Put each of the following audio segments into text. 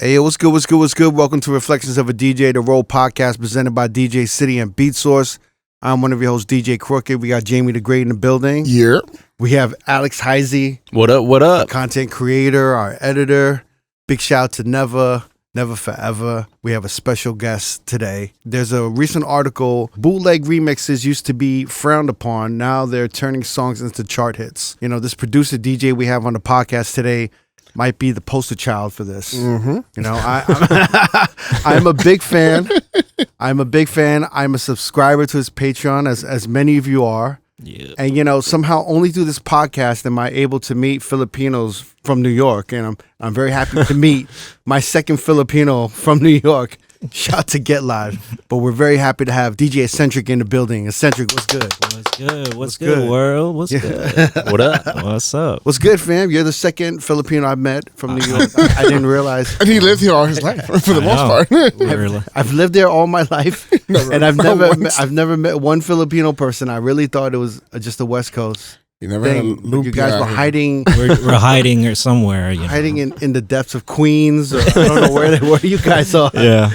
Hey, what's good, what's good, what's good? Welcome to Reflections of a DJ, the R.O.A.D podcast presented by DJ City and Beat Source. I'm one of your hosts, DJ Crooked. We got Jamie the Great in the building. Yeah. We have Alex Heisey. What up, what up? Content creator, our editor. Big shout out to Never Forever. We have a special guest today. There's a recent article, bootleg remixes used to be frowned upon. Now they're turning songs into chart hits. You know, this producer DJ we have on the podcast today might be the poster child for this. Mm-hmm. You know, I'm a big fan. I'm a subscriber to his Patreon, as many of you are. Yeah. And, you know, somehow only through this podcast am I able to meet Filipinos from New York. And I'm very happy to meet my second Filipino from New York. Shout out to Get Live. But we're very happy to have DJ ESENTRIK in the building. ESENTRIK, what's good? What's good, world? What's good? What up? What's up? What's good, fam? You're the second Filipino I've met from New York. I didn't realize. And he lived here all his life, for the most part. I've lived there all my life, and I've never met one Filipino person. I really thought it was just a West Coast You never thing. had a loop. You guys were hiding. We're hiding or somewhere. Hiding in the depths of Queens. Or I don't know where you guys are. Yeah.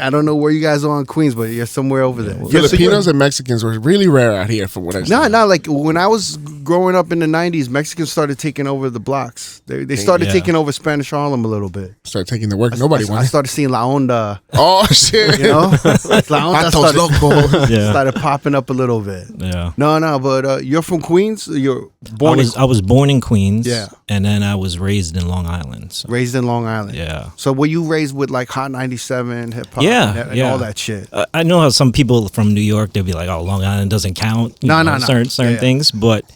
I don't know where you guys are in Queens, but you're somewhere over there. Filipinos and Mexicans were really rare out here, from what I saw. No, like when I was growing up in the 90s, Mexicans started taking over the blocks. They started taking over Spanish Harlem a little bit. Started taking the work. Nobody I wanted. started seeing La Onda. Oh, shit. You know? La Onda Patos Locos. Yeah. started popping up a little bit. Yeah. No, but you're from Queens? You're born I was born in Queens. Yeah. And then I was raised in Long Island. So. raised in Long Island. Yeah. So were you raised with like Hot 97, hip hop, Yeah, and all that shit? I know how some people from New York, they'll be like, "Oh, Long Island doesn't count." No. Certain things, but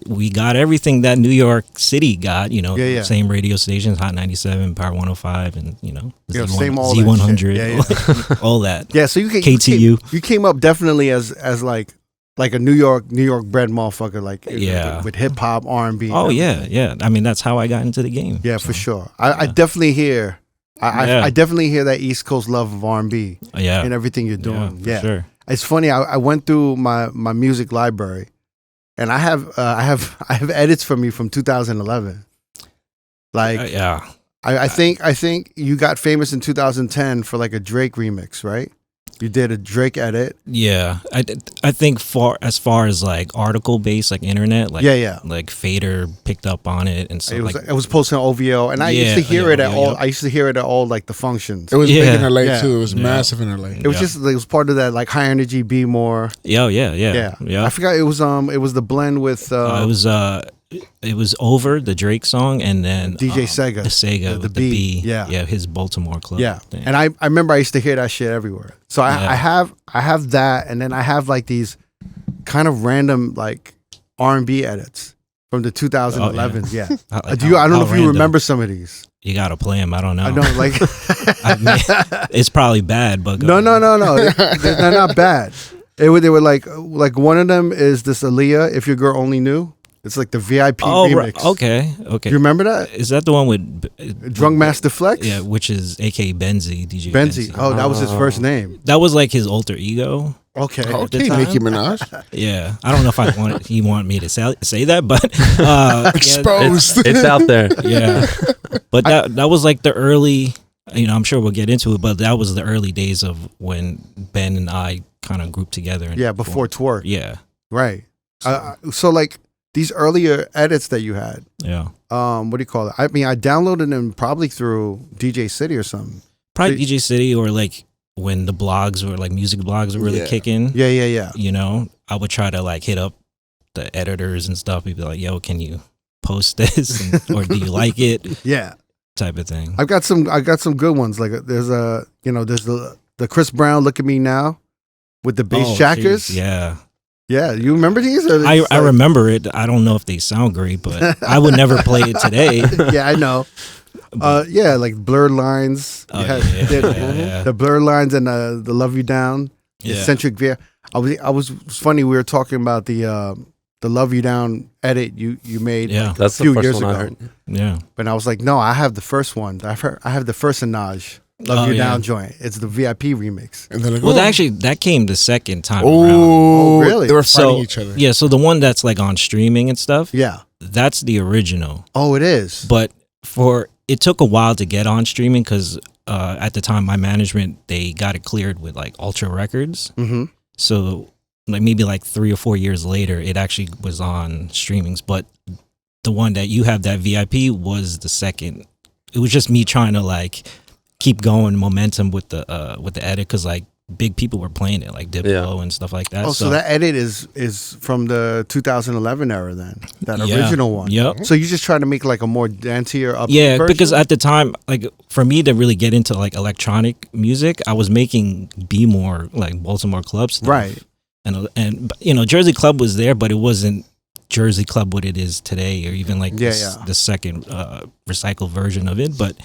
we got everything that New York City got. You know, Yeah. same radio stations, Hot 97, Power 105, and Same all that Z100, shit. all that. Yeah, so KTU. You came up definitely as like a New York bred motherfucker, like with hip hop, R&B. Oh yeah. I mean, that's how I got into the game. Yeah, for sure. I definitely hear. I definitely hear that East Coast love of R&B. Yeah. And everything you're doing. Yeah, for sure. It's funny. I went through my music library, and I have edits from you from 2011. Like yeah. I think you got famous in 2010 for like a Drake remix, right? You did a Drake edit. Yeah, I think as far as like article based, like internet, like like Fader picked up on it and stuff. It was posted on OVO, and I used to hear it at all. I used to hear it at all like the functions. It was big in LA too. It was massive in LA. It was it was part of that like high energy, be more. Yeah. I forgot it was the blend with. It was Over, the Drake song, and then DJ Sega, the Sega, the B, yeah, his Baltimore club, thing. And I remember I used to hear that shit everywhere. So I have that, and then I have like these kind of random like R&B edits from the 2011s. Yeah, I don't know if you remember some of these. You gotta play them. I don't know. I don't like. It's probably bad, but no, they're not bad. They were like one of them is this Aaliyah, If Your Girl Only Knew. It's like the VIP remix. Right. Okay. You remember that? Is that the one with Drunk Master Flex? Yeah, which is AKA DJ Benzi. Oh, that was his first name. That was like his alter ego. Okay, Nicki Minaj. Yeah, I don't know if he wanted me to say that, but exposed. It's out there. Yeah, but that was like the early. I'm sure we'll get into it, but that was the early days of when Ben and I kind of grouped together. And before Twerk. Yeah, right. So like. These earlier edits that you had, what do you call it? I mean, I downloaded them probably through DJ City or something. Probably DJ City or like when the blogs were like music blogs were really kicking. Yeah. I would try to like hit up the editors and stuff. He'd be like, "Yo, can you post this?" or "Do you like it?" Yeah, type of thing. I got some good ones. Like there's the Chris Brown "Look at Me Now" with the bass jackers. Geez, yeah. Yeah, you remember these? I remember it. I don't know if they sound great, but I would never play it today. Yeah, I know. Like Blurred Lines. The Blurred Lines and the Love You Down. ESENTRIK via. I was funny. We were talking about the Love You Down edit you made that's a few the first years one ago. I heard. Yeah, but I was like, no, I have the first one. I have the first Anaj. Love You Down joint. It's the VIP remix. And then actually, that came the second time around. Oh, really? They were fighting each other. Yeah, so the one that's like on streaming and stuff. Yeah. That's the original. Oh, it is. But for it took a while to get on streaming because at the time my management, they got it cleared with like Ultra Records. Mm-hmm. So like maybe like 3 or 4 years later, it actually was on streamings. But the one that you have, that VIP, was the second. It was just me trying to like keep going momentum with the edit, because like big people were playing it, like Diplo and stuff like that. Oh, so that edit is from the 2011 era then, that original one. Yep. So you just try to make like a more dancier up. Yeah, version? because at the time, like for me to really get into like electronic music, I was making Be More, like Baltimore club stuff. Right. And you know, Jersey Club was there, but it wasn't Jersey Club what it is today, or even like the second recycled version of it. But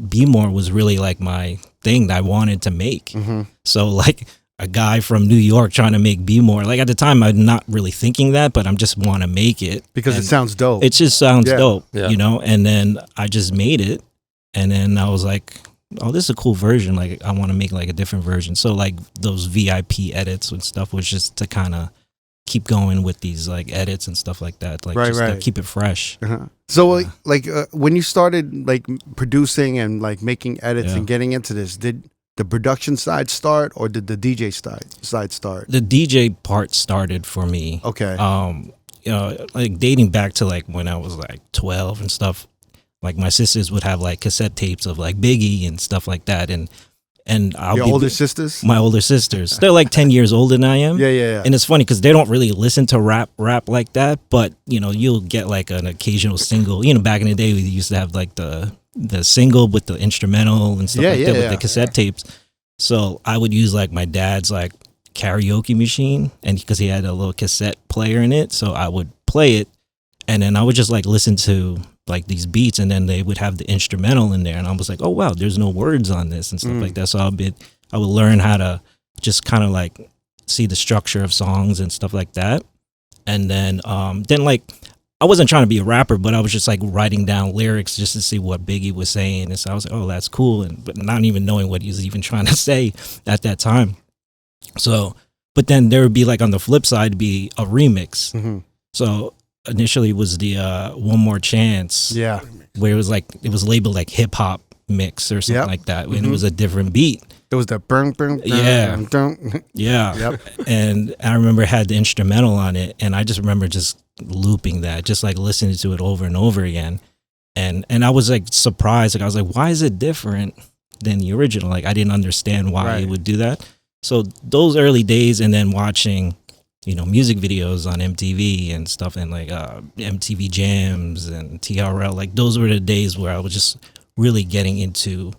Be More was really like my thing that I wanted to make. Mm-hmm. So like a guy from New York trying to make Be More, like at the time I'm not really thinking that, but I'm just want to make it because it sounds dope. It just sounds dope, Yeah. you know. And then I just made it, and then I was like, oh, this is a cool version. Like I want to make like a different version. So like those VIP edits and stuff was just to kind of keep going with these like edits and stuff like that, like just to keep it fresh. Uh-huh. So like when you started like producing and like making edits and getting into this, did the production side start or did the DJ side start? The DJ part started for me. Okay. You know, like dating back to like when I was like 12 and stuff. Like my sisters would have like cassette tapes of like Biggie and stuff like that, and your older sisters? My older sisters. They're like 10 years older than I am. Yeah. And it's funny because they don't really listen to rap like that, but you know, you'll get like an occasional single. You know, back in the day we used to have like the single with the instrumental and stuff like that with the cassette tapes. So I would use like my dad's like karaoke machine, and because he had a little cassette player in it, so I would play it, and then I would just like listen to like these beats, and then they would have the instrumental in there, and I was like, oh wow, there's no words on this and stuff like that. So I would learn how to just kind of like see the structure of songs and stuff like that. And then like I wasn't trying to be a rapper, but I was just like writing down lyrics just to see what Biggie was saying, and so I was like, oh, that's cool, but not even knowing what he was even trying to say at that time. So but then there would be like on the flip side be a remix. Mm-hmm. So initially it was the One More Chance, where it was labeled like hip hop mix or something like that, and it was a different beat. It was the burn, Yep. And I remember it had the instrumental on it, and I just remember just looping that, just like listening to it over and over again, and I was like surprised. Like I was like, why is it different than the original? Like I didn't understand why it would do that. So those early days, and then watching, you know, music videos on MTV and stuff, and like MTV Jams and TRL, like those were the days where I was just really getting into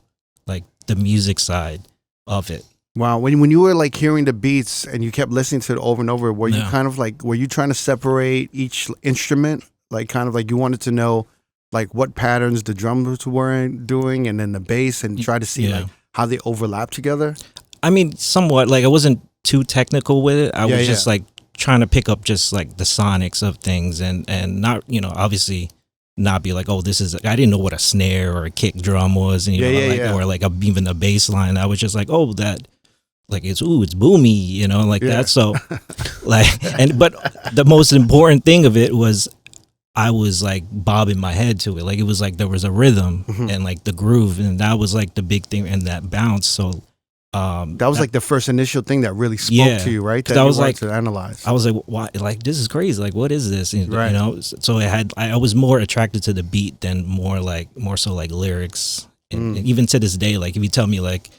like the music side of it. Wow. When you were like hearing the beats and you kept listening to it over and over, were you kind of like, were you trying to separate each instrument? Like kind of like you wanted to know like what patterns the drums were doing, and then the bass, and try to see like how they overlap together? I mean, somewhat. Like I wasn't too technical with it. I was just like trying to pick up just like the sonics of things, and not, you know, obviously not be like, oh, this is, I didn't know what a snare or a kick drum was, and or like even a bass line. I was just like, oh, that, like it's boomy, you know, like that. So like, but the most important thing of it was I was like bobbing my head to it. Like it was like there was a rhythm and like the groove, and that was like the big thing, and that bounce. So that was like the first initial thing that really spoke to you, right? That I was like to analyze. I was like, why? Like this is crazy. Like what is this? You know. So I was more attracted to the beat than more so like lyrics. And even to this day, like if you tell me like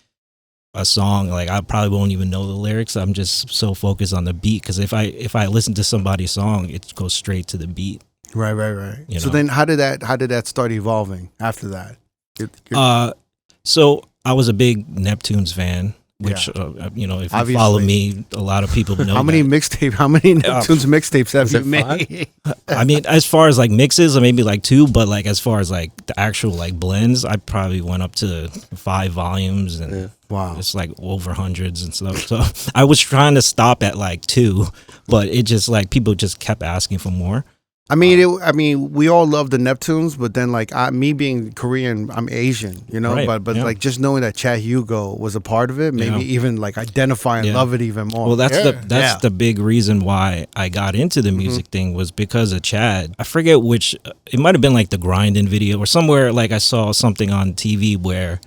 a song, like I probably won't even know the lyrics. I'm just so focused on the beat, because if I listen to somebody's song, it goes straight to the beat. Right. You so know? then how did that start evolving after that? So I was a big Neptunes fan, which you know, if you follow me, a lot of people know. How many Neptunes mixtapes have you made? I mean, as far as like mixes, maybe like 2, but like as far as like the actual like blends, I probably went up to 5 volumes, and wow, it's like over hundreds and stuff. So I was trying to stop at like 2, but it just like people just kept asking for more. I mean, we all love the Neptunes, but then like me being Korean, I'm Asian, you know. Right, But like just knowing that Chad Hugo was a part of it made me even like identify and love it even more. Well, that's the big reason why I got into the music thing was because of Chad. I forget which. It might have been like the Grindin' video or somewhere. Like I saw something on TV where,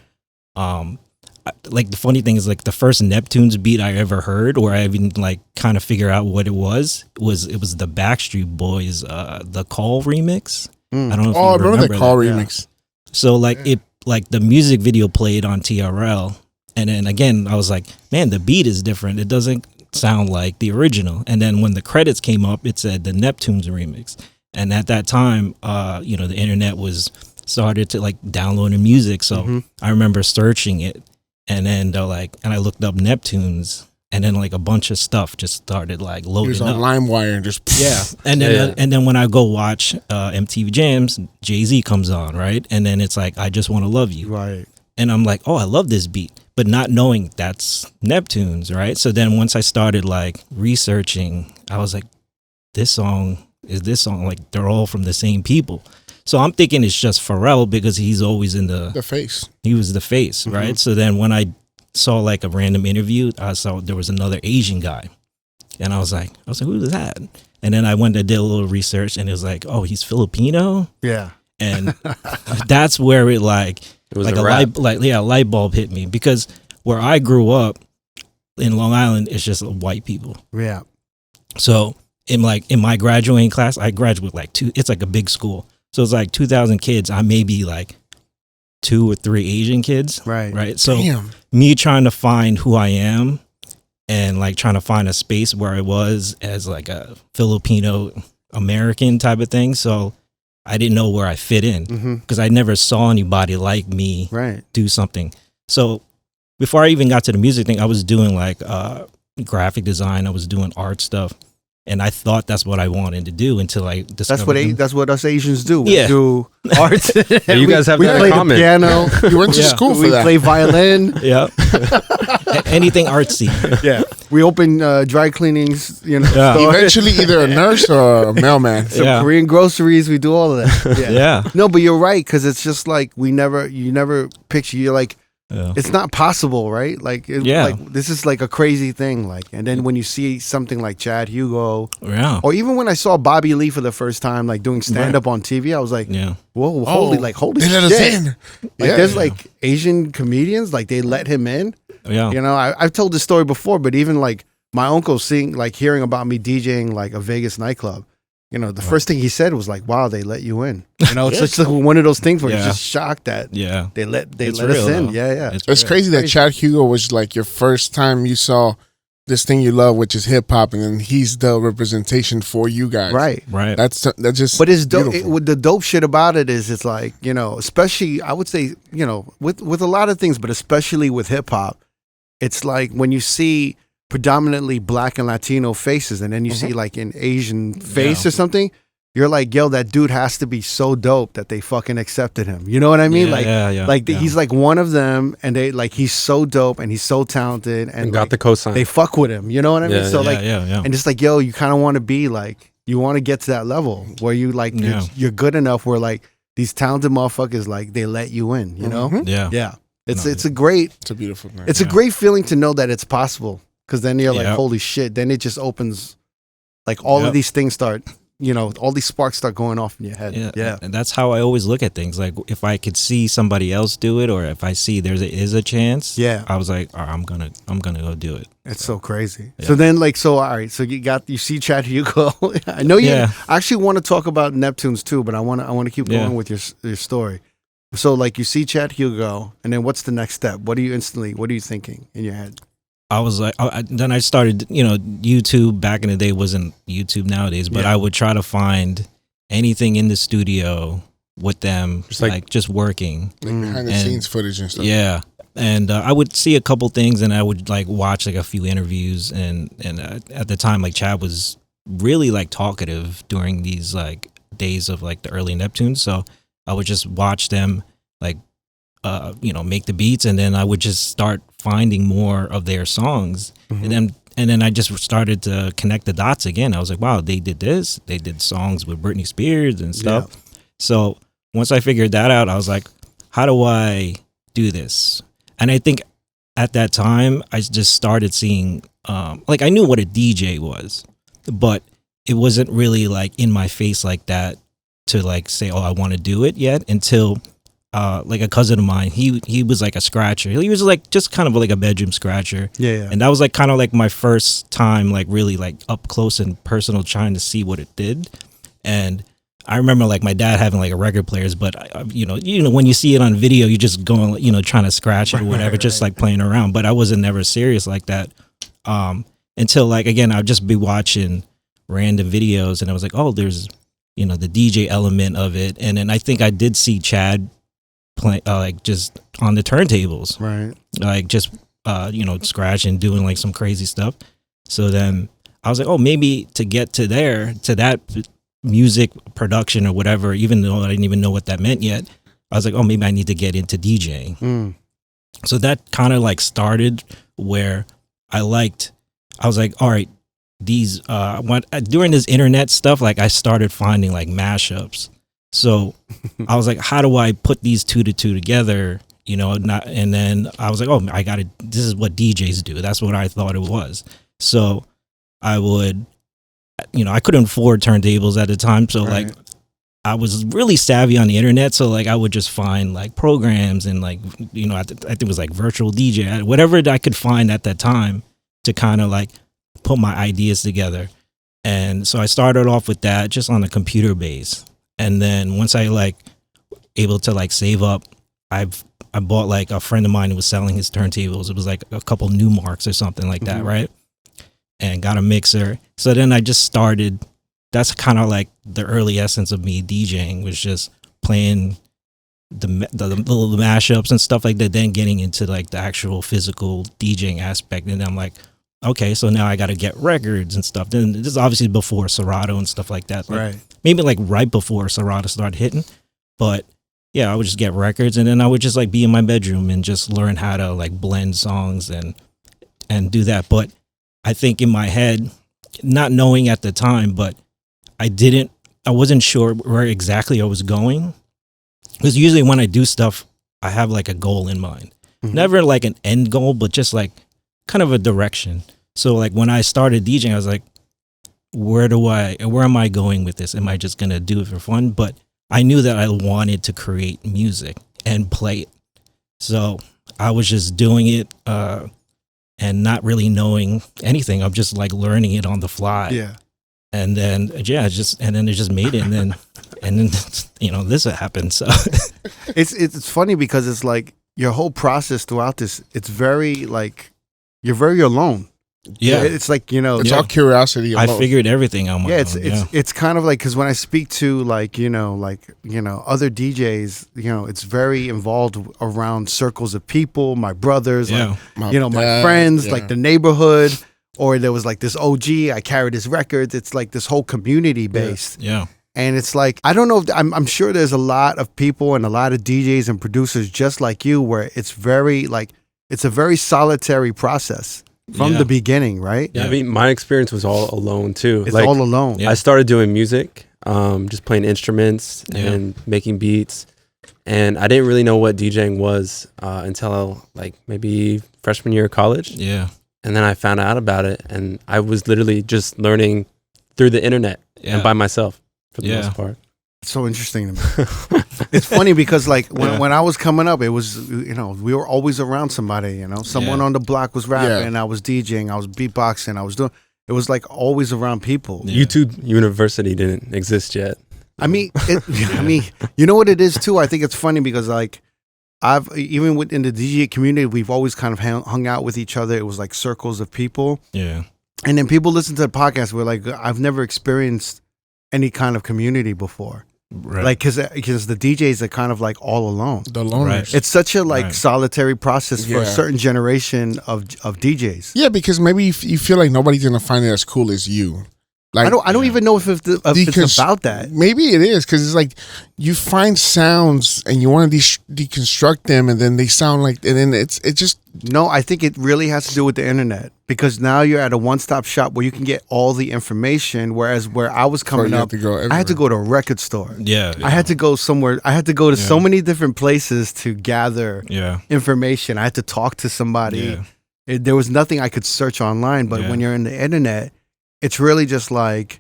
like the funny thing is like the first Neptunes beat I ever heard, or I even like kind of figure out what it was the Backstreet Boys, the Call remix. I don't know if you I remember the Call that. remix. So like it, like the music video played on TRL, and then again I was like, man, the beat is different. It doesn't sound like the original. And then when the credits came up, it said the Neptunes remix. And at that time, the internet was started to like downloading music, so I remember searching it. And then and I looked up Neptunes, and then like a bunch of stuff just started like loading He was on up. LimeWire and just And then when I go watch MTV Jams, Jay-Z comes on, right? And then it's like I Just Want to Love You, right? And I'm like, oh, I love this beat, but not knowing that's Neptunes, right? So then once I started like researching, I was like, this song like they're all from the same people. So I'm thinking it's just Pharrell because he's always in the face. He was the face, right? So then when I saw like a random interview, I saw there was another Asian guy, and I was like, who's that? And then I went and did a little research, and it was like, oh, he's Filipino. Yeah, and that's where it was like a light bulb hit me, because where I grew up in Long Island, it's just white people. Yeah. So in my graduating class, I graduated like it's like a big school. So it's like 2,000 kids. I may be like 2 or 3 Asian kids. Right. So me trying to find who I am and like trying to find a space where I was as like a Filipino American type of thing. So I didn't know where I fit in because I never saw anybody like me do something. So before I even got to the music thing, I was doing like graphic design. I was doing art stuff. And I thought that's what I wanted to do until I discovered that's what us Asians do. We Yeah. do art. You guys have that in play common. the piano. You went to school for We that. play violin. Yeah. Anything artsy. Yeah. We open dry cleanings. You know. Yeah. stores. Eventually, either a nurse or a mailman. Some Yeah. Korean groceries. We do all of that. Yeah. Yeah. No, but you're right, because it's just like you never picture. You're like, Yeah. it's not possible, right? Like, Yeah. like this is like a crazy thing. Like, and then when you see something like Chad Hugo, Yeah. or even when I saw Bobby Lee for the first time, like doing stand up on TV, I was like, Yeah. whoa, holy they shit! let us in. Like, there's like Asian comedians, like they let him in. Yeah. You know, I've told this story before, but even like my uncle hearing about me DJing like a Vegas nightclub. You know, the first thing he said was like, "Wow, they let you in." You know, it's just like one of those things where you're just shocked that Yeah. they let It's us real, in. though. Yeah. It's real. crazy that Chad Hugo was like your first time you saw this thing you love, which is hip hop, and then he's the representation for you guys. Right. That's just. But it's dope. beautiful. What the dope shit about it is, it's like, you know, especially I would say, you know, with a lot of things, but especially with hip hop, it's like when you see predominantly Black and Latino faces, and then you see like an Asian face or something. You're like, yo, that dude has to be so dope that they fucking accepted him. You know what I mean? He's like one of them, and they like he's so dope and he's so talented, and got like, the cosign. They fuck with him. You know what I mean? Yeah, So yeah. like, and it's like, yo, you kind of want to be like, you want to get to that level where you like you're good enough where like these talented motherfuckers like they let you in. You know? Yeah. It's It's a beautiful thing. It's a great feeling to know that it's possible, because then you're like, Yep. holy shit. Then it just opens, like all of these things start, you know, all these sparks start going off in your head. Yeah. And that's how I always look at things. Like if I could see somebody else do it, or if I see is a chance, Yeah. I was like, all right, I'm gonna go do it. It's so crazy. Yeah. So then like, all right, so you see Chad Hugo. I know you Yeah. I actually want to talk about Neptunes too, but I want to keep going with your story. So like you see Chad Hugo, and then what's the next step? What are you thinking in your head? I was like, then I started, you know, YouTube back in the day wasn't YouTube nowadays, but I would try to find anything in the studio with them, just working. Like behind the scenes footage and stuff. Yeah. And I would see a couple things, and I would like watch like a few interviews, and at the time, like Chad was really like talkative during these like days of like the early Neptunes. So I would just watch them like, you know, make the beats, and then I would just start finding more of their songs. And then And then I just started to connect the dots again. I was like, wow, they did this. They did songs with Britney Spears and stuff. Yeah. So once I figured that out, I was like, how do I do this? And I think at that time, I just started seeing, like I knew what a DJ was, but it wasn't really like in my face like that to like say, oh, I want to do it yet until like a cousin of mine, he was like a scratcher. He was like just kind of like a bedroom scratcher. Yeah. And that was like kind of like my first time like really like up close and personal trying to see what it did. And I remember like my dad having like a record players, but you know when you see it on video, you just going trying to scratch it or whatever, just like playing around. But I wasn't never serious like that until like again I'd just be watching random videos and I was like, oh, there's the DJ element of it. And then I think I did see Chad play like just on the turntables, right? Like just scratching, doing like some crazy stuff. So then I was like, oh, maybe to get to that music production or whatever, even though I didn't even know what that meant yet, I was like, oh, maybe I need to get into DJing. So that kind of like started where I was like, all right, these during this internet stuff, like I started finding like mashups. So I was like, how do I put these two together? And then I was like, oh, this is what DJs do. That's what I thought it was. So I would, I couldn't afford turntables at the time. So like I was really savvy on the internet. So like I would just find like programs and like, I think it was like virtual DJ, whatever I could find at that time to kind of like put my ideas together. And so I started off with that just on a computer base. And then once I like able to like save up, I bought like a friend of mine who was selling his turntables. It was like a couple Newmarks or something like that, right? And got a mixer. So then I just started. That's kind of like the early essence of me DJing, was just playing the little mashups and stuff like that. Then getting into like the actual physical DJing aspect, and I'm like, okay, so now I got to get records and stuff. Then this is obviously before Serato and stuff like that. Like, right. Maybe like right before Serato started hitting. But yeah, I would just get records and then I would just like be in my bedroom and just learn how to like blend songs and do that. But I think in my head, not knowing at the time, but I wasn't sure where exactly I was going. Because usually when I do stuff, I have like a goal in mind. Never like an end goal, but just like kind of a direction. So like when I started DJing, I was like, where am I going with this? Am I just going to do it for fun? But I knew that I wanted to create music and play it. So I was just doing it and not really knowing anything. I'm just like learning it on the fly. Yeah. And then it just made it, and then this happened. So it's funny because it's like your whole process throughout this, it's very like you're very alone. Yeah, it's like it's all curiosity. I figured everything out. It's kind of like, because when I speak to like other DJs, it's very involved around circles of people, my brothers, my friends, like the neighborhood, or there was like this OG. I carry this records. It's like this whole community based. Yeah. And it's like, I don't know if I'm sure there's a lot of people and a lot of DJs and producers just like you, where it's very like it's a very solitary process. From the beginning, right? Yeah, I mean, my experience was all alone too. It's all alone. I started doing music, just playing instruments and making beats, and I didn't really know what DJing was until like maybe freshman year of college. Yeah, and then I found out about it, and I was literally just learning through the internet and by myself for the most part. It's so interesting to me. It's funny because like when I was coming up, it was, we were always around somebody, someone on the block was rapping, I was DJing, I was beatboxing, it was like always around people. YouTube University didn't exist yet. I mean, you know what it is too? I think it's funny because like even within the DJ community, we've always kind of hung out with each other. It was like circles of people. Yeah. And then people listen to the podcast. We're like, I've never experienced any kind of community before. Right. Like, because the DJs are kind of like all alone. The loners. Right. It's such a like solitary process for a certain generation of DJs. Yeah, because maybe you feel like nobody's gonna find it as cool as you. Like I don't even know if it's about that. Maybe it is, because it's like you find sounds and you want to deconstruct them, and then they sound like, and then it just. No, I think it really has to do with the internet, because now you're at a one-stop shop where you can get all the information. Whereas where I was coming up, I had to go to a record store. Yeah, I had to go somewhere. I had to go to so many different places to gather information. I had to talk to somebody. There was nothing I could search online. But when you're in the internet, it's really just like,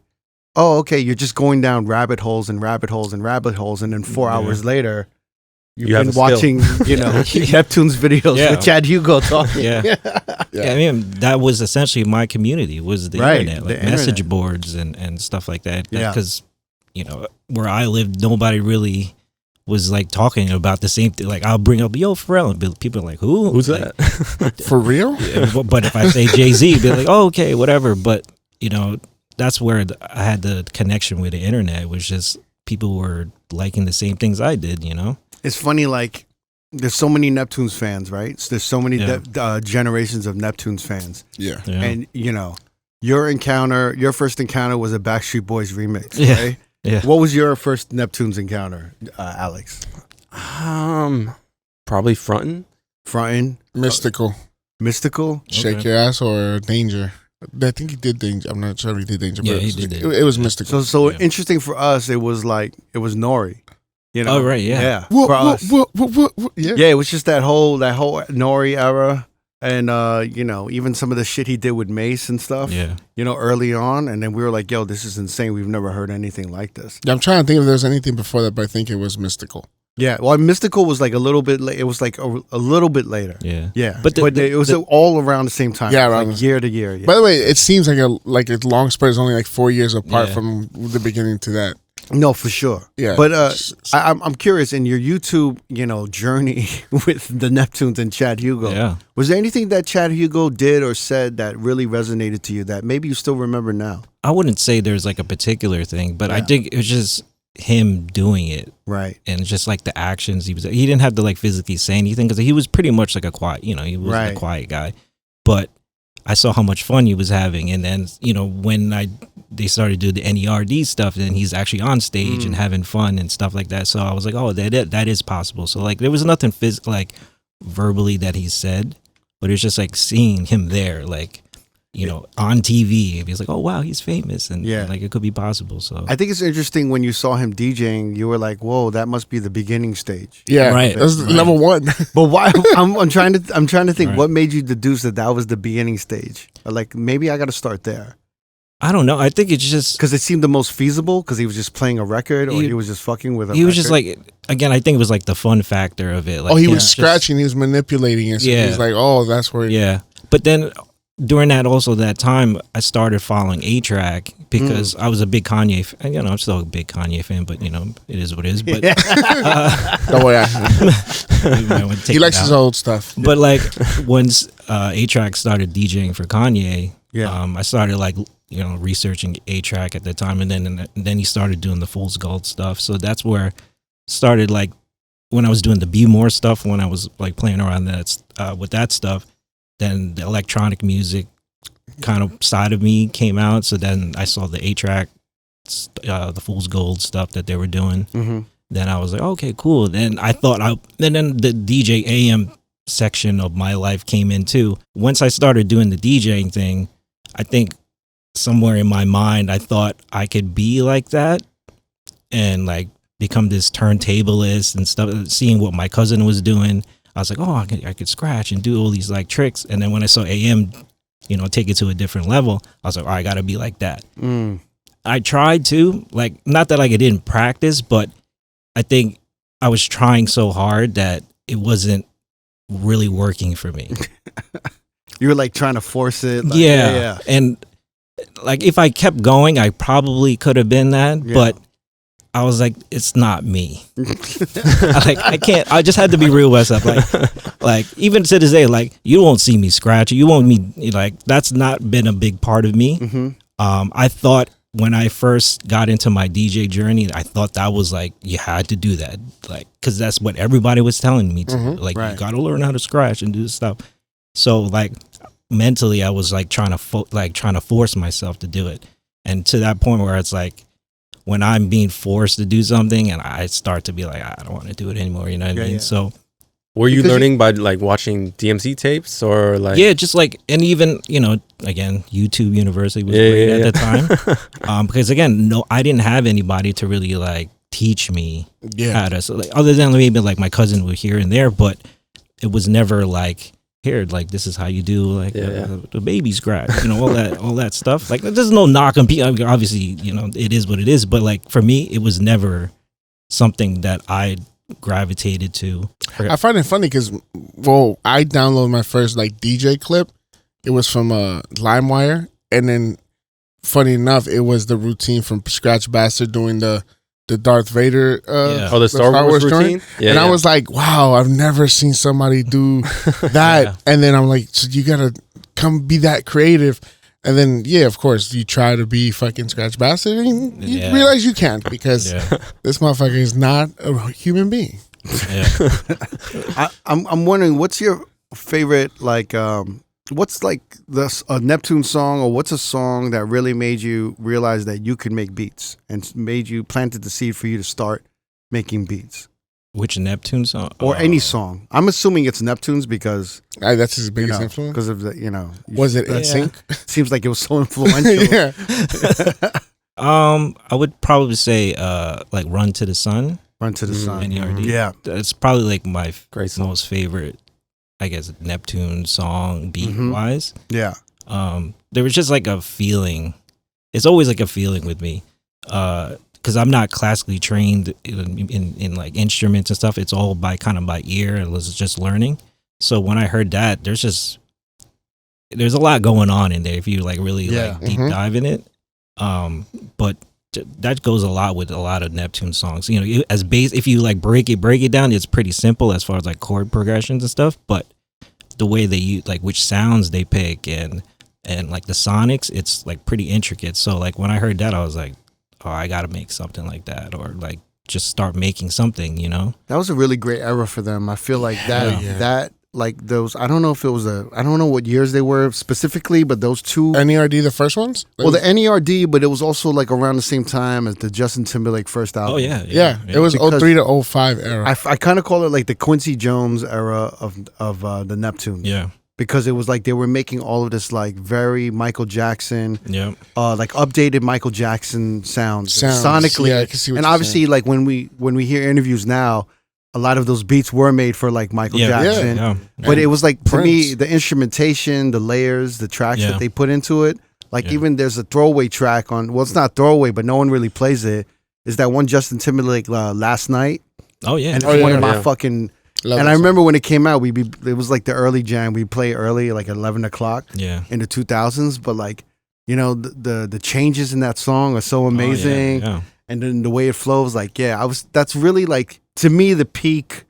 oh, okay, you're just going down rabbit holes and rabbit holes and rabbit holes, and then 4 hours later, you've been watching, Neptune's videos with Chad Hugo talking. I mean, that was essentially my community, was the internet, like message boards and stuff like that. Because, where I lived, nobody really was like talking about the same thing. Like, I'll bring up, yo, Pharrell, and people are like, who? Who's like, that? For real? But if I say Jay-Z, be like, oh, okay, whatever. But, that's where I had the connection with the internet. It was just people were liking the same things I did, It's funny, like, there's so many Neptunes fans, right? So there's so many generations of Neptunes fans. Yeah. And, your first encounter was a Backstreet Boys remix, right? Yeah. What was your first Neptunes encounter, Alex? Probably Frontin'. Mystical. Mystical? Shake Your Ass or Danger. I think he did Danger. I'm not sure if he did Danger, but he did. It was Mystical. So interesting for us, it was Nori. Oh, right, yeah. For us. Yeah. Yeah, it was just that whole Nori era. And, even some of the shit he did with Mace and stuff, early on. And then we were like, yo, this is insane. We've never heard anything like this. I'm trying to think if there was anything before that, but I think it was Mystical. Yeah, well, Mystical was like a little bit late. It was like a little bit later. Yeah. But it was all around the same time. Yeah, around like year to year. Yeah. By the way, it seems like a long spread is only like 4 years apart from the beginning to that. No, for sure. Yeah. But I'm curious, in your YouTube, journey with the Neptunes and Chad Hugo, was there anything that Chad Hugo did or said that really resonated to you that maybe you still remember now? I wouldn't say there's like a particular thing, but I think it was just him doing it, right? And just like the actions he didn't have to like physically say anything, because he was pretty much like a quiet, he was a quiet guy. But I saw how much fun he was having, and then when they started to do the NERD stuff, then he's actually on stage and having fun and stuff like that. So I was like, oh, that is possible. So like there was nothing like verbally that he said, but it's just like seeing him there, like on TV. He's like, oh wow, he's famous, and like it could be possible. So I think it's interesting when you saw him DJing, you were like, whoa, that must be the beginning stage. Yeah, right. That's number one. But why? I'm trying to think what made you deduce that was the beginning stage. Like maybe I got to start there. I don't know. I think it's just because it seemed the most feasible, because he was just playing a record, or he was just fucking with a He was record. just like, again, I think it was like the fun factor of it. Like, he was scratching, he was manipulating it. So he was like, oh, that's where. But then during that time, I started following A-Track because I was a big Kanye fan. I'm still a big Kanye fan, but it is what it is. But don't worry. He likes his old stuff. But like once A-Track started DJing for Kanye, I started like researching A-Track at the time, and then he started doing the Fool's Gold stuff. So that's where started, like, when I was doing the Be More stuff, when I was like playing around with that stuff, then the electronic music kind of side of me came out. So then I saw the A-Track, the Fool's Gold stuff that they were doing. Then I was like, okay, cool. Then I thought then the DJ AM section of my life came in too. Once I started doing the DJing thing, I think somewhere in my mind, I thought I could be like that and like become this turntablist and stuff. Seeing what my cousin was doing, I was like, oh, I could scratch and do all these like tricks. And then when I saw AM, take it to a different level, I was like, oh, I got to be like that. I tried to, like, not that like I didn't practice, but I think I was trying so hard that it wasn't really working for me. You were like trying to force it. Like, yeah. And like if I kept going, I probably could have been that, but I was like, it's not me. I can't. I just had to be real with myself. Like even to this day, like you won't see me scratch. You won't me like that's not been a big part of me. I thought when I first got into my DJ journey, I thought that was like you had to do that, like because that's what everybody was telling me to. Like you got to learn how to scratch and do this stuff. So like mentally, I was like trying to force myself to do it. And to that point where it's like, when I'm being forced to do something and I start to be like, I don't want to do it anymore, you know what I mean? Yeah. So were you learning by like watching DMC tapes or like? yeah, just like, and even, you know, again, YouTube University was great at the time. Because again, I didn't have anybody to really like teach me how to, so like, other than maybe like my cousin would here and there, but it was never like, here, like this is how you do like the baby scratch, you know, all that stuff. Like there's no knock on people. I mean, obviously, you know, it is what it is. But like for me, it was never something that I gravitated to. I find it funny because, well, I downloaded my first like DJ clip. It was from LimeWire, and then funny enough, it was the routine from Scratch Bastard doing the Darth Vader, the Star Wars routine. Yeah, and I was like, wow, I've never seen somebody do that. And then I'm like, so you gotta come be that creative. And then, of course, you try to be fucking Scratch Bastard, and you realize you can't because this motherfucker is not a human being. Yeah. I'm wondering, what's your favorite like? What's like a Neptune song, or what's a song that really made you realize that you could make beats and made you planted the seed for you to start making beats? Which Neptune song? Or any song. I'm assuming it's Neptune's because that's his biggest influence. Because of the, you know, was it NSYNC? Seems like it was so influential. I would probably say like Run to the Sun. Run to the Sun. NERD. Yeah. It's probably like my most favorite, I guess, Neptune song beat wise. Yeah. There was just like a feeling. It's always like a feeling with me. Because I'm not classically trained in like instruments and stuff. It's all by ear and was just learning. So when I heard that, there's a lot going on in there if you like really like deep dive in it. But that goes a lot with a lot of Neptune songs. You know, as bass, if you like break it down, it's pretty simple as far as like chord progressions and stuff. But the way they use, like which sounds they pick and like the sonics, it's like pretty intricate. So like when I heard that, I was like, oh, I got to make something like that, or like just start making something, you know? That was a really great era for them. I feel like that like those, I don't know if it was I don't know what years they were specifically, but those two. NERD, the first ones? Well, the NERD, but it was also like around the same time as the Justin Timberlake first album. Oh, yeah. It was because 03 to 05 era. I kind of call it like the Quincy Jones era of the Neptunes. Yeah. Because it was like they were making all of this like very Michael Jackson, like updated Michael Jackson sounds. Sonically. Yeah, I can see what and you're obviously, saying. like when we hear interviews now, a lot of those beats were made for like Michael Jackson. Yeah. But it was like, to Prince. me, the instrumentation, the layers, the tracks that they put into it. Like even there's a throwaway track on, well, it's not throwaway, but no one really plays it. Is that one Justin Timberlake, Last Night? Oh, yeah. And it's one of my fucking... Love and that I song. remember when it came out, it was like the early jam. We play early, like 11 o'clock in the 2000s. But like, you know, the changes in that song are so amazing. And then the way it flows, like, that's really like, to me, the peak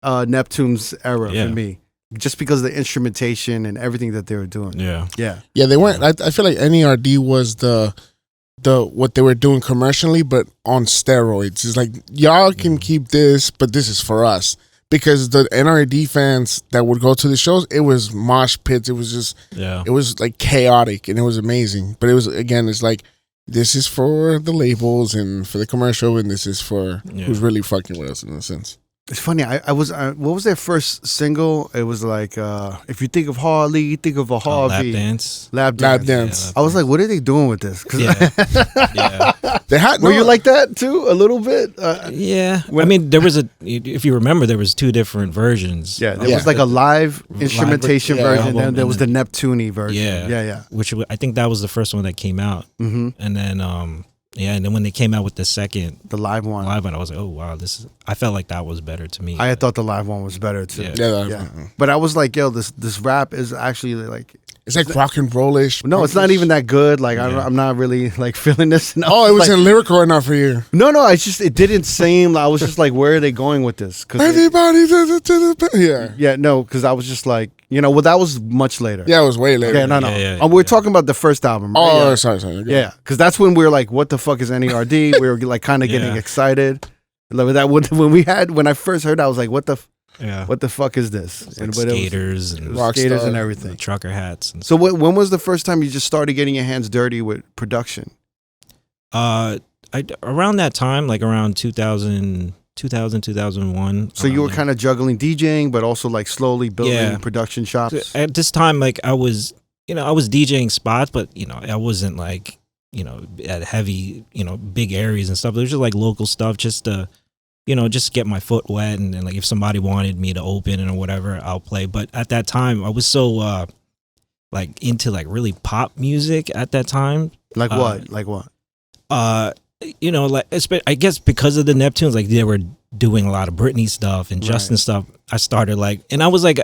Neptune's era for me. Just because of the instrumentation and everything that they were doing. Yeah. They weren't, I feel like NERD was the what they were doing commercially, but on steroids. It's like, y'all can keep this, but this is for us. Because the NRD fans that would go to the shows, it was mosh pits. It was just, it was like chaotic and it was amazing. But it was, again, it's like, this is for the labels and for the commercial, and this is for who's really fucking with us in a sense. It's funny. I was what was their first single? It was like if you think of Harley, you think of a Harvey. Lap Dance. I was like, what are they doing with this? They had. Were you like that too? A little bit. I mean, there was if you remember, there was two different versions. Yeah, there was like a live instrumentation version, and there was the Neptune version. Yeah. Which I think that was the first one that came out, and then and then when they came out with the live one, I was like, oh wow, I felt like that was better to me. I thought the live one was better too. Yeah. But I was like, yo, this rap is actually like, it's like rock and rollish. No, it's not even that good. Like I'm not really like feeling this. Oh, it wasn't lyrical enough for you. No, it didn't seem. I was just like, where are they going with this? Everybody to the no, because I was just like, well, that was much later. Yeah, it was way later. Okay, no. We're talking about the first album. Right? Oh, sorry. Yeah, because that's when we were like, what the fuck is NERD? We were like kind of getting excited. Like that when I first heard, I was like, what the fuck is this? Like skaters and skaters and everything, trucker hats. So when was the first time you just started getting your hands dirty with production? Around that time, like around 2001. So you were kind of juggling DJing, but also like slowly building production shops. At this time, like I was DJing spots, but I wasn't like at heavy big areas and stuff. It was just like local stuff, just to just get my foot wet, and then like if somebody wanted me to open it or whatever, I'll play. But at that time, I was so like into like really pop music at that time. Like what? Like what? Like I guess because of the Neptunes, like they were doing a lot of Britney stuff and Justin stuff. I started like, and I was like,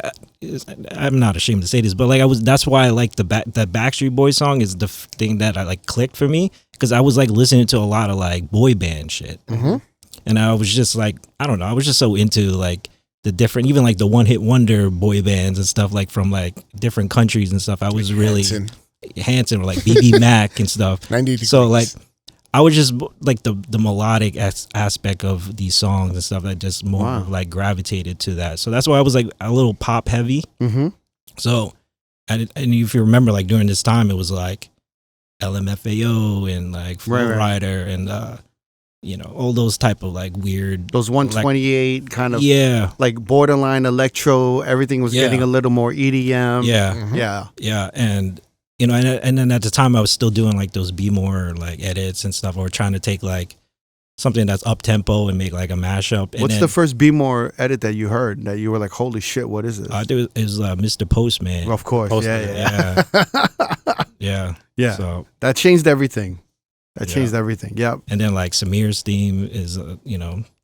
I'm not ashamed to say this, but like that's why I like the Backstreet Boys song is the thing that I like clicked for me, because I was like listening to a lot of like boy band shit, and I was just like, I don't know, I was just so into like the different, even like the one hit wonder boy bands and stuff like from like different countries and stuff. I was really Hanson or like BB Mac and stuff. 90 degrees. So like I was just like the melodic aspect of these songs and stuff that just more like gravitated to that. So that's why I was like a little pop heavy. So and if you remember, like during this time, it was like LMFAO and like Flow Rider and all those type of like weird, those 128 kind of like borderline electro. Everything was getting a little more EDM. And and then at the time I was still doing like those Be More like edits and stuff, or trying to take like something that's up tempo and make like a mashup. What's the first Be More edit that you heard that you were like, holy shit, what is this? It was Mr. Postman. Of course, Postman. Yeah. So that changed everything. That changed everything. Yep. And then like Samir's theme is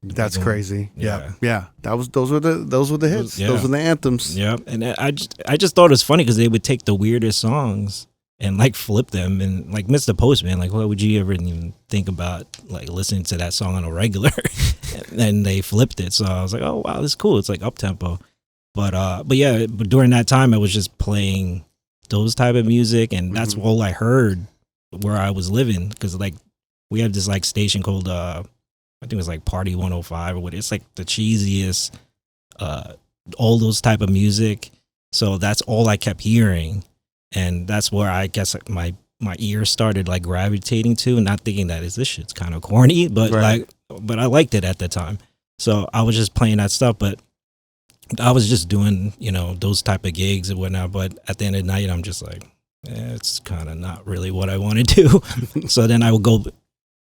that's crazy. Yeah. Those were the hits. Those were the anthems. Yep. And I just thought it was funny because they would take the weirdest songs and like flip them, and like Mr. Postman, like why would you ever even think about like listening to that song on a regular? And then they flipped it, so I was like, oh wow, this is cool. It's like up tempo, but during that time I was just playing those type of music, and that's all I heard where I was living, because like we have this like station called I think it was like Party 105 or what. It's like the cheesiest, all those type of music. So that's all I kept hearing. And that's where I guess like my ears started like gravitating to, and not thinking that this shit's kind of corny, but but I liked it at the time. So I was just playing that stuff, but I was just doing, those type of gigs and whatnot. But at the end of the night, I'm just like, it's kind of not really what I want to do. So then I would go,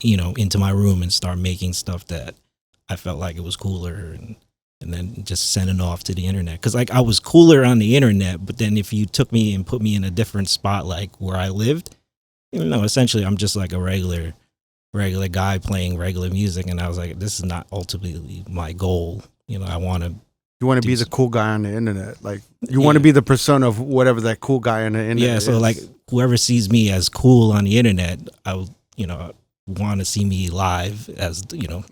into my room and start making stuff that I felt like it was cooler, and then just send it off to the internet. Because like I was cooler on the internet, but then if you took me and put me in a different spot, like where I lived, essentially I'm just like a regular guy playing regular music. And I was like, this is not ultimately my goal. I want to. You want to be the cool guy on the internet. Like you want to be the persona of whatever that cool guy on the internet is. So like whoever sees me as cool on the internet, I would, want to see me live as, the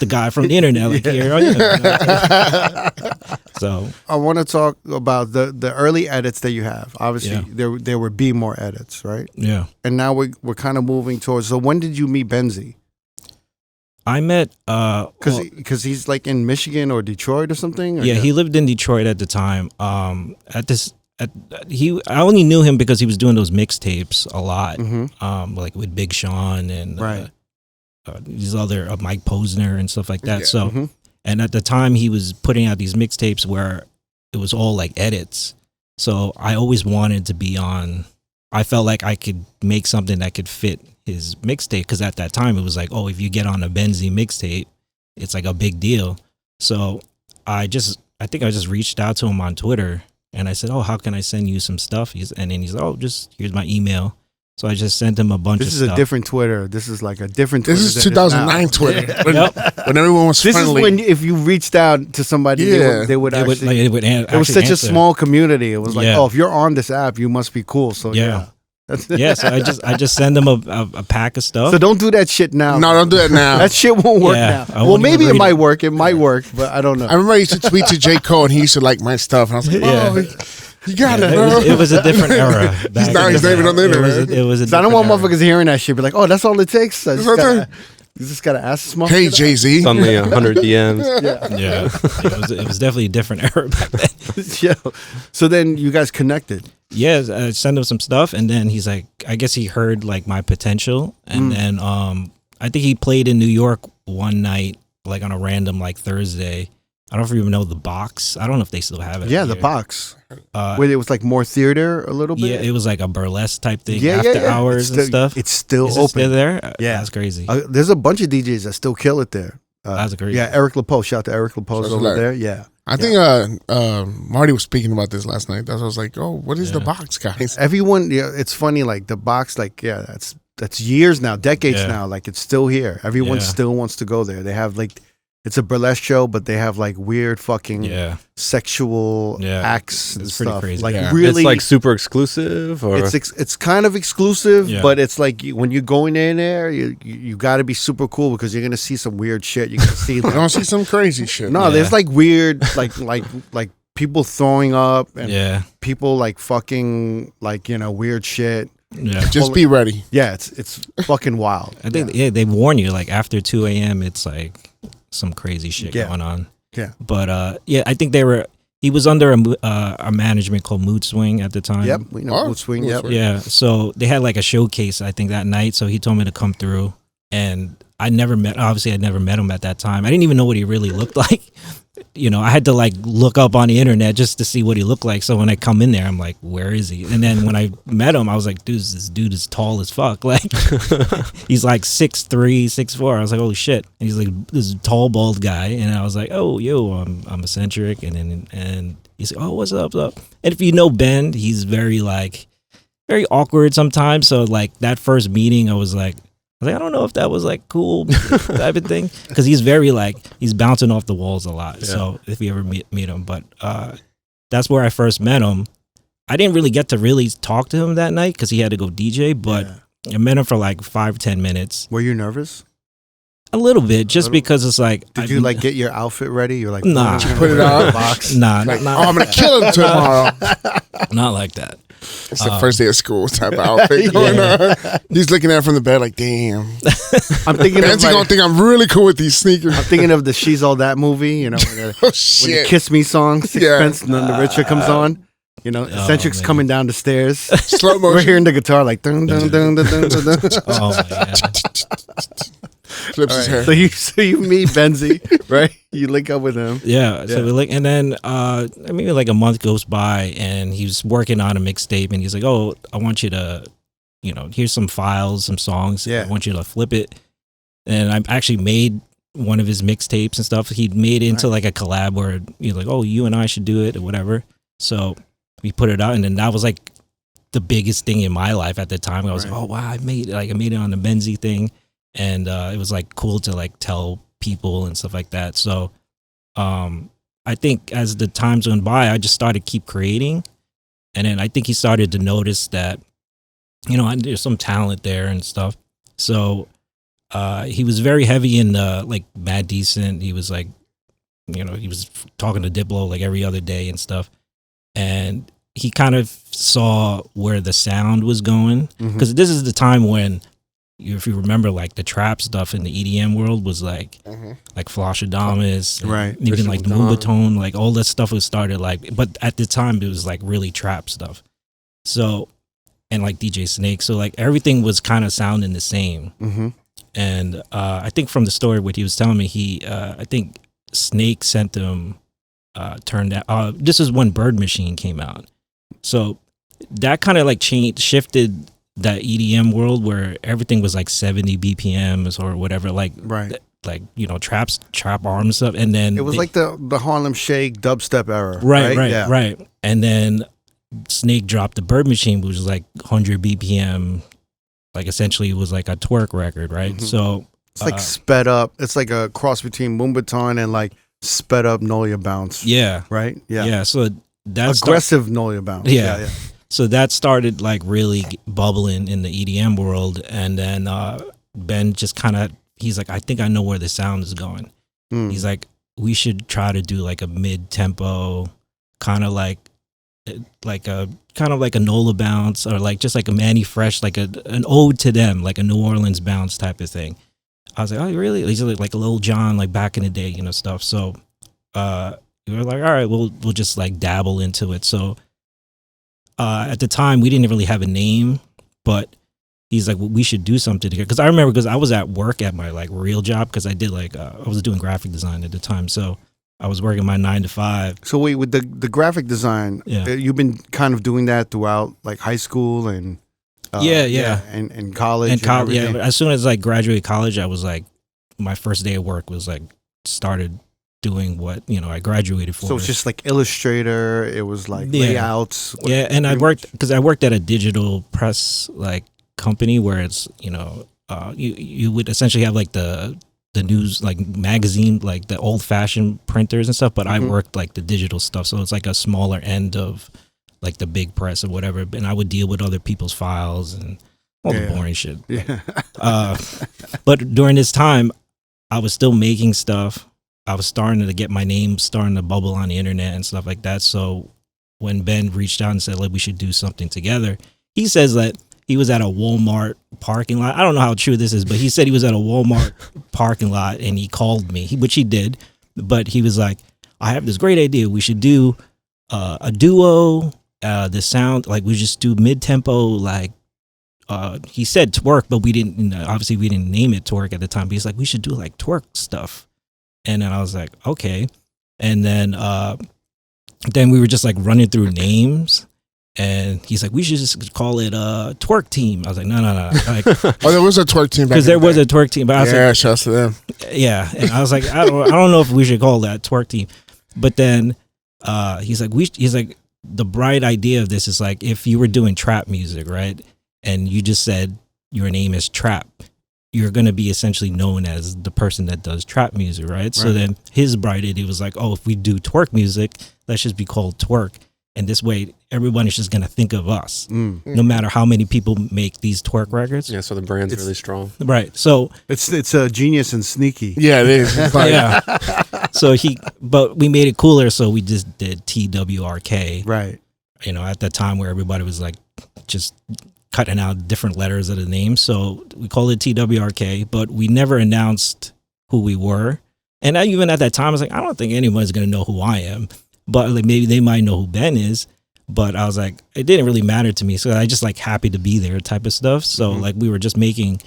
guy from the internet. Like, So I want to talk about the early edits that you have. Obviously, there were Be More edits, right? Yeah. And now we're kind of moving towards. So when did you meet Benzie? I met because he's like in Michigan or Detroit or something. Or he lived in Detroit at the time. I only knew him because he was doing those mixtapes a lot, like with Big Sean and these other Mike Posner and stuff like that. So, and at the time he was putting out these mixtapes where it was all like edits. So I always wanted to be on. I felt like I could make something that could fit his mixtape, because at that time it was like, oh, if you get on a Benzie mixtape, it's like a big deal. So I think I just reached out to him on Twitter, and I said, oh, how can I send you some stuff? And then he's like, oh, just here's my email. So I just sent him a bunch of stuff. This is a different Twitter. This is like a different Twitter. This is 2009 Twitter. When everyone was friendly. This is when if you reached out to somebody, they would actually. It was such a small community. It was like, oh, if you're on this app, you must be cool. So so I just send them a pack of stuff. So don't do that shit now. No, don't do that now. That shit won't work now. Well, maybe it might work. It might work, but I don't know. I remember I used to tweet to J. Cole, and he used to like my stuff. And I was like, you got it, bro. It was a different era. He's not even on the internet. It was I don't want motherfuckers hearing that shit. Be like, oh, that's all it takes. You just gotta ask small. Hey, Jay-Z. Suddenly 100 DMs. It was definitely a different era back then. So then you guys connected. Yeah, I sent him some stuff, and then he's like, I guess he heard like my potential, and then I think he played in New York one night, like on a random like Thursday. I don't even know the box. I don't know if they still have it. Yeah, the box. Where it was like more theater a little bit. Yeah, it was like a burlesque type thing. Yeah, after yeah. hours and stuff. It's still Is open. it still there? Yeah, that's crazy. There's a bunch of DJs that still kill it there. That's crazy. Yeah, Eric LaPoste. Shout out to Eric LaPoste over there. Yeah. I think Marty was speaking about this last night. That's why I was like, oh, what is the box, guys? Everyone, it's funny, like the box, like, that's years now, decades now. Like, it's still here. Everyone still wants to go there. They have like, it's a burlesque show, but they have like weird fucking sexual acts and it's pretty stuff. crazy. Like It's really, like super exclusive, or it's kind of exclusive, but it's like when you're going in there, you got to be super cool because you're gonna see some weird shit. You're gonna see, You're gonna see some crazy shit. no, there's like weird, like people throwing up and people like fucking like weird shit. Yeah, just be ready. Yeah, it's fucking wild. I think they warn you like after 2 a.m. it's like some crazy shit going on. Yeah, but I think he was under a management called Mood Swing at the time. Yep, we know Mood Swing. Yep. Yeah, so they had like a showcase I think that night. So he told me to come through, and I never met him at that time. I didn't even know what he really looked like. I had to like look up on the internet just to see what he looked like. So when I come in there, I'm like, where is he? And then when I met him, I was like, dude, this dude is tall as fuck. Like, he's like 6'3", 6'4". I was like, holy shit. And he's like this tall, bald guy. And I was like, oh, yo, I'm eccentric. And he's like, oh, what's up? And if you know Ben, he's very awkward sometimes. So like that first meeting, I was like, I don't know if that was like cool type of thing, because he's very like he's bouncing off the walls a lot. So if you ever meet him, but that's where I first met him. I didn't really get to really talk to him that night because he had to go DJ, but I met him for like 5-10 minutes. Were you nervous? A little bit, just because it's like. Did you like get your outfit ready? You're like, nah, put it on box. Nah, like, I'm gonna kill him tomorrow. Not like that. It's the first day of school type of outfit going on. He's looking at it from the bed like, damn. I'm thinking Ben's gonna think I'm really cool with these sneakers. I'm thinking of the She's All That movie, when Oh the shit. Kiss Me song, Sixpence, and then the Richer comes on. Eccentric's coming down the stairs. Slow We're motion. hearing the guitar like dun dun dun dun dun dun. dun. Oh my god. Flips his hair. So you meet Benzie, right? You link up with him. Yeah. So we and then maybe like a month goes by, and he's working on a mixtape, and he's like, "Oh, I want you to, here's some files, some songs. Yeah. I want you to flip it." And I actually made one of his mixtapes and stuff. He made it into like a collab where he's like, "Oh, you and I should do it," or whatever. So we put it out, and then that was like the biggest thing in my life at the time. I was like, "Oh wow, I made it on the Benzie thing." And it was like cool to like tell people and stuff like that. So I think as the times went by, I just started keep creating. And then I think he started to notice that, there's some talent there and stuff. So he was very heavy in like Mad Decent. He was like, he was talking to Diplo like every other day and stuff. And he kind of saw where the sound was going. Because this is the time when, if you remember, like the trap stuff in the EDM world was like Floshadamus, right? Even like the Moombahton, like all that stuff was started like, but at the time it was like really trap stuff. So, and like DJ Snake, so like everything was kind of sounding the same. And I think from the story what he was telling me, I think Snake sent him turned out. This is when Bird Machine came out, so that kind of like shifted that EDM world where everything was like 70 BPMs or whatever, like trap arm stuff, and then it was like the Harlem Shake dubstep era, right. And then Snake dropped the Bird Machine, which was like 100 BPM, like essentially it was like a twerk record, right? So it's like sped up. It's like a cross between Moombahton and like sped up Nolia Bounce. Yeah, right. Yeah. So that's aggressive Nolia Bounce. Yeah. So that started like really bubbling in the EDM world, and then Ben just kind of, he's like, I think I know where the sound is going. He's like, we should try to do like a mid-tempo, kind of like a Nola Bounce, or like just like a Manny Fresh, like an ode to them, like a New Orleans bounce type of thing. I was like, oh, really? He's like a Lil Jon, like back in the day, stuff. So we were like, all right, we'll just like dabble into it. So at the time, we didn't really have a name, but he's like, well, we should do something together. Because I remember, because I was at work at my like real job, because I did like I was doing graphic design at the time, so I was working my 9 to 5. So wait, with the graphic design, you've been kind of doing that throughout like high school and and college. And college, yeah. But as soon as I graduated college, I was like, my first day of work was like started doing what I graduated for. So it's just like Illustrator. It was like layouts. Yeah, and I worked at a digital press like company where it's you would essentially have like the news like magazine, like the old fashioned printers and stuff, but I worked like the digital stuff, so it's like a smaller end of like the big press or whatever, and I would deal with other people's files and all the boring shit. Yeah. But during this time I was still making stuff. I was starting to get my name starting to bubble on the internet and stuff like that. So when Ben reached out and said, like, we should do something together, he says that he was at a Walmart parking lot. I don't know how true this is, but he said he was at a Walmart parking lot and he called me, which he did. But he was like, I have this great idea. We should do a duo, the sound, like we just do mid-tempo, like, he said twerk, but we didn't, obviously we didn't name it twerk at the time. But he's like, we should do like twerk stuff. And then I was like, okay. And then we were just like running through names. And he's like, we should just call it twerk team. I was like, no. Like, oh, there was a twerk team. Because there was a twerk team. But I was like, shouts to them. Yeah. And I was like, I don't know if we should call that twerk team. But then he's like, the bright idea of this is like, if you were doing trap music, right? And you just said your name is Trap, you're going to be essentially known as the person that does trap music, right? So then his bright idea was like, oh, if we do twerk music, let's just be called Twerk. And this way, everyone is just going to think of us, no matter how many people make these twerk records. Yeah, so the brand's really strong. Right. So it's a genius and sneaky. Yeah, it is. Yeah. So but we made it cooler, so we just did TWRK. Right. At the time where everybody was like just cutting out different letters of the name. So we called it TWRK, but we never announced who we were. And even at that time, I was like, I don't think anyone's going to know who I am, but like maybe they might know who Ben is. But I was like, it didn't really matter to me. So I just like happy to be there type of stuff. So like we were just making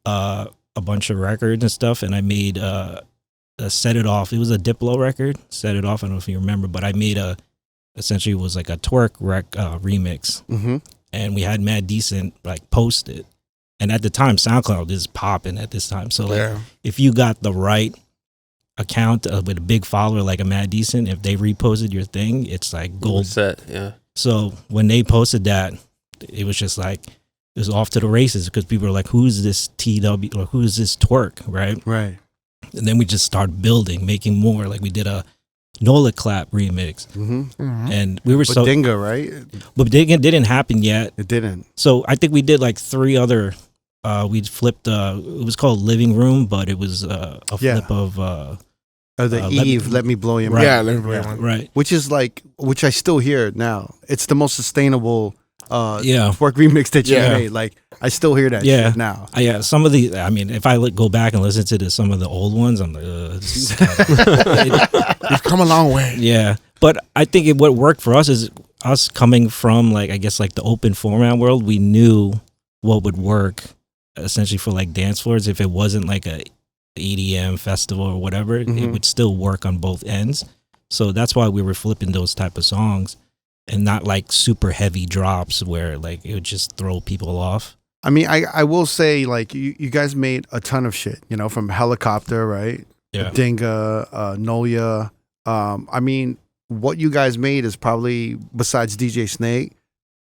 a bunch of records and stuff. And I made a Set It Off. It was a Diplo record, Set It Off. I don't know if you remember, but I made essentially it was like a twerk remix. Mm-hmm. And we had Mad Decent like post it. And at the time, SoundCloud is popping at this time. So like if you got the right account with a big follower like a Mad Decent, if they reposted your thing, it's like gold. Set, yeah. So when they posted that, it was just like, it was off to the races because people were like, who's this TW or who's this Twerk, right? Right. And then we just started building, making more. Like we did a Nola Clap remix. And we were but Dinga, right? But Dinga didn't happen yet. It didn't. So I think we did like 3 other, we flipped, it was called Living Room, but it was a flip of... Let Me Blow Your Mind. Yeah, Let Me Blow Your Mind. Right. Which I still hear now. It's the most sustainable twerk remix that you made. Like, I still hear that shit now. Yeah, some of the, I mean, if I go back and listen to some of the old ones, I'm like, you've come a long way. Yeah. But I think what worked for us is us coming from, like, I guess, like the open format world, we knew what would work essentially for like dance floors. If it wasn't like a EDM festival or whatever, it would still work on both ends. So that's why we were flipping those type of songs and not like super heavy drops where like it would just throw people off. I mean, I will say, like, you guys made a ton of shit, from Helicopter, right? Yeah. Dinga, Noya. I mean, what you guys made is probably, besides DJ Snake,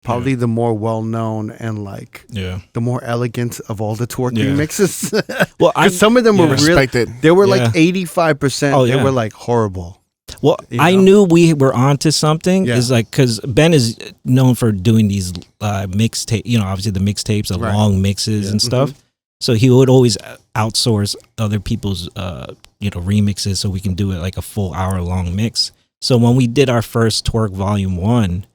probably the more well-known and like the more elegant of all the twerk remixes. Well, some of them were respected. They were like 85%. They were like horrible. Well, I knew we were onto something. Is like because Ben is known for doing these mixtape. Obviously the mixtapes, the long mixes and stuff. So he would always outsource other people's remixes so we can do it like a full hour-long mix. So when we did our first Twerk Volume 1,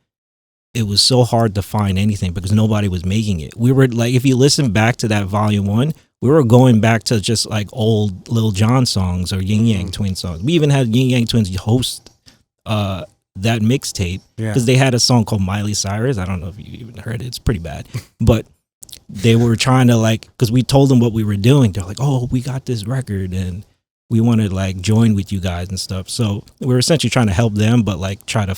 it was so hard to find anything because nobody was making it. We were like, if you listen back to that Volume 1, we were going back to just like old Lil Jon songs or Yin Yang Twin songs. We even had Yin Yang Twins host that mixtape because they had a song called Miley Cyrus. I don't know if you even heard it. It's pretty bad. But they were trying to like, because we told them what we were doing. They're like, oh, we got this record and we want to like join with you guys and stuff. So we were essentially trying to help them, but like try to,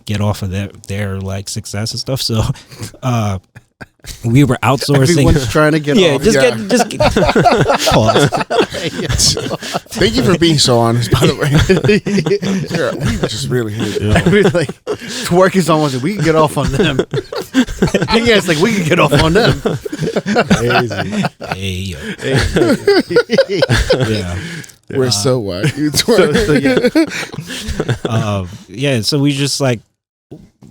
get off of their like success and stuff. So we were outsourcing. Everyone's trying to get off. Just get pause. Thank you for being so honest, by the way. Yeah, we just really hate it. We're like, twerk is almost, we can get off on them. Yeah, it's like, we can get off on them. Hey, yo. Yeah. We're so white. So we just like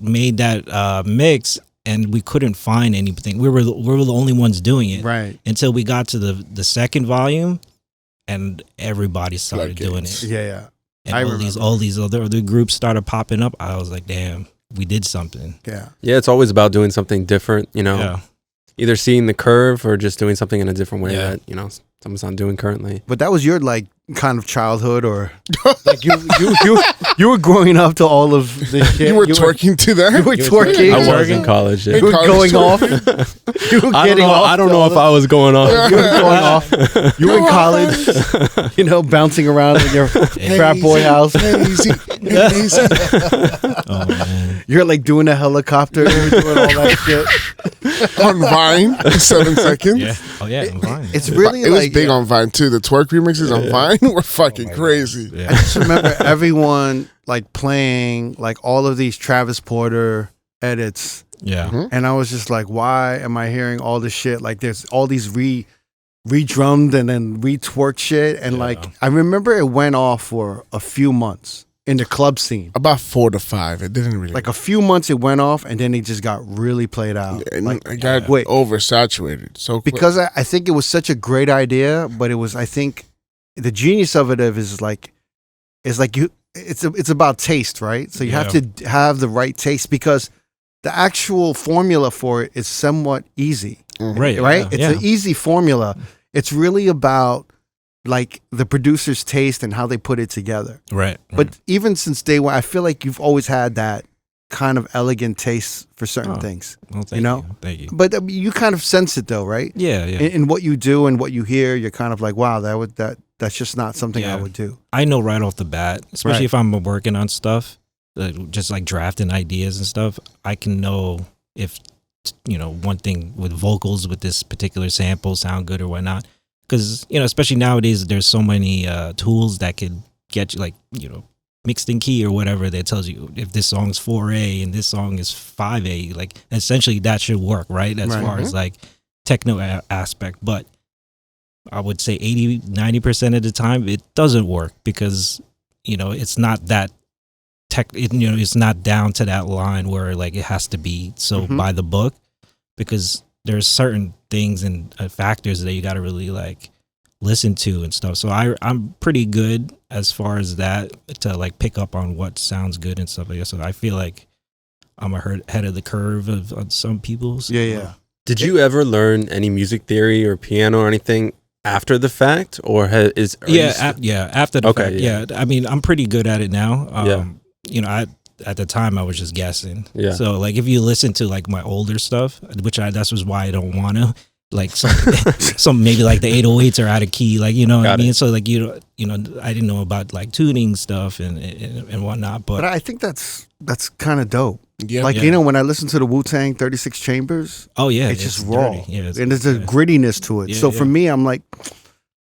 made that mix, and we couldn't find anything. We were the only ones doing it, Right. until we got to the second volume, and everybody started doing it. Yeah. And I all these other groups started popping up. I was like, damn, we did something. Yeah. Yeah, it's always about doing something different, Yeah. either seeing the curve or just doing something in a different way Yeah. that, someone's not doing currently. But that was your like kind of childhood, or like you were growing up to all of this shit. You were twerking to that? You were twerking. I was in college. Yeah. You were going off. You were getting off. I don't know if I was going off. You were going off. You were in college, bouncing around in your frat boy house. Easy. Oh man. You're like doing a helicopter. You were doing all that shit. On Vine, 7 seconds. Yeah. Oh yeah. I'm fine. It's really It was like, big on Vine too. The twerk remixes on Vine were fucking crazy. Yeah. I just remember everyone like playing like all of these Travis Porter edits, Yeah. Mhm. and I was just like, why am I hearing all this shit? Like there's all these re-drummed and then re-twerked shit, and Yeah. like I remember it went off for a few months in the club scene. About 4 to 5. It didn't really Like a few months it went off, and then it just got really played out. and Like it got wait. oversaturated. So quick. because I think it was such a great idea, but it was, I think the genius of it is like it's about taste, right? So you have to have the right taste, because the actual formula for it is somewhat easy, Right. right? Yeah. It's Yeah. an easy formula. It's really about like the producer's taste and how they put it together. Right. But even since day one, I feel like you've always had that kind of elegant taste for certain Oh, things. well, thank know? Thank you. But you kind of sense it though, right? Yeah. Yeah. In what you do and what you hear, you're kind of like, wow, that's just not something I Yeah. would do. I know right off the bat, especially Right. if I'm working on stuff, just like drafting ideas and stuff, I can know if, one thing with vocals with this particular sample sound good or whatnot. Because, especially nowadays, there's so many tools that could get you like, mixed in key or whatever that tells you if this song's 4A and this song is 5A, like essentially that should work, right? As Right. far as like techno aspect. But I would say 80-90% of the time it doesn't work, because it's not that it's not down to that line where like it has to be so Mhm. by the book, because there's certain things and factors that you got to really like listen to and stuff. So I'm pretty good as far as that, to like pick up on what sounds good and stuff like that. So I feel like I'm ahead of the curve of some people's. Yeah. Did you ever learn any music theory or piano or anything after the fact, or after the Okay, fact? yeah. I mean, I'm pretty good at it now. Yeah. At the time I was just guessing. Yeah. So like if you listen to like my older stuff, which that's was why I don't want to, like some maybe like the 808s are out of key, like what I mean. It. So like I didn't know about like tuning stuff and whatnot. But I think that's kind of dope. Yeah. Like, when I listen to the Wu-Tang 36 Chambers, oh yeah, it's just raw. dirty. Yeah, And there's a grittiness to it. Yeah, So for yeah. me, I'm like,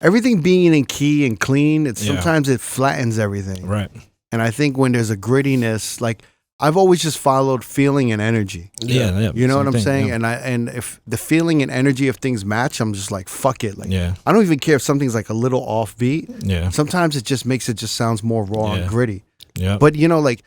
everything being in key and clean, Yeah. sometimes it flattens everything. right. And I think when there's a grittiness, like I've always just followed feeling and energy. Yeah. You know same what I'm thing, saying? yeah. And if the feeling and energy of things match, I'm just like, fuck it. Like Yeah. I don't even care if something's like a little offbeat. Yeah. Sometimes it just makes it just sounds more raw and Yeah. gritty. Yeah. But like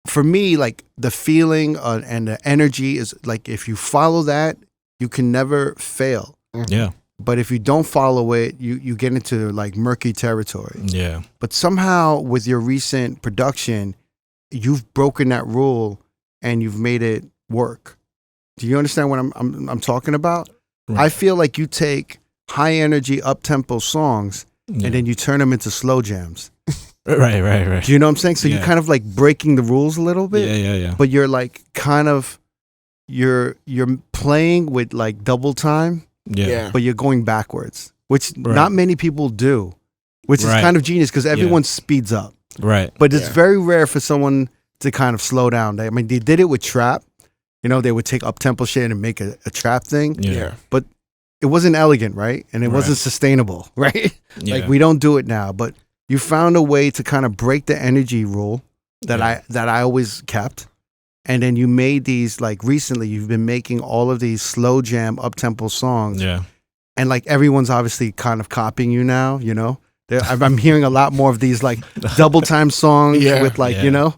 for me, like the feeling and the energy is like, if you follow that, you can never fail. Yeah. But if you don't follow it, you get into like murky territory. Yeah. But somehow with your recent production, you've broken that rule and you've made it work. Do you understand what I'm talking about? Right. I feel like you take high energy, up tempo songs Yeah. and then you turn them into slow jams. Right. Do you know what I'm saying? So you're Yeah. kind of like breaking the rules a little bit, Yeah. but you're like kind of you're playing with like double time, Yeah. but you're going backwards, which not many people do, which is kind of genius because everyone speeds up. Right. But it's very rare for someone to kind of slow down. I mean, they did it with trap. You know, they would take up-tempo shit and make a trap thing. Yeah. But it wasn't elegant, right? And it wasn't sustainable, right? Yeah. Like, we don't do it now. But you found a way to kind of break the energy rule that I always kept. And then you made these, like, recently, you've been making all of these slow jam, up-tempo songs. Yeah. And, like, everyone's obviously kind of copying you now, you know? I'm hearing a lot more of these, like, double time songs with, like, you know?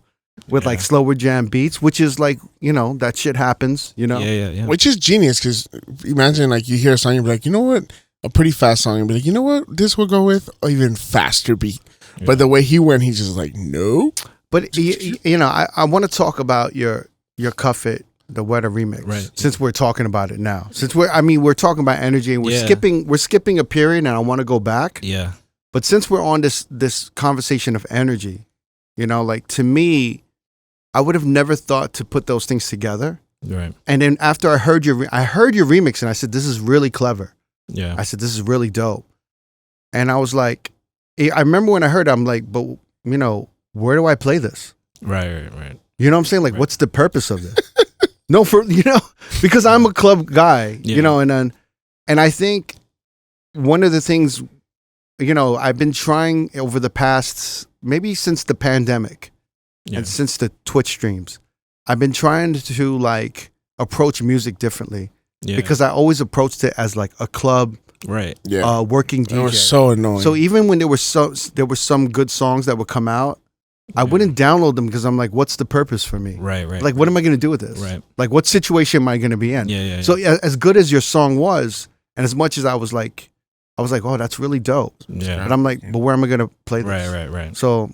With like slower jam beats, which is like, you know, that shit happens, you know? Yeah. Which is genius because imagine like you hear a song, you'll be like, you know what? A pretty fast song. You'll be like, you know what? This will go with an even faster beat. Yeah. But the way he went, he's just like, no. But, you know, I want to talk about your Cuff It, the Wetter remix. Right. Since we're talking about it now. Since we're talking about energy and we're skipping a period and I want to go back. Yeah. But since we're on this conversation of energy, you know, like to me, I would have never thought to put those things together. Right. And then after I heard your remix and I said, this is really clever. Yeah. I said, this is really dope. And I was like, I remember when I heard it, I'm like, but, you know, where do I play this? Right. You know what I'm saying? Like, what's the purpose of this? No, you know, because I'm a club guy, you know, and I think one of the things, you know, I've been trying over the past, maybe since the pandemic, and since the Twitch streams, I've been trying to like approach music differently because I always approached it as like a club, working DJ. It was so annoying. So even when there were some good songs that would come out, I wouldn't download them because I'm like, what's the purpose for me? Right. Like, what am I going to do with this? Right. Like, what situation am I going to be in? Yeah. So as good as your song was, and as much as I was like, oh, that's really dope. Yeah. But I'm like, but where am I going to play this? Right. So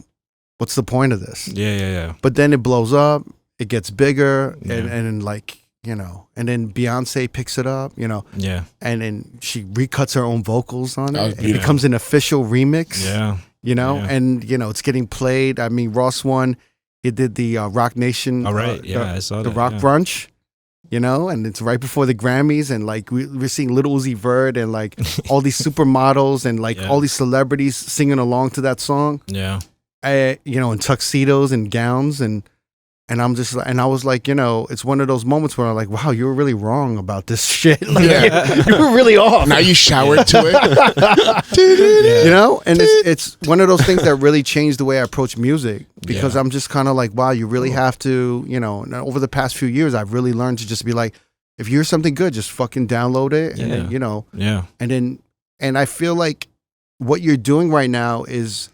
what's the point of this? Yeah. But then it blows up, it gets bigger, and like, you know, and then Beyonce picks it up, you know. Yeah. And then she recuts her own vocals on it. It Yeah. becomes an official remix. Yeah. You know, and you know, it's getting played. I mean, Ross won. He did the Rock Nation. All right. I saw the that. Rock Brunch. You know, and it's right before the Grammys, and like we're seeing Lil Uzi Vert and like all these supermodels and like all these celebrities singing along to that song. Yeah. You know, in tuxedos and gowns, and I'm just and I was like, you know, it's one of those moments where I'm like, wow, you were really wrong about this shit. Like, you were really off. Now you showered to it. You know, and it's one of those things that really changed the way I approach music because I'm just kind of like, wow, you really have to, you know, over the past few years, I've really learned to just be like, if you're something good, just fucking download it. And then, you know, and I feel like what you're doing right now is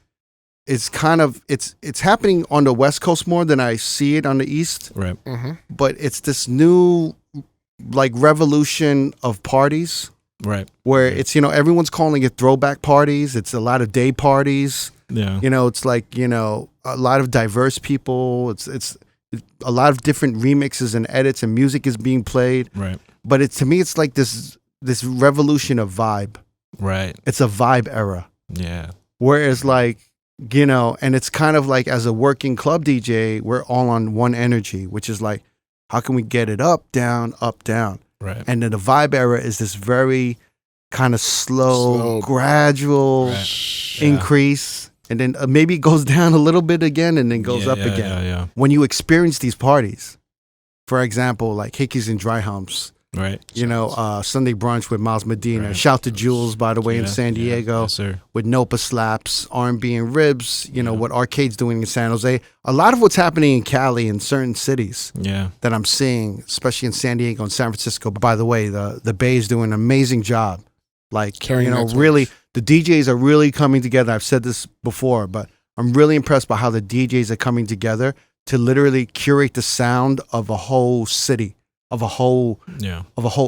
kind of it's happening on the West Coast more than I see it on the East. Right. Mm-hmm. But it's this new like revolution of parties. Right. Where it's, you know, everyone's calling it throwback parties. It's a lot of day parties. Yeah. You know, it's like, you know, a lot of diverse people. It's a lot of different remixes and edits and music is being played. Right. But to me it's like this revolution of vibe. Right. It's a vibe era. Yeah. Whereas like, you know, and it's kind of like as a working club DJ, we're all on one energy, which is like, how can we get it up, down, up, down? Right. And then the vibe era is this very kind of slow, gradual increase. And then maybe it goes down a little bit again and then goes up again. Yeah. When you experience these parties, for example, like Hickeys and Dry Humps, right? You know, Sunday Brunch with Miles Medina. Right. Shout to Jules, by the way, in San Diego. Yes, sir. With Nopa Slaps, R&B and Ribs, you know, what R.O.A.D's doing in San Jose. A lot of what's happening in Cali in certain cities that I'm seeing, especially in San Diego and San Francisco. By the way, the Bay is doing an amazing job. Like, Carrying you know, that really, torch. the DJs are really coming together. I've said this before, but I'm really impressed by how the DJs are coming together to literally curate the sound of a whole city, of a whole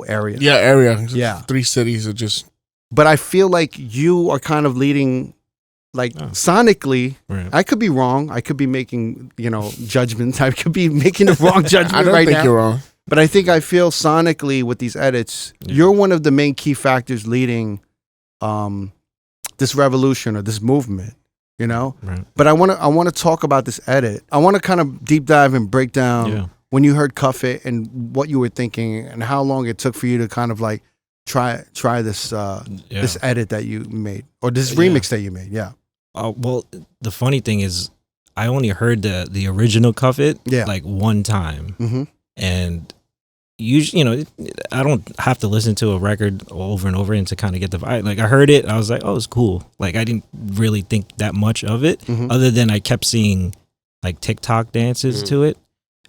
area. Yeah, area. Yeah. 3 cities are just. But I feel like you are kind of leading, like sonically. Right. I could be wrong. I could be making, you know, judgments. I could be making the wrong judgment I don't right think now. you're wrong. But I think I feel sonically with these edits, you're one of the main key factors leading this revolution or this movement, you know? Right. But I want to talk about this edit. I want to kind of deep dive and break down when you heard Cuff It and what you were thinking and how long it took for you to kind of like try this this edit that you made or this remix that you made. Yeah. Well, the funny thing is, I only heard the original Cuff It like one time, and usually, I don't have to listen to a record over and over and to kind of get the vibe. Like I heard it, I was like, oh, it's cool. Like I didn't really think that much of it, other than I kept seeing like TikTok dances to it.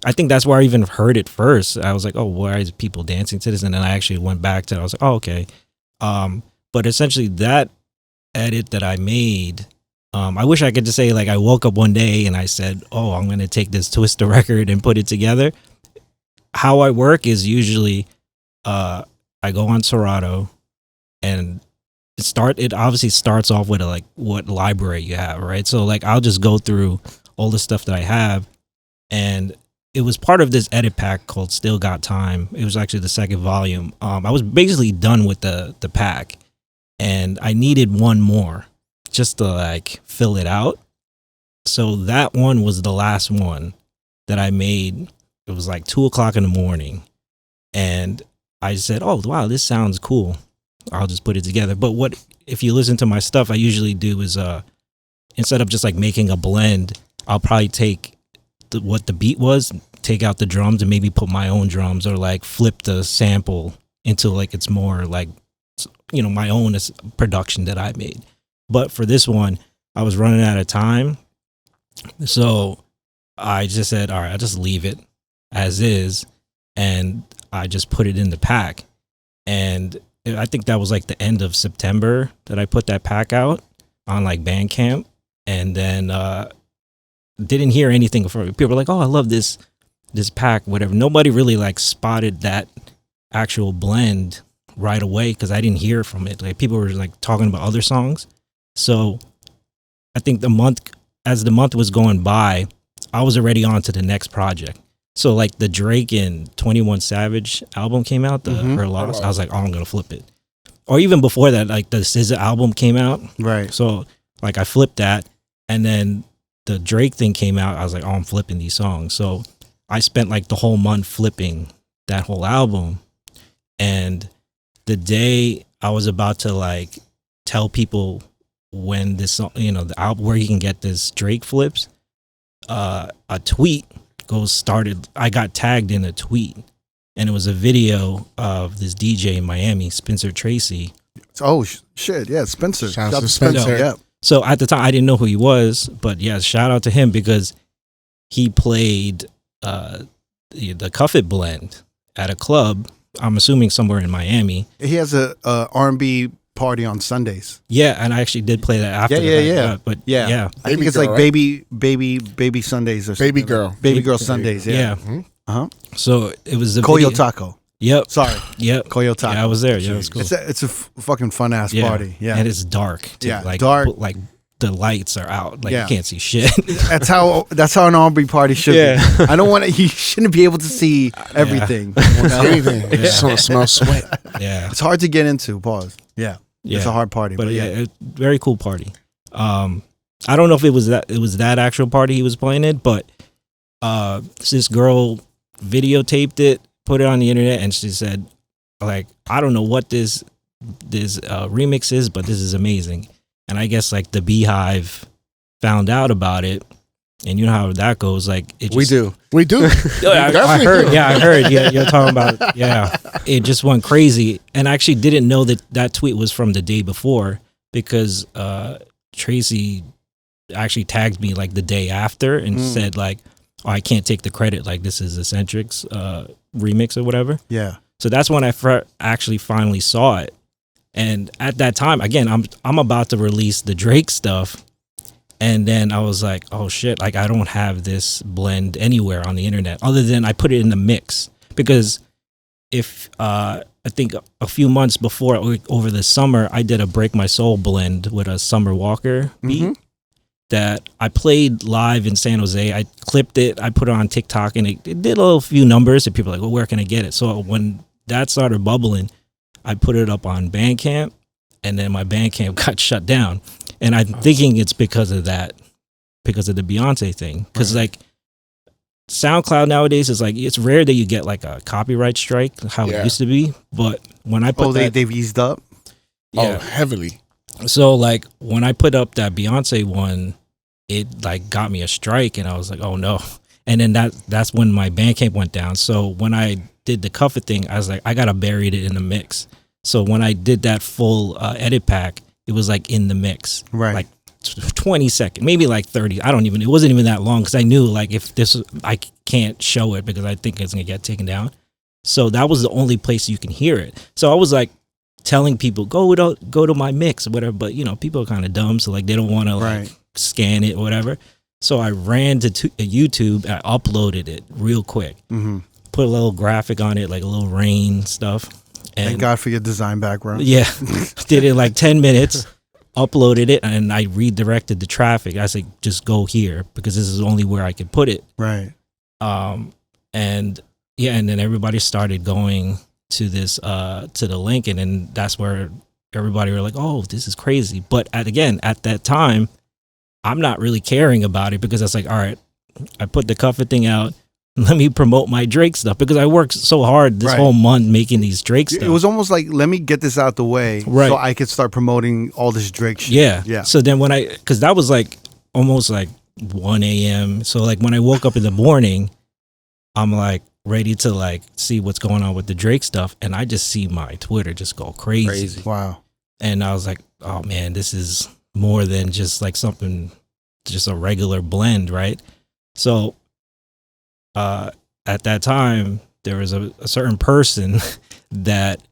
I think that's where I even heard it first. I was like, oh, why is people dancing to this? And then I actually went back to it. I was like, oh, okay. But essentially that edit that I made, I wish I could just say like I woke up one day and I said, oh, I'm going to take this Twista record and put it together. How I work is usually I go on Serato and it obviously starts off with like what library you have, right? So like I'll just go through all the stuff that I have, and it was part of this edit pack called Still Got Time. It was actually the second volume. I was basically done with the pack, and I needed one more just to like fill it out. So that one was the last one that I made. It was like 2:00 in the morning, and I said, oh wow, this sounds cool, I'll just put it together. But what if you listen to my stuff, I usually do is instead of just like making a blend, I'll probably take what the beat was, take out the drums and maybe put my own drums, or like flip the sample into like it's more like my own production that I made. But for this one, I was running out of time, so I just said, all right, I'll just leave it as is, and I just put it in the pack. And I think that was like the end of September that I put that pack out on like Bandcamp, and then didn't hear anything from people. Were like, oh, I love this pack, whatever. Nobody really like spotted that actual blend right away because I didn't hear from it. Like people were like talking about other songs. So I think as the month was going by, I was already on to the next project. So like the Drake and 21 Savage album came out, the Her Loss. I was like, oh, I'm gonna flip it. Or even before that, like the SZA album came out. Right. So like I flipped that, and then the Drake thing came out. I was like, oh, I'm flipping these songs. So I spent like the whole month flipping that whole album. And the day I was about to like tell people when this song, the album, where you can get this Drake flips, a tweet started. I got tagged in a tweet, and it was a video of this DJ in Miami, Spencer Tracy. Oh shit! Yeah, Spencer. Shout out to Spencer. Yeah. So at the time, I didn't know who he was, but yeah, shout out to him because he played the Cuff It blend at a club. I'm assuming somewhere in Miami. He has a R&B party on Sundays. Yeah, and I actually did play that after. Yeah. But I think it's like right? baby Sundays or something. Baby girl Sundays. Yeah. So it was the Koyo Taco. Yep. Sorry. Yep. Koyo Taco. Yeah, I was there. Yeah, it was cool. It's a fucking fun ass party. Yeah. And it's dark too. Yeah. Like dark. Like the lights are out. Like you can't see shit. That's how an R&B party should be. I don't want to. You shouldn't be able to see everything. Anything. You just want to smell sweat. Yeah. It's hard to get into. Pause. Yeah. It's a hard party. But yeah, very cool party. I don't know if it was that actual party he was playing it, but this girl videotaped it, put it on the internet, and she said, like, I don't know what this remix is, but this is amazing. And I guess like the Beehive found out about it, and you know how that goes. Like we do. I heard. Yeah, I heard. Yeah, you're talking about it. Yeah, it just went crazy, and I actually didn't know that tweet was from the day before because Tracy actually tagged me like the day after and said like, oh, I can't take the credit. Like this is Eccentric's remix or whatever. Yeah. So that's when I actually finally saw it. And at that time, again, I'm about to release the Drake stuff, and then I was like, oh shit, like I don't have this blend anywhere on the internet other than I put it in the mix because if I think a few months before over the summer, I did a Break My Soul blend with a Summer Walker beat that I played live in San Jose. I clipped it, I put it on TikTok, and it did a few numbers, and people were like, well, where can I get it? So when that started bubbling, I put it up on Bandcamp, and then my Bandcamp got shut down. And I'm thinking it's because of that, because of the Beyonce thing. Because like SoundCloud nowadays is like, it's rare that you get like a copyright strike, how it used to be. But when I put they've eased up. Oh, heavily. So like when I put up that Beyonce one, it like got me a strike, and I was like, oh no. And then that's when my Bandcamp went down. So when I did the cover thing, I was like, I gotta bury it in the mix. So when I did that full edit pack, it was like in the mix, Right. Like 20 seconds, maybe like 30. It wasn't even that long, because I knew like if this, I can't show it because I think it's gonna get taken down. So that was the only place you can hear it. So I was like telling people, go to my mix or whatever, but you know, people are kind of dumb, so like they don't want to like scan it or whatever. So I ran to YouTube, I uploaded it real quick, put a little graphic on it, like a little rain stuff. And thank God for your design background. Yeah, did it like 10 minutes, uploaded it, and I redirected the traffic. I said, just go here, because this is only where I could put it. Right. And then everybody started going to this to the link, and then that's where everybody were like, oh, this is crazy. But at that time, I'm not really caring about it, because I was like, all right, I put the cover thing out, let me promote my Drake stuff, because I worked so hard this whole month making these Drake stuff. It was almost like, let me get this out the way so I could start promoting all this Drake shit. Yeah. So then because that was like almost like 1 a.m. So like when I woke up in the morning, I'm like ready to like see what's going on with the Drake stuff, and I just see my Twitter just go crazy. Wow. And I was like, oh man, this is more than just like something, just a regular blend, right? So at that time, there was a certain person that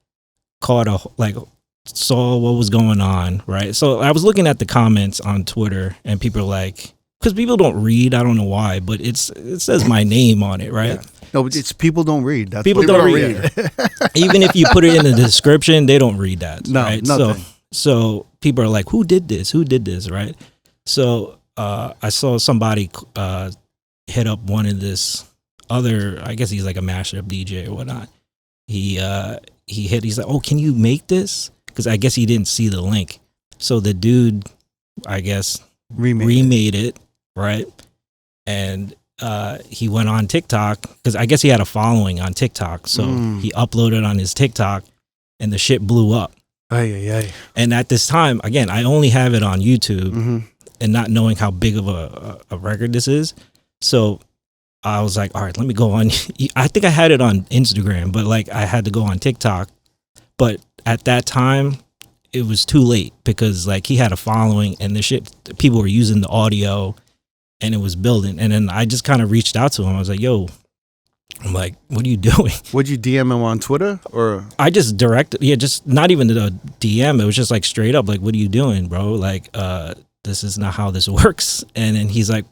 saw what was going on, right? So I was looking at the comments on Twitter, and people are like, because people don't read, I don't know why, but it says my name on it, right? Yeah. No, it's people don't read. That's people don't read. Even if you put it in the description, they don't read that. No, right? nothing. So people are like, who did this? Who did this? Right? So I saw somebody hit up one of this other, I guess he's like a mashup DJ or whatnot. He's like, oh, can you make this? Because I guess he didn't see the link. So the dude, I guess, remade it, right? And he went on TikTok, because I guess he had a following on TikTok. So he uploaded on his TikTok, and the shit blew up. And at this time, again, I only have it on YouTube, and not knowing how big of a record this is. So I was like, all right, let me go on. I think I had it on Instagram, but like I had to go on TikTok. But at that time, it was too late, because like he had a following, and the shit, people were using the audio, and it was building. And then I just kind of reached out to him. I was like, yo, I'm like, what are you doing? Would you DM him on Twitter, or? I just directed, just not even the DM. It was just like straight up, like, what are you doing, bro? Like, this is not how this works. And then he's like,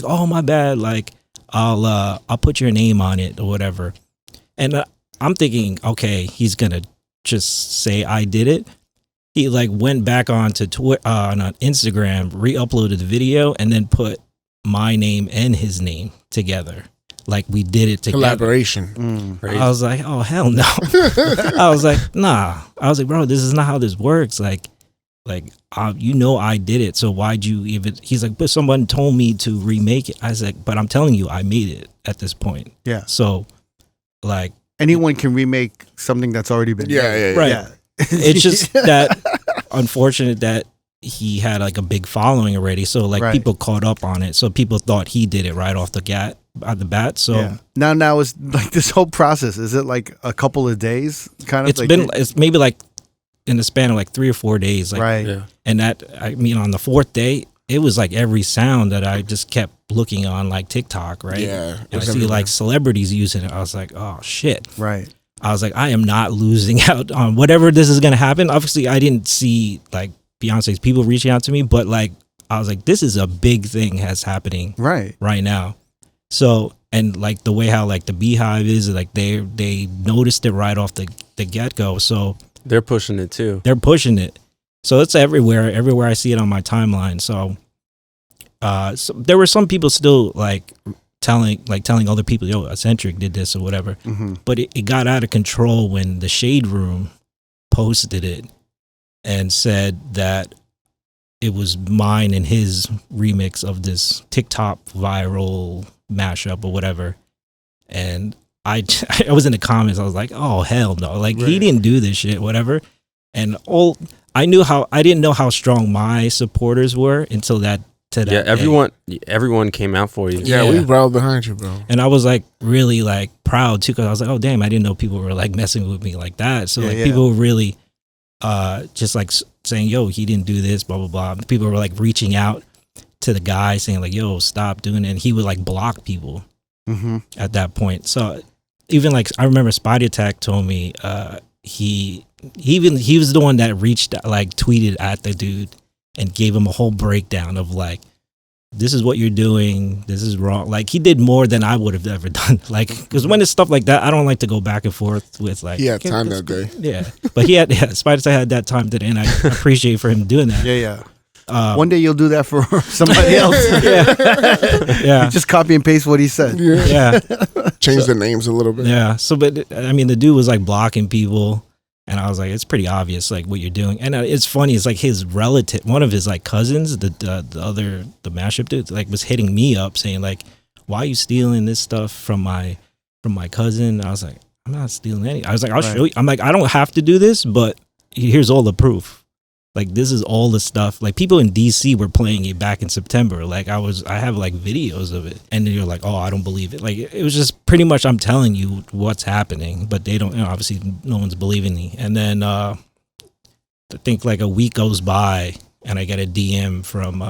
oh, my bad. Like, I'll put your name on it or whatever. And I'm thinking, okay, he's gonna just say I did it. He like went back onto Twitter, on Instagram, re-uploaded the video, and then put my name and his name together. Like we did it together. Collaboration. I was like, oh hell no. I was like, nah. I was like, bro, this is not how this works. Like you know I did it, so why'd you even? He's like, but someone told me to remake it. I was like, but I'm telling you, I made it at this point. Yeah. So, like, anyone can remake something that's already been made. Right. Yeah. It's just that unfortunate that he had like a big following already, so like people caught up on it, so people thought he did it right off the bat. So now it's like this whole process. Is it like a couple of days? Kind of. It's maybe like in the span of like 3 or 4 days, like, right? Yeah. And that, I mean, on the 4th day, it was like every sound that I just kept looking on like TikTok, right? Yeah. And I see like celebrities using it. I was like, oh shit. Right. I was like, I am not losing out on whatever this is going to happen. Obviously, I didn't see like Beyonce's people reaching out to me, but like, I was like, this is a big thing that's happening right now. So, and like the way how like the Beehive is, like they noticed it right off the get-go. So they're pushing it too. They're pushing it. So it's everywhere I see it on my timeline. So, so there were some people still like telling other people, yo, ESENTRIK did this or whatever. Mm-hmm. But it got out of control when the Shade Room posted it and said that it was mine and his remix of this TikTok viral mashup or whatever. And I was in the comments. I was like, oh hell no! Like he didn't do this shit, whatever. And I didn't know how strong my supporters were until that. Yeah, everyone came out for you. Yeah, we rallied behind you, bro. And I was like really like proud too, because I was like, oh damn, I didn't know people were like messing with me like that. So people were really just like saying, yo, he didn't do this, blah blah blah. People were like reaching out to the guy saying like, yo, stop doing it. And he would like block people at that point. So even like I remember Spotty Attack told me he was the one that reached like tweeted at the dude and gave him a whole breakdown of like, this is what you're doing, this is wrong. Like he did more than I would have ever done. Like, because when it's stuff like that, I don't like to go back and forth with like. He had time that day. Yeah, but Spider had that time today, and I appreciate for him doing that. Yeah. One day you'll do that for somebody else. Yeah. You just copy and paste what he said. Yeah. Change the names a little bit. Yeah. So, but I mean, the dude was like blocking people. And I was like, it's pretty obvious, like what you're doing. And it's funny. It's like his relative, one of his like cousins, the mashup dude, like was hitting me up saying like, why are you stealing this stuff from my cousin? I was like, I'm not stealing any. I was like, I'll show you. I'm like, I don't have to do this, but here's all the proof. Like this is all the stuff. Like people in DC were playing it back in September. Like I have like videos of it, and then you're like, oh, I don't believe it. Like it was just pretty much I'm telling you what's happening, but they don't. Obviously, no one's believing me. And then I think like a week goes by, and I get a DM from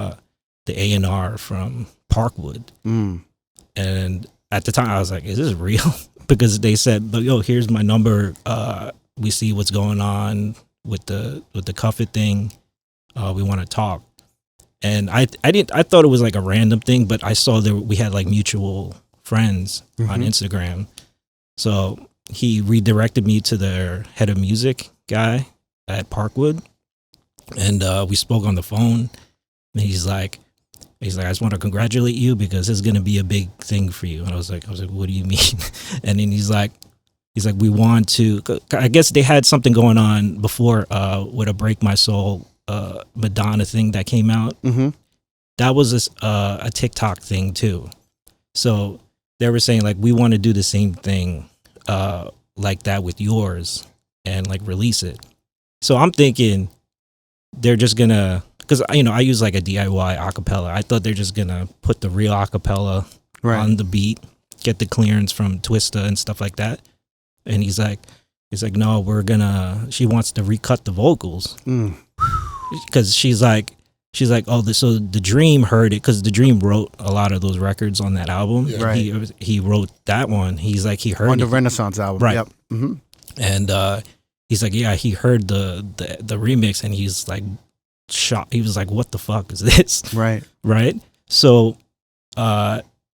the A&R from Parkwood, and at the time I was like, is this real? Because they said, yo, here's my number. We see what's going on with the cuff it thing. We want to talk. And I thought it was like a random thing, but I saw that we had like mutual friends on Instagram. So he redirected me to their head of music guy at Parkwood, and we spoke on the phone. And he's like, I just want to congratulate you because this is gonna be a big thing for you. And I was like, what do you mean? And then he's like, we want to. I guess they had something going on before with a Break My Soul Madonna thing that came out. That was a TikTok thing too. So they were saying like, we want to do the same thing like that with yours and like release it. So I'm thinking they're just gonna, because I use like a DIY acapella. I thought they're just gonna put the real acapella on the beat, get the clearance from Twista and stuff like that. And he's like, no, she wants to recut the vocals. Because she's like, oh, so the Dream heard it, because the Dream wrote a lot of those records on that album. Yeah. Right. He wrote that one. He's like, he heard on it. the Renaissance album. Right. Yep. And he's like, yeah, he heard the remix, and he's like shocked. He was like, what the fuck is this? Right. So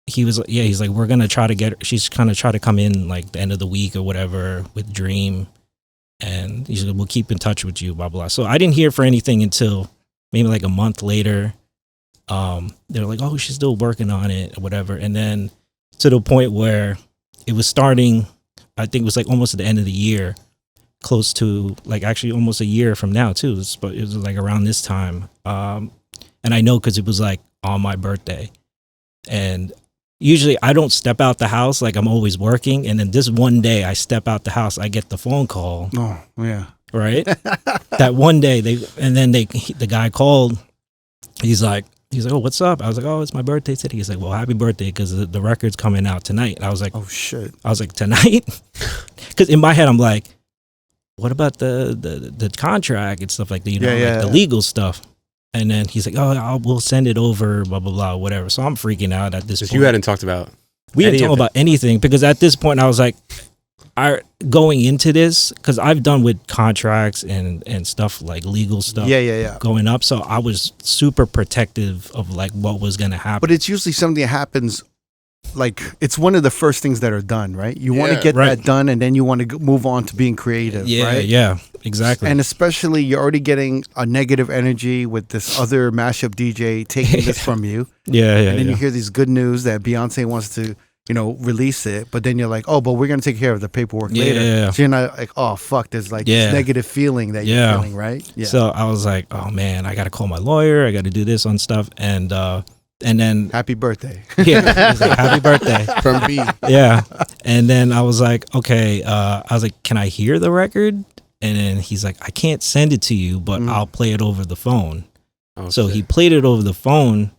he's like, we're gonna try to get her. She's gonna try to come in like the end of the week or whatever with Dream, and he's like, we'll keep in touch with you, blah blah. So I didn't hear for anything until maybe like a month later. They're like, oh, she's still working on it or whatever. And then to the point where it was starting, I think it was like almost at the end of the year, close to like actually almost a year from now too. But it was like around this time. And I know because it was like on my birthday, and usually I don't step out the house, like I'm always working. And then this one day I step out the house, I get the phone call. Oh, yeah. Right? That one day the guy called. He's like, oh, what's up? I was like, oh, it's my birthday today. He's like, well, happy birthday, because the record's coming out tonight. And I was like, oh shit. I was like, tonight? Because in my head I'm like, what about the contract and stuff like that, the legal stuff? And then he's like, oh, we'll send it over, blah, blah, blah, whatever. So I'm freaking out at this point. You hadn't talked about We didn't talk about anything, because at this point I was like, going into this, because I've done with contracts and stuff like legal stuff going up. So I was super protective of like what was going to happen. But it's usually something that happens, like it's one of the first things that are done, right? You want to get that done, and then you want to move on to being creative, right? Yeah, exactly. And especially you're already getting a negative energy with this other mashup DJ taking this from you. And then you hear these good news that Beyonce wants to, release it, but then you're like, oh, but we're going to take care of the paperwork later. So you're not like, oh, fuck, there's like this negative feeling that you're feeling, right? So I was like, oh man, I got to call my lawyer. I got to do this on stuff. And And then Happy birthday. yeah, he's like, happy birthday. From B. Yeah. And then I was like, okay, I was like, can I hear the record? And then he's like, I can't send it to you, but I'll play it over the phone. Oh, So shit. he played it over the phone,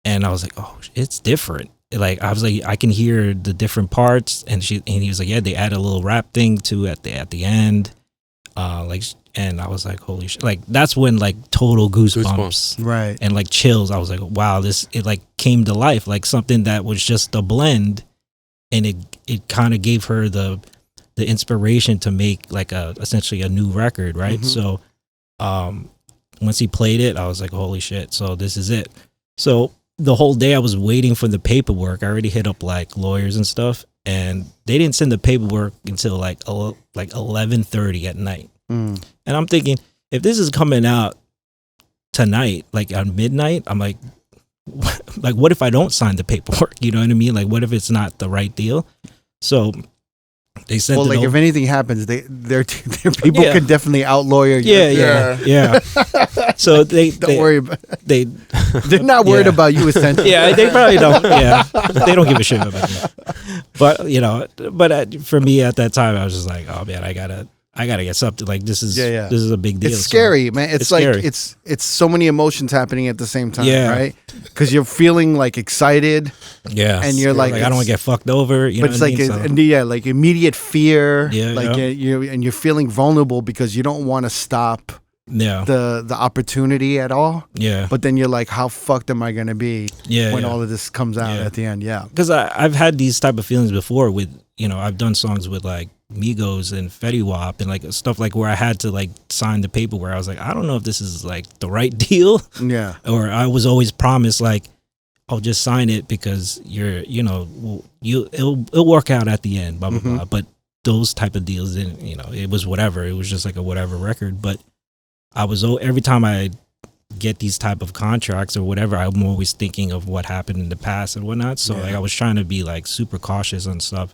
and I was like, oh, it's different. Like, I was like, I can hear the different parts, and he was like, yeah, they add a little rap thing to at the end. And I was like, holy shit. Like, that's when like total goosebumps. Right. And like chills. I was like, wow, it like came to life, like something that was just a blend, and it kind of gave her the inspiration to make like essentially a new record, right? Mhm. So once he played it, I was like, holy shit, so this is it. So the whole day I was waiting for the paperwork. I already hit up like lawyers and stuff, and they didn't send the paperwork until like 11:30 at night. Mm. And I'm thinking, if this is coming out tonight, like at midnight, I'm like, what if I don't sign the paperwork? You know what I mean? Like, what if it's not the right deal? So they sent Well, it like over. if anything happens, their people Yeah. could definitely outlawyer you. Yeah. So Don't worry about. they They're not worried Yeah. about you, essentially. yeah, they probably don't. Yeah, they don't give a shit about me. But for me at that time, I was just like, oh man, I gotta get something. Like this is this is a big deal. It's So, scary, man. It's like scary. it's so many emotions happening at the same time, Yeah. right? Because you're feeling like excited, yeah, and you're like, I don't want to get fucked over. You but know it's what I like mean? So- like immediate fear, Yeah, like yeah. you're feeling vulnerable because you don't want to stop yeah, the opportunity at all. yeah, But then you're like, how fucked am I gonna be yeah. when yeah. all of this comes out Yeah. at the end? Yeah, Because I've had these type of feelings before with, I've done songs with like Migos and Fetty Wap and like stuff like where I had to like sign the paper where I was like, I don't know if this is like the right deal, yeah, or I was always promised like, I'll just sign it because it'll work out at the end, blah blah Mhm. blah. But those type of deals didn't, it was whatever. It was just like a whatever record. But I was every time I get these type of contracts or whatever, I'm always thinking of what happened in the past and whatnot. So Yeah. like I was trying to be like super cautious and stuff.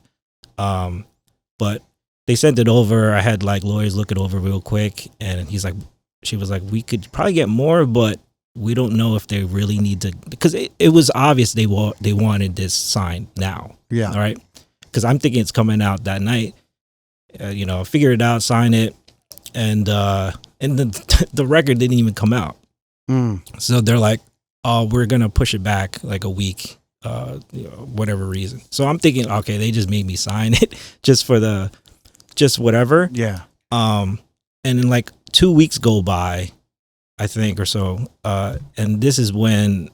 But they sent it over. I had like lawyers look it over real quick, and she was like, we could probably get more, but we don't know if they really need to, because it was obvious they wanted this signed now. yeah. All right. Because I'm thinking it's coming out that night. Figure it out, sign it, and the record didn't even come out. Mm. So they're like, "Oh, we're gonna push it back like a week, whatever reason." So I'm thinking, okay, they just made me sign it just whatever. Yeah. And then like 2 weeks go by, I think, or so, and this is when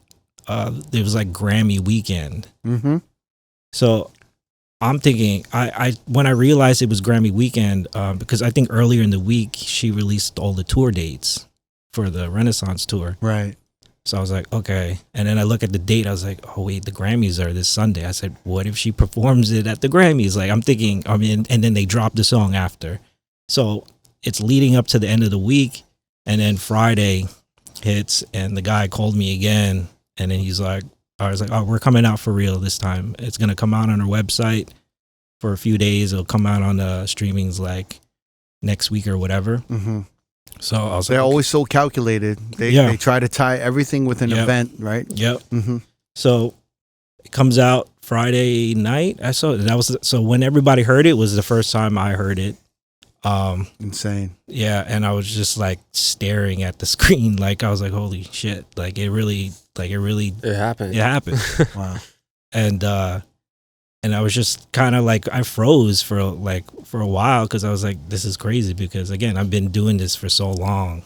there was like Grammy weekend. Mm-hmm. So I'm thinking, I when I realized it was Grammy weekend, because I think earlier in the week she released all the tour dates for the Renaissance tour. Right. So I was like, okay. And then I look at the date. I was like, oh wait, the Grammys are this Sunday. I said, what if she performs it at the Grammys? Like I'm thinking, and then they dropped the song after. So it's leading up to the end of the week, and then Friday hits, and the guy called me again, and then I was like, oh, we're coming out for real this time. It's gonna come out on our website for a few days. It'll come out on the streamings like next week or whatever. Mm-hmm. So I was They're like, always so calculated. They try to tie everything with an Yep. event, right? yep. Mm-hmm. So it comes out Friday night. I saw it. So when everybody heard it was the first time I heard it. Insane. Yeah, and I was just like staring at the screen, like I was like, holy shit! Like it It happened. Wow. and I was just kind of like, I froze for a while, because I was like, this is crazy, because again, I've been doing this for so long,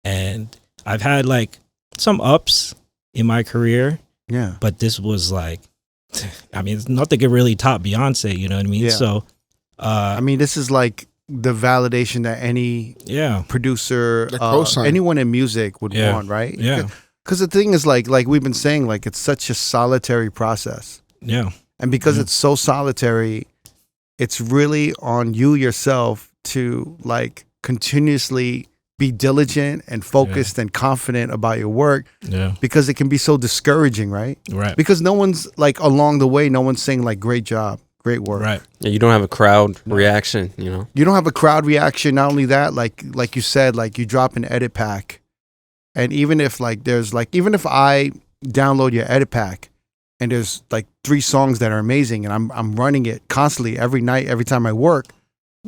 and I've had like some ups in my career, Yeah. but this was like, I mean, nothing could really top Beyonce, you know what I mean? Yeah. So I mean, this is like the validation that any yeah, producer, The cosign. anyone in music would Yeah. want, right? yeah, Because the thing is, like we've been saying, like it's such a solitary process, yeah, and because Yeah. it's so solitary, it's really on you yourself to like continuously be diligent and focused and confident about your work, yeah, because it can be so discouraging, right? right, Because no one's like along the way, no one's saying like great job, great work. right, Yeah, you don't have a crowd reaction, You don't have a crowd reaction. Not only that, like you said, like you drop an edit pack, and even if like there's like, even if I download your edit pack, and there's like 3 songs that are amazing, and I'm running it constantly every night, every time I work.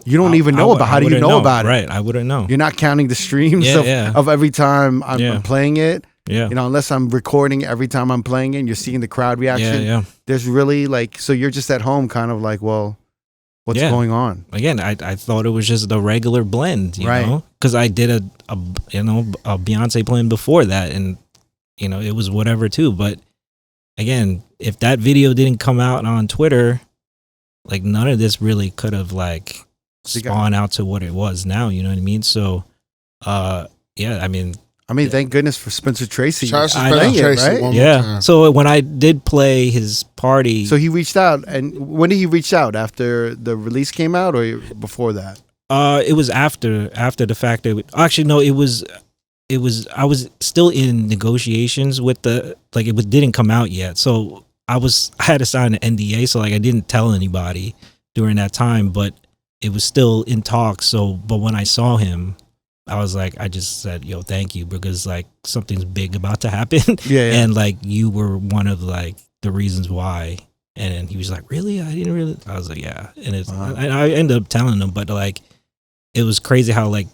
You don't even know about. How do you know about it? Right, I wouldn't know. You're not counting the streams of every time I'm playing it. Yeah. You know, unless I'm recording every time I'm playing it, and you're seeing the crowd reaction. Yeah. There's really like, so you're just at home, kind of like, well, what's going on? Again, I thought it was just a regular blend, you know, because I did a Beyonce blend before that, and you know, it was whatever too. But again, if that video didn't come out on Twitter, like none of this really could have like spawned out to what it was now. You know what I mean? So, yeah, I mean, thank goodness for Spencer Tracy. Shout out to Spencer Tracy, right? Yeah. So when I did play his party, so he reached out, and when did he reach out? After the release came out, or before that? It was after the fact that actually no, it was I was still in negotiations with it didn't come out yet, so I had to sign an NDA, so like I didn't tell anybody during that time, but it was still in talks. So, but when I saw him, I was like, I just said, yo, thank you, because like something's big about to happen. Yeah. And like you were one of like the reasons why. And he was like, really? I didn't really. I was like, yeah. And and I ended up telling him, but like it was crazy how like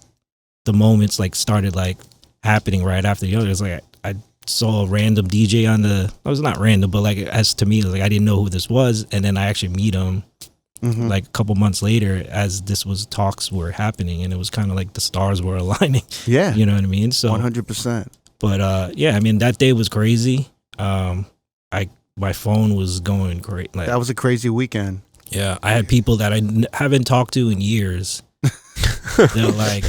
the moments like started like happening right after the other. It's like I saw a random DJ on the. It was not random, but like as to me, like I didn't know who this was, and then I actually meet him. Like a couple months later, as talks were happening, and it was kind of like the stars were aligning. Yeah, you know what I mean. So 100%. But yeah, I mean that day was crazy. My phone was going great. Like, that was a crazy weekend. Yeah, I had people that I haven't talked to in years. They're like,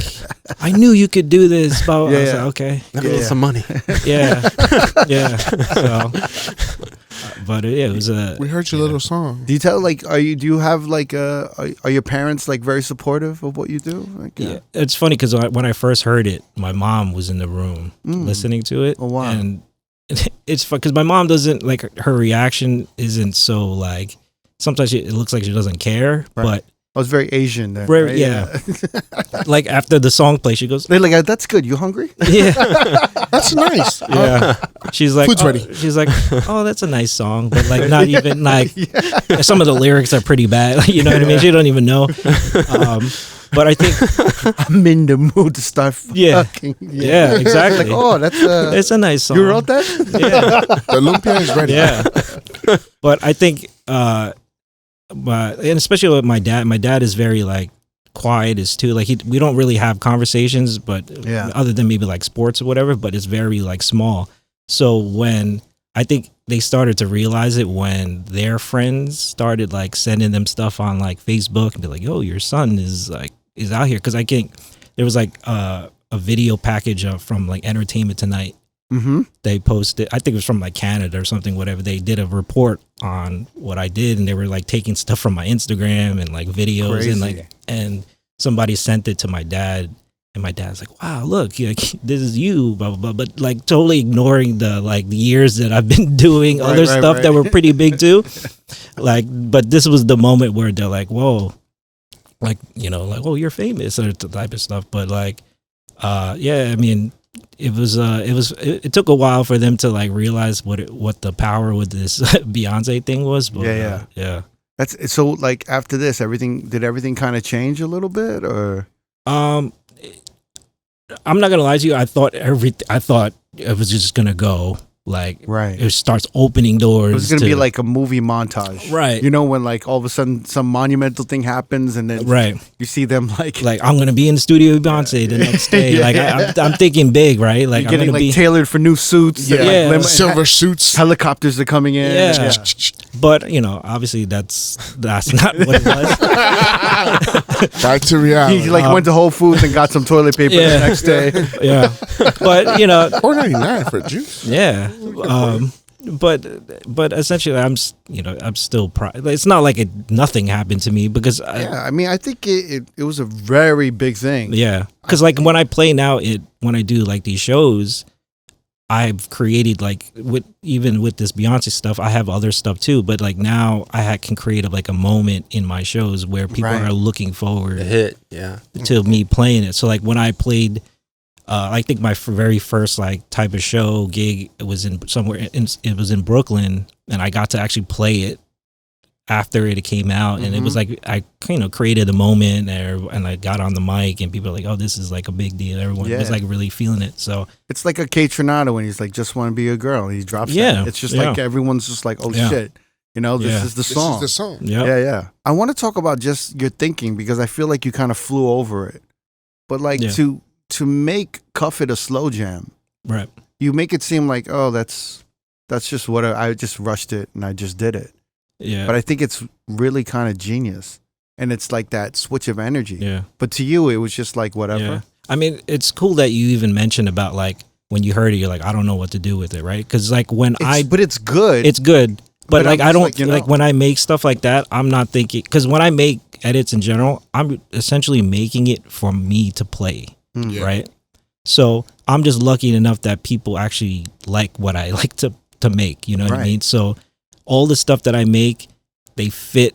I knew you could do this. But I was like, okay, some money. Yeah. So. But yeah, it was we heard your little song. Do you tell like are you have like are your parents like very supportive of what you do? Like, yeah, it's funny because when I first heard it, my mom was in the room listening to it. Oh wow! And it's fun because my mom doesn't like her reaction isn't so like sometimes it looks like she doesn't care, but. I was very Asian then. Very, right? Yeah. Like after the song plays, she goes, they're like, that's good. You hungry? Yeah. That's nice. Yeah. She's like, food's ready. She's like, oh, that's a nice song. But like not even like some of the lyrics are pretty bad. You know what I mean? She don't even know. But I think I'm in the mood to start fucking. Yeah, exactly. Like, oh, it's a nice song. You wrote that? Yeah. The lumpia is ready. Yeah. But I think and especially with my dad is very like quiet is too, like we don't really have conversations, but other than maybe like sports or whatever, but it's very like small. So when I think they started to realize it when their friends started like sending them stuff on like Facebook and be like, yo, your son is out here, because I think there was like a video package from like Entertainment Tonight. They posted, I think it was from like Canada or something, whatever. They did a report on what I did, and they were like taking stuff from my Instagram and like videos. Crazy. and somebody sent it to my dad, and my dad's like, wow, look, this is you, blah, blah, blah. But like totally ignoring the like the years that I've been doing other stuff that were pretty big too. Like, but this was the moment where they're like, whoa, like, you know, like, oh, you're famous or the type of stuff. But like, yeah, I mean, it took a while for them to like realize what the power with this Beyonce thing was. But, yeah. That's so. Like after this, did everything kind of change a little bit, or? I'm not gonna lie to you. I thought it was just gonna go like it starts opening doors. It was gonna be like a movie montage, right? You know, when like all of a sudden some monumental thing happens, and then you see them like I'm gonna be in the studio with Beyonce the next day. Like I'm thinking big, right? Like you're getting I'm gonna like tailored for new suits, silver suits, helicopters are coming in. Yeah. But you know, obviously that's not what it was. Back to reality. He like went to Whole Foods and got some toilet paper the next day. Yeah, but you know, $4.99 for juice. Yeah, but essentially, I'm still proud. It's not like nothing happened to me because I mean, I think it was a very big thing. Yeah, because like when I play now, when I do like these shows, I've created like with this Beyonce stuff, I have other stuff too. But like now, I can create like a moment in my shows where people are looking forward a hit, to me playing it. So like when I played I think my very first like type of show gig was in somewhere. It was in Brooklyn, and I got to actually play it after it came out, and it was like I created a moment there, and I got on the mic, and people were like, "Oh, this is like a big deal." Everyone was like really feeling it. So it's like a K Tronado when he's like, "Just want to be a girl," and he drops that. It's just like everyone's just like, "Oh shit." You know, this is the song. This is the song. Yeah. I want to talk about just your thinking because I feel like you kind of flew over it. But like to make Cuff It a slow jam, right? You make it seem like, oh, that's just what I just rushed it and I just did it. Yeah. But I think it's really kind of genius, and it's like that switch of energy. Yeah. But to you, it was just like whatever. Yeah. I mean, it's cool that you even mentioned about like when you heard it, you're like, I don't know what to do with it, right? Because like but it's good. It's good. But like I don't like when I make stuff like that, I'm not thinking, because when I make edits in general, I'm essentially making it for me to play, right? So I'm just lucky enough that people actually like what I like to make. You know what I mean? So all the stuff that I make, they fit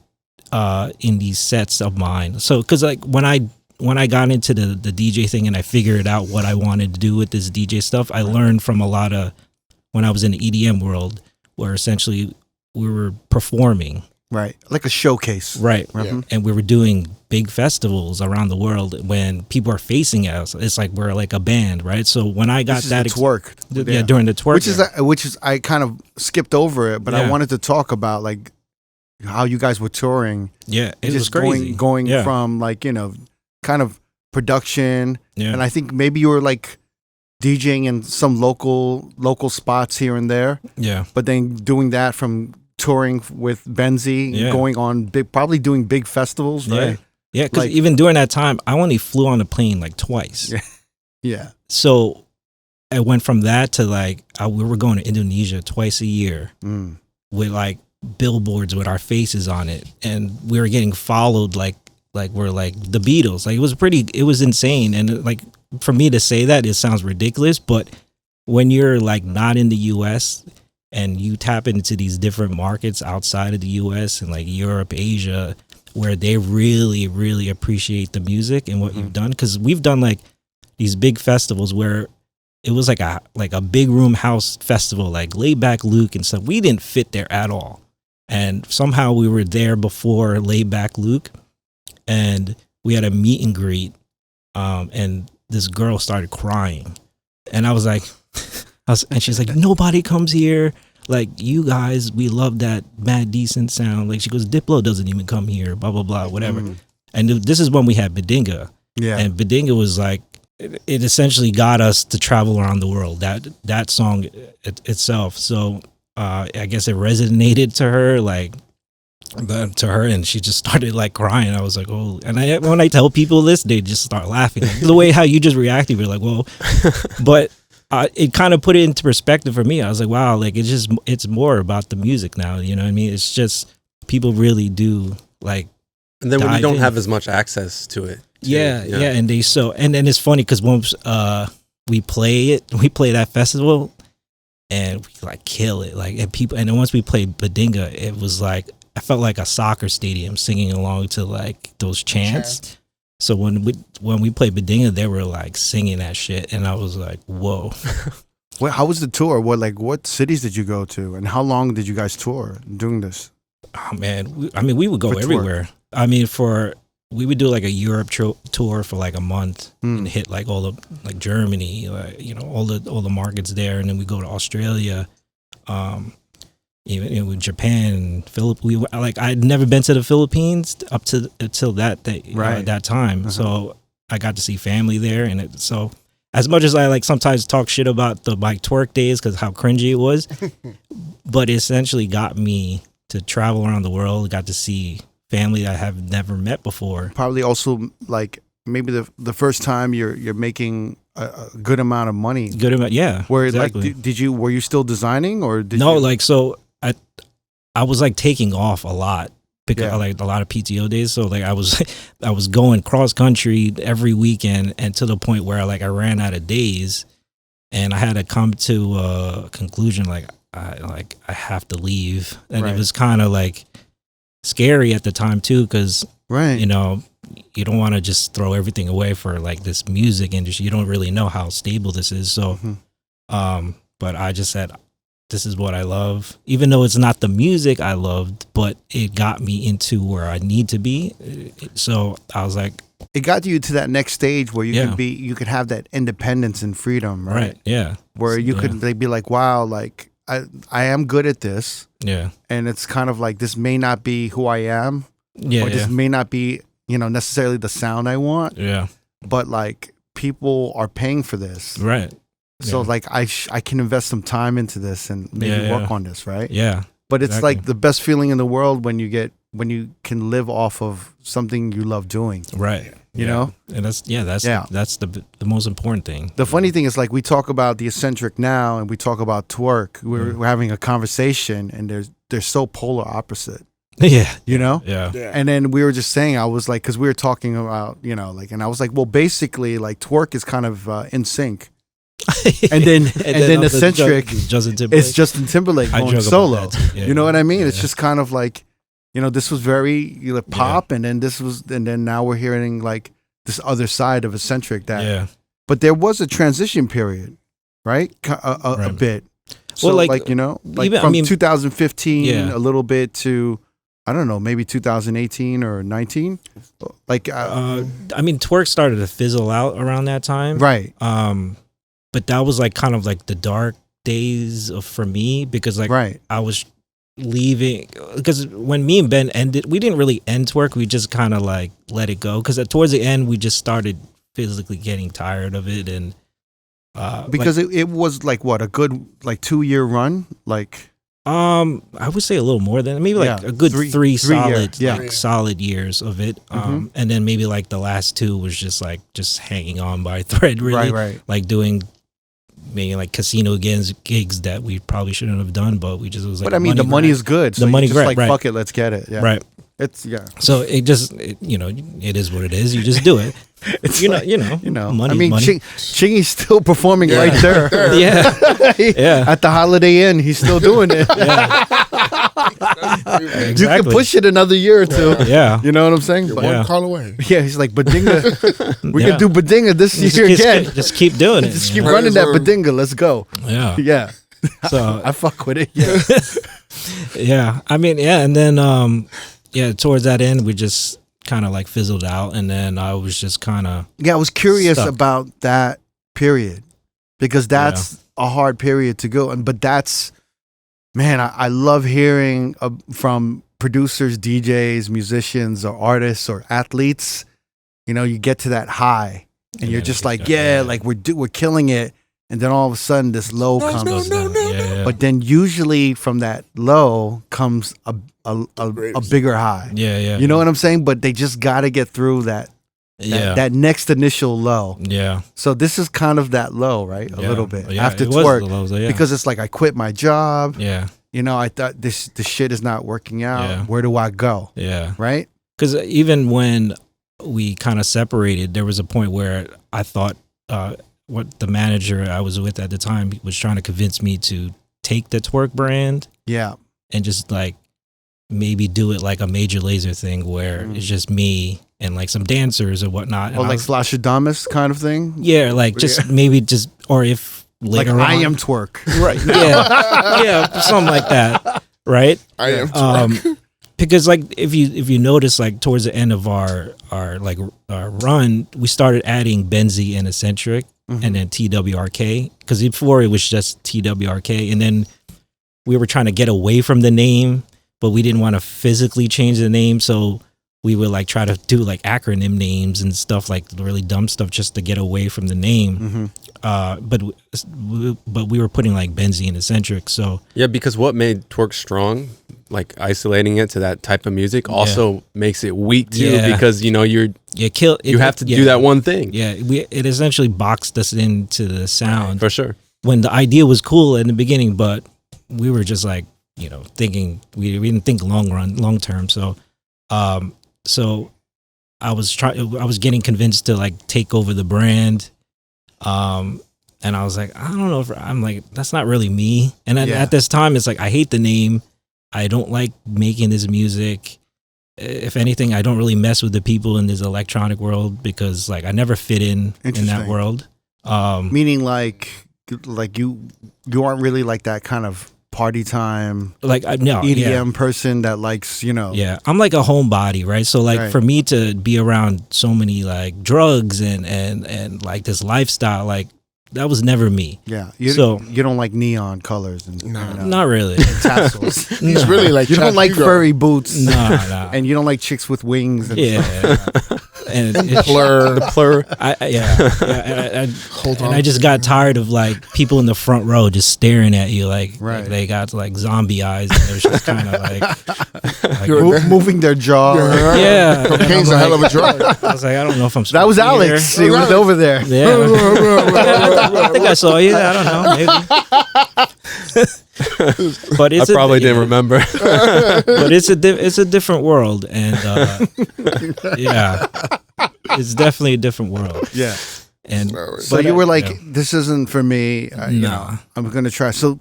in these sets of mine. So because like when I got into the DJ thing and I figured out what I wanted to do with this DJ stuff, I learned from a lot of when I was in the EDM world, where essentially we were performing. Right. Like a showcase. Right. And we were doing big festivals around the world when people are facing us. It's like we're like a band, right? So when I got that twerk. During the twerk. Which is I kind of skipped over it, but I wanted to talk about like how you guys were touring. Yeah, it was crazy. Going from like, you know, kind of production. Yeah. And I think maybe you were like DJing in some local spots here and there. Yeah. But then doing that from touring with Benzie, going on probably doing big festivals, right? Yeah, because like, even during that time, I only flew on a plane like twice. Yeah. So I went from that to like we were going to Indonesia twice a year with like billboards with our faces on it, and we were getting followed like we're like the Beatles. Like it was insane, and like for me to say that, it sounds ridiculous, but when you're like not in the U.S. and you tap into these different markets outside of the U.S. and like Europe, Asia, where they really, really appreciate the music and what you've done. Because we've done like these big festivals where it was like a big room house festival, like Laid Back Luke and stuff. We didn't fit there at all. And somehow we were there before Laid Back Luke, and we had a meet and greet, and this girl started crying. And I was like... and she's like, nobody comes here. Like, you guys, we love that mad decent sound. Like, she goes, Diplo doesn't even come here, blah, blah, blah, whatever. And this is when we had Bedinga. Yeah. And Bedinga was like, it essentially got us to travel around the world, that song itself. So I guess it resonated to her, and she just started like crying. I was like, oh, and when I tell people this, they just start laughing. The way how you just reacted, you're like, whoa. But it kind of put it into perspective for me. I was like, wow, like it's more about the music now. You know what I mean? It's just people really do like. And then when you don't have as much access to it. Yeah. And then it's funny because once we play that festival and we like kill it. Like, and then once we played Bedinga, it was like, I felt like a soccer stadium singing along to like those chants. So when we played Bedinga, they were like singing that shit, and I was like, "Whoa!" Well, how was the tour? What cities did you go to, and how long did you guys tour doing this? Oh man, we would go everywhere. I mean, we would do like a Europe tour for like a month and hit like all the like Germany, all the markets there, and then we go to Australia. Even with Japan and Philippines, I'd never been to the Philippines until that time. So I got to see family there, and so as much as I like sometimes talk shit about the like twerk days because how cringy it was, but it essentially got me to travel around the world. Got to see family I have never met before. Probably also like maybe the first time you're making a good amount of money. Good amount, yeah. Where exactly. like were you still designing or did no? You... Like so. I was like taking off a lot because like a lot of PTO days. So like I was going cross country every weekend, and to the point where like I ran out of days, and I had to come to a conclusion like I have to leave, and it was kind of like scary at the time too because Right. You know, you don't want to just throw everything away for like this music industry. You don't really know how stable this is. So, but I just said, this is what I love, even though it's not the music I loved, but it got me into where I need to be. So I was like, it got you to that next stage where you could have that independence and freedom, right? Yeah. Where you could be like, wow, like I am good at this. Yeah. And it's kind of like, this may not be who I am. Yeah. Or this may not be, necessarily the sound I want. Yeah. But like, people are paying for this. Right. So like I can invest some time into this and maybe work on this, right? Yeah. But it's like the best feeling in the world when you can live off of something you love doing. Right. You know? And that's the most important thing. The funny thing is, like, we talk about the eccentric now and we talk about twerk. We're having a conversation and they're so polar opposite. Yeah. You know? Yeah. And then we were just saying, I was like, because we were talking about, and I was like, well, basically, like, twerk is kind of in sync. and then eccentric it's Justin Timberlake going solo. You know what I mean? It's just kind of like, this was very pop, and then now we're hearing like this other side of eccentric but there was a transition period, right? A bit. So well, like even, from 2015 a little bit to, I don't know, maybe 2018 or 19. Like twerk started to fizzle out around that time. Right. But that was like kind of like the dark days for me, because like I was leaving, because when me and Ben ended, we didn't really end twerk. We just kind of like let it go, because towards the end we just started physically getting tired of it, and because it was like what, a good like 2-year run, like I would say a little more than, maybe like a good three solid years of it. And then maybe like the last 2 was just like hanging on by a thread, really. Right. Like doing maybe like casino gigs that we probably shouldn't have done, but we just was like. But I mean, the money is good. So the money, just like, fuck it, let's get it. Yeah. Right. It's So it just, it is what it is. You just do it. It's money. I mean, money. Chingy's still performing right there. Yeah. At the Holiday Inn, he's still doing it. Exactly. You can push it another year or 2. Yeah. You know what I'm saying? But, One call away. Yeah, he's like, Badinga. We can do Badinga this year again. Just keep doing it. Just keep running that Badinga. Let's go. Yeah. Yeah. So I fuck with it. Yeah. Yeah. I mean, and then towards that end we just kind of like fizzled out, and then I was just kind of I was curious stuck about that period, because that's a hard period to go. But that's, man, I love hearing from producers, DJs, musicians, or artists or athletes. You get to that high and you're just like, like we're killing it. And then all of a sudden this low comes. But then usually from that low comes a bigger high. Yeah. You know what I'm saying? But they just got to get through that next initial low. Yeah. So this is kind of that low, right? A little bit after it twerk, was the lows, because it's like, I quit my job. Yeah. I thought this shit is not working out. Yeah. Where do I go? Yeah. Right. Because even when we kind of separated, there was a point where I thought what the manager I was with at the time was trying to convince me to take the twerk brand. Yeah. And just like maybe do it like a Major Lazer thing where it's just me and like some dancers or whatnot. Or like Flashadamus kind of thing. Yeah, like just maybe just, or if later like on, I am twerk. Right. Yeah, something like that. Right. I am twerk. Because like if you notice, like towards the end of our run, we started adding Benzie and Eccentric, and then TWRK, because before it was just TWRK, and then we were trying to get away from the name, but we didn't want to physically change the name, so we would like try to do like acronym names and stuff, like really dumb stuff, just to get away from the name. But we were putting like Benzie and Eccentric. So yeah, because what made twerk strong, like isolating it to that type of music, also makes it weak too, because you have to do that one thing. Yeah, it essentially boxed us into the sound, for sure. When the idea was cool in the beginning, but we were just like, thinking we didn't think long term. So so I was getting convinced to like take over the brand. And I was like, I don't know if I'm like, that's not really me. And at this time, it's like, I hate the name. I don't like making this music. if anything, I don't really mess with the people in this electronic world because like I never fit in that world. Meaning like you aren't really like that kind of party time, like no EDM person that likes, Yeah, I'm like a homebody, right? So like for me to be around so many like drugs and like this lifestyle, like that was never me. Yeah, you don't like neon colors and not really tassels. He's really like you don't like furry boots, no, and you don't like chicks with wings. And and plur. Hold on. I just got tired of like people in the front row just staring at you like they got like zombie eyes, and they're just kind of like moving their jaw. Yeah, cocaine's a hell of a drug. I was like, I don't know if I'm. That was Alex. He was over there. Yeah, I think I saw you. I don't know, maybe. But it's I probably didn't remember. But it's a different world, and it's definitely a different world. Yeah. And so you were like, this isn't for me. I'm gonna try. So,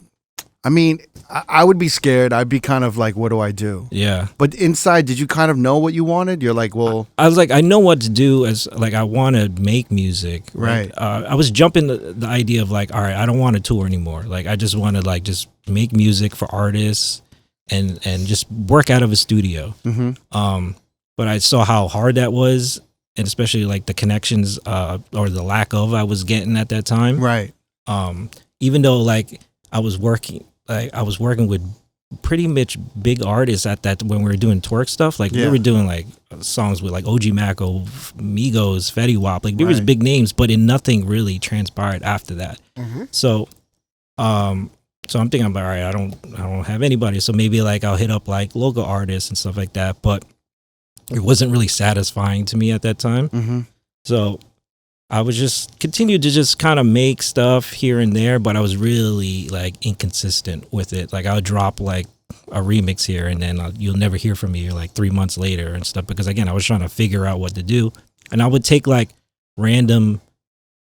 I mean, I would be scared. I'd be kind of like, what do I do? Yeah. But inside, did you kind of know what you wanted? You're like, well, I was like, I know what to do. As like, I want to make music. Right. I was jumping the idea of like, all right, I don't want to tour anymore. Like, I just want to like just make music for artists and just work out of a studio. Mm-hmm. But I saw how hard that was, and especially like the connections or the lack of I was getting at that time. Right. Even though like I was working with pretty much big artists at that when we were doing twerk stuff. Like we were doing like songs with like OG Maco, Migos, Fetty Wap. Like there was big names, but nothing really transpired after that. Mm-hmm. So I'm thinking, all right, I don't have anybody. So maybe like I'll hit up like local artists and stuff like that. But it wasn't really satisfying to me at that time. Mm-hmm. So I was just continued to just kind of make stuff here and there, but I was really like inconsistent with it. Like I'll drop like a remix here and then you'll never hear from me like 3 months later and stuff. Because again, I was trying to figure out what to do, and I would take like random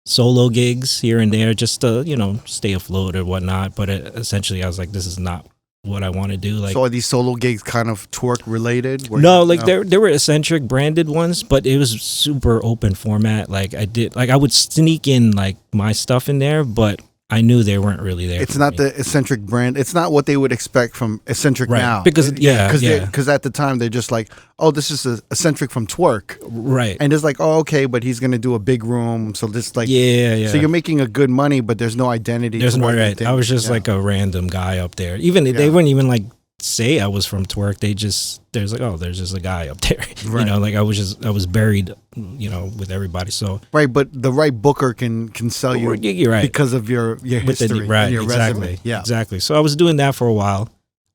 solo gigs here and there just to, stay afloat or whatnot. But essentially I was like, this is not what I want to do. Like, so are these solo gigs kind of twerk related? No, like there were ESENTRIK branded ones, but it was super open format. Like I would sneak in like my stuff in there, but I knew they weren't really there. It's not the ESENTRIK brand. It's not what they would expect from ESENTRIK now. Because because at the time they're just like, oh, this is ESENTRIK from twerk, right? And it's like, oh, okay, but he's gonna do a big room, so this like, yeah. So you're making a good money, but there's no identity. There's no right. I was just like a random guy up there. Even they wouldn't even like say I was from twerk. There's like, oh, there's just a guy up there. Right. Like I was buried, with everybody. So right, but the right booker can sell you. You're right, because of your history, right? And your Exactly, resume. Yeah, exactly. So I was doing that for a while,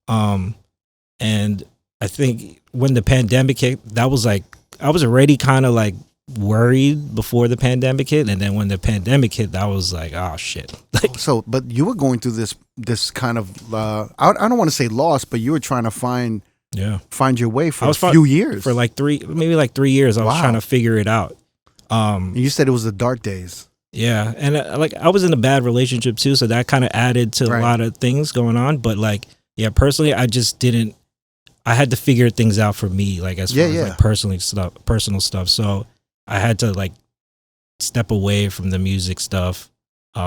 and I think when the pandemic hit, that was like I was already kind of like worried before the pandemic hit, and then when the pandemic hit, that was like, oh shit. Like, so, but you were going through this kind of I don't want to say loss, but you were trying to find your way for a few years. For like 3 years, I was trying to figure it out. You said it was the dark days. Yeah, and like I was in a bad relationship too, so that kind of added to a lot of things going on. But like, personally, I just didn't. I had to figure things out for me, like as far as like personal stuff. So I had to like step away from the music stuff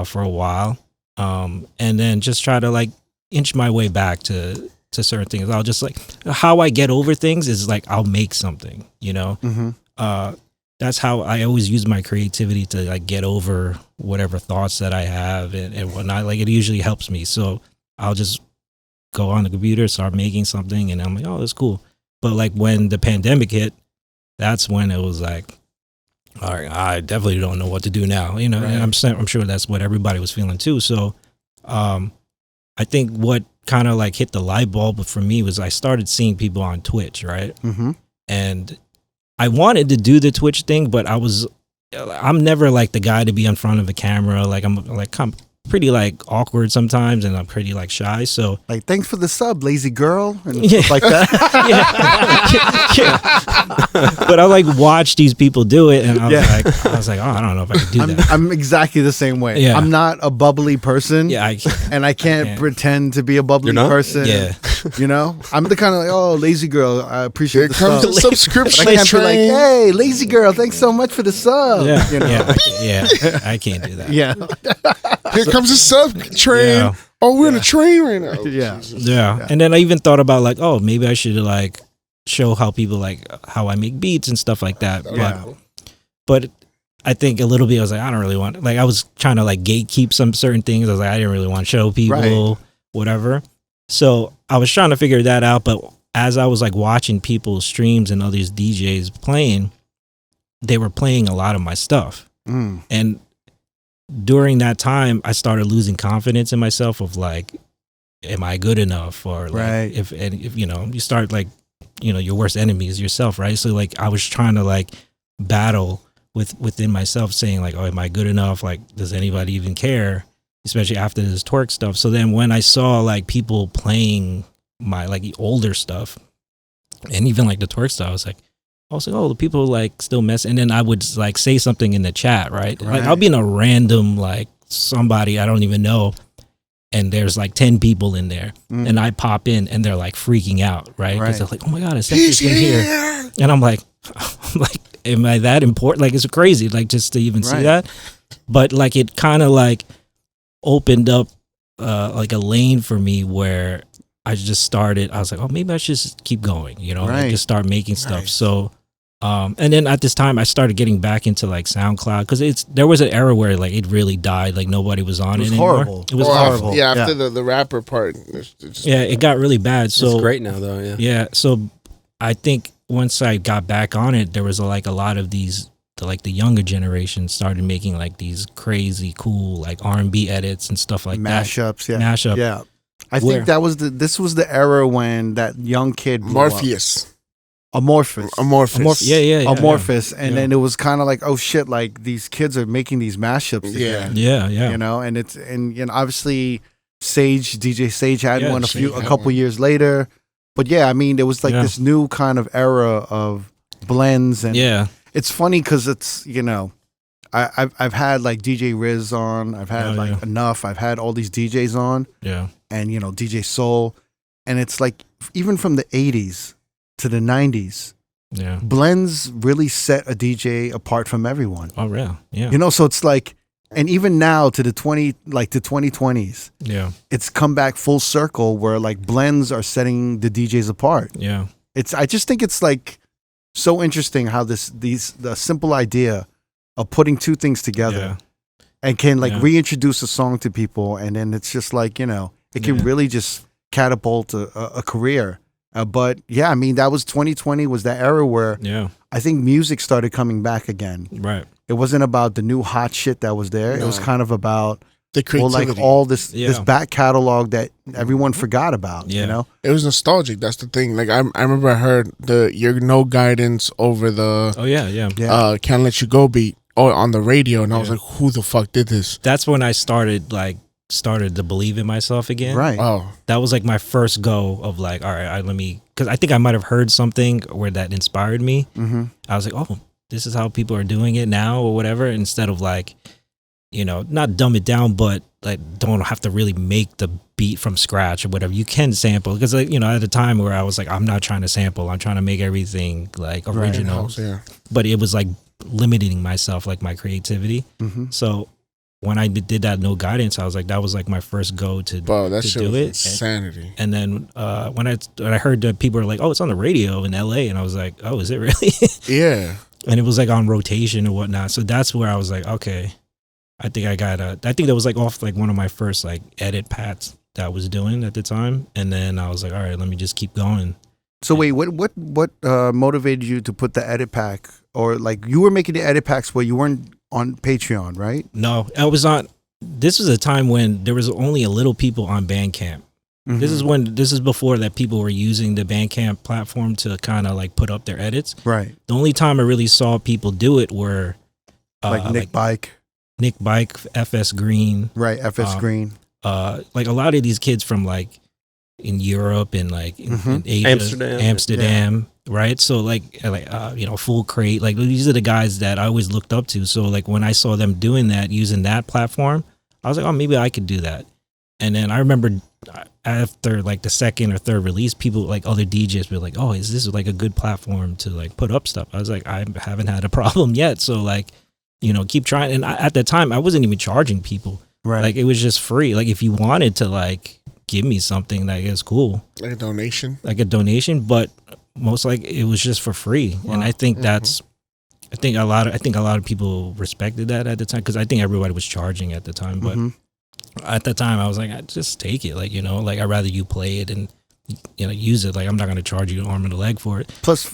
for a while, and then just try to like inch my way back to certain things. I'll just like how I get over things is like I'll make something, Mm-hmm. That's how I always use my creativity to like get over whatever thoughts that I have and whatnot. Like it usually helps me. So I'll just go on the computer, start making something, and I'm like, oh, that's cool. But like when the pandemic hit, that's when it was like, all right, I definitely don't know what to do now. And I'm sure that's what everybody was feeling too. So I think what kind of like hit the light bulb for me was I started seeing people on Twitch, right? Mm-hmm. And I wanted to do the Twitch thing, but I'm never like the guy to be in front of a camera. Like I'm pretty like awkward sometimes, and I'm pretty like shy. So Like, thanks for the sub, lazy girl, and Yeah. stuff like that. but I like watch these people do it, and I Yeah. was like, oh, I don't know if I can do that. I'm exactly the same way. Yeah. I'm not a bubbly person. Yeah, And I can't Yeah. pretend to be a bubbly You're not? person. Yeah. You know, I'm the kind of like, oh, lazy girl. I appreciate Here the comes sub. the subscription I can't be like, train. hey, lazy girl, thanks so much for the sub. Yeah, You know? yeah, I can't do that. Yeah. Here comes the sub train. Yeah. Oh, we're in a train right now. Yeah. Jesus. Yeah. And then I even thought about like, oh, maybe I should like show how people like how I make beats and stuff like that. Yeah. But I think a little bit I was like, I don't really want, like I was trying to like gatekeep some certain things. I was like, I didn't really want to show people whatever. So I was trying to figure that out. But as I was like watching people's streams and all these DJs playing, they were playing a lot of my stuff. Mm. And during that time, I started losing confidence in myself of like, am I good enough? Or like, Right. if you know, you start like, you know, your worst enemy is yourself, right? So like, I was trying to like battle within myself, saying like, oh, am I good enough? Like, does anybody even care? Especially after this twerk stuff. So then when I saw like people playing my like the older stuff, and even like the twerk stuff, I was like, oh, the people like still mess. And then I would like say something in the chat, right? Like I'll be in a random like somebody I don't even know, and there's like 10 people in there, and I pop in and they're like freaking out, right? Because they're like, oh my god, Eccentrik's in here, and I'm like, am I that important? Like it's crazy, like just to even see that. But like it kind of like opened up like a lane for me where I just started. I was like, oh, maybe I should just keep going, you know, like just start making stuff. So. And then at this time I started getting back into like SoundCloud because there was an era where like it really died, like nobody was on it anymore. Horrible. It was Well, horrible. Yeah, after the rapper part. It's just, Yeah, it got really bad. So It's great now though. Yeah. yeah, so I think once I got back on it, there was like a lot of these the younger generation started making like these crazy cool like R&B edits and stuff like Mashups. that. Yeah. Mashup. Yeah. I Where? think this was the era when that young kid blew up. Morpheus. Amorphous. Yeah. Amorphous. And Yeah. then it was kind of like, oh shit, like these kids are making these mashups Yeah. again. Yeah. You know, and you know, obviously DJ Sage had Yeah, one a Sage had couple one. years later. But yeah, I mean, there was like Yeah. this new kind of era of blends, and Yeah. it's funny because it's, you know, I've had like DJ Riz on, I've had Oh, yeah. Enough, I've had all these DJs on, Yeah. and you know, DJ Soul, and it's like even from the 80s to the 90s, Yeah. blends really set a DJ apart from everyone. Oh yeah. Yeah. You know, so it's like, and even now to the 2020s, Yeah. it's come back full circle where like blends are setting the DJs apart. Yeah. I just think it's like so interesting how the simple idea of putting two things together Yeah. and can like Yeah. reintroduce a song to people, and then it's just like, you know, it can Yeah. really just catapult a career. But yeah, I mean, that was 2020 was that era where Yeah. I think music started coming back again. Right. It wasn't about the new hot shit that was there. It was No. kind of about The creativity. like all this Yeah. back catalog that everyone forgot about. Yeah. You know, It was nostalgic. That's the thing. Like I remember I heard your No Guidance over the Oh yeah. Yeah. yeah, Can't Let You Go beat on the radio, and I was Yeah. like, who the fuck did this? That's when I started to believe in myself again. right. Wow. That was like my first go of like, all right, let me, because I think I might have heard something where that inspired me. Mm-hmm. I was like, oh, this is how people are doing it now or whatever. Instead of like, you know, not dumb it down, but like don't have to really make the beat from scratch or whatever. You can sample because like, you know, at a time where I was like, I'm not trying to sample. I'm trying to make everything like original. Yeah. But it was like limiting myself, like my creativity. Mm-hmm. So when I did that No Guidance, I was like, that was like my first go to Bro, that to shit do was it. insanity. And then when I heard that people were like, oh, it's on the radio in LA, and I was like, oh, is it really? Yeah. And it was like on rotation and whatnot. So that's where I was like, okay, I think that was like off like one of my first like edit pats that I was doing at the time. And then I was like, all right, let me just keep going. So wait, what motivated you to put the edit pack, or like you were making the edit packs where you weren't on Patreon, right? No, I was on. This was a time when there was only a little people on Bandcamp. Mm-hmm. This is before that people were using the Bandcamp platform to kind of like put up their edits. right, The only time I really saw people do it were like Nick Bike. Nick Bike, FS Green, Right, FS Green. like a lot of these kids from like in Europe and like in Asia, Amsterdam, right? So like you know, Full Crate, like these are the guys that I always looked up to. So like when I saw them doing that, using that platform, I was like, oh, maybe I could do that. And then I remember after like the second or third release, people like other DJs were like, oh, is this like a good platform to like put up stuff? I was like, I haven't had a problem yet. So like, you know, keep trying. And at the time I wasn't even charging people. Right. Like it was just free. Like if you wanted to like give me something, like it's cool. Like a donation. But most like it was just for free. Wow. And I think that's, I think a lot of people respected that at the time, because I think everybody was charging at the time. But at the time I was like, I just take it. Like, you know, like I'd rather you play it and, you know, use it. Like I'm not going to charge you an arm and a leg for it. Plus,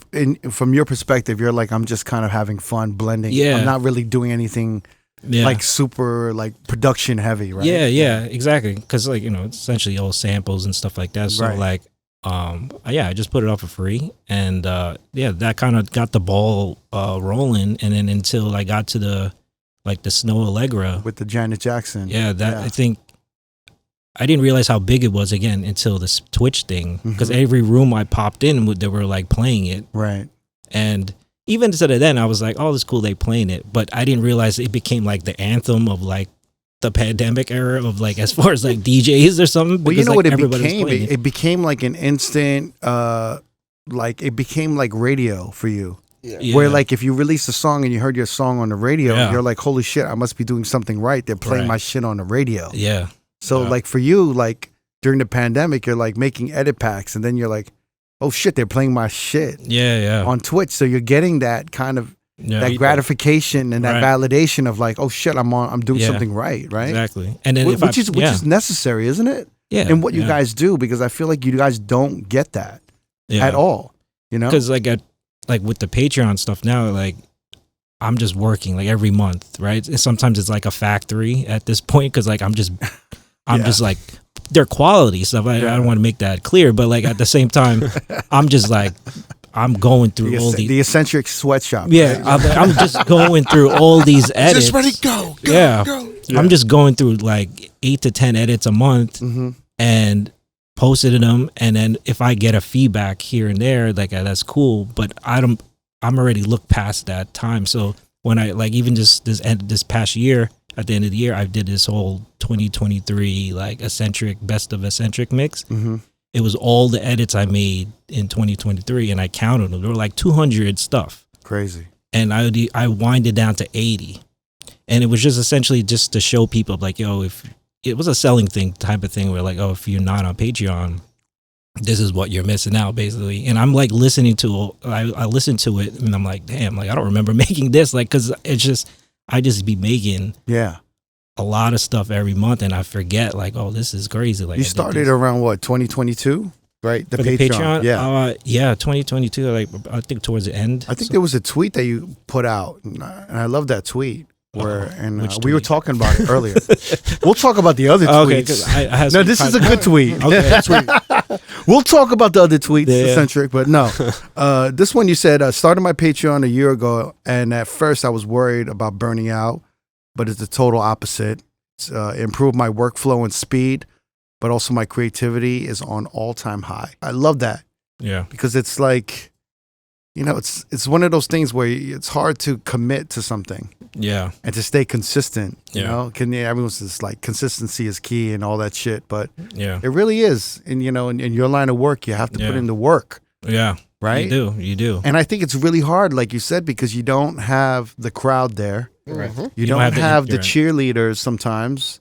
from your perspective, you're like, I'm just kind of having fun blending. Yeah. I'm not really doing anything like super like production heavy, right? Yeah, exactly. Because like, you know, it's essentially all samples and stuff like that. So like, I just put it up for free, and that kind of got the ball rolling. And then until I got to the Snow Allegra with the Janet Jackson. I think I didn't realize how big it was again until this Twitch thing, because every room I popped in, they were like playing it, right? And even instead of then, I was like, oh, it's cool they playing it, but I didn't realize it became like the anthem of like the pandemic era of like, as far as like DJs or something. Well, you know like, what it became? It became like an instant, like it became like radio for you. Yeah. Where like if you release a song and you heard your song on the radio, you're like, holy shit, I must be doing something right. They're playing my shit on the radio. Yeah. So like for you, like during the pandemic, you're like making edit packs, and then you're like, oh shit, they're playing my shit. Yeah. On Twitch. So you're getting that kind of that gratification and that validation of like, oh shit, I'm doing something right. Exactly. And then which is necessary, isn't it? Yeah. And what you guys do, because I feel like you guys don't get that at all. You know? Because like with the Patreon stuff now, like I'm just working like every month, right? And sometimes it's like a factory at this point, because like I'm just like, they're quality stuff. I don't want to make that clear, but like at the same time, I'm just like, I'm going through all the Eccentric sweatshop. Yeah, right? I'm just going through all these edits. Just ready, go. I'm just going through like 8 to 10 edits a month and posted them. And then if I get a feedback here and there, like that's cool. But I'm already looked past that time. So when I like even this past year, at the end of the year, I did this whole 2023 like Eccentric best of Eccentric mix. It was all the edits I made in 2023, and I counted them. There were like 200 stuff. Crazy. And I winded down to 80, and it was just essentially just to show people like, yo, if it was a selling thing type of thing, where like, oh, if you're not on Patreon, this is what you're missing out, basically. And I'm like listening to I listened to it, and I'm like, damn, like I don't remember making this, like, because it's just. I just be making a lot of stuff every month, and I forget like, oh, this is crazy. Like you started around what, 2022, right? The Patreon. 2022. Like I think towards the end. I think there was a tweet that you put out, and I love that tweet. We were talking about it earlier. We'll talk about the other tweets. Okay, no, this is a good tweet. Okay. We'll talk about the other tweets, Eccentric, but no. This one you said, started my Patreon a year ago, and at first I was worried about burning out, but it's the total opposite. It's improved my workflow and speed, but also my creativity is on all-time high. I love that. Yeah. Because it's like, you know, it's one of those things where it's hard to commit to something. Yeah. And to stay consistent. You know, everyone's just like consistency is key and all that shit. But it really is. And, you know, in your line of work, you have to put in the work. Yeah. Right? You do. And I think it's really hard, like you said, because you don't have the crowd there. Right. You don't have the cheerleaders sometimes.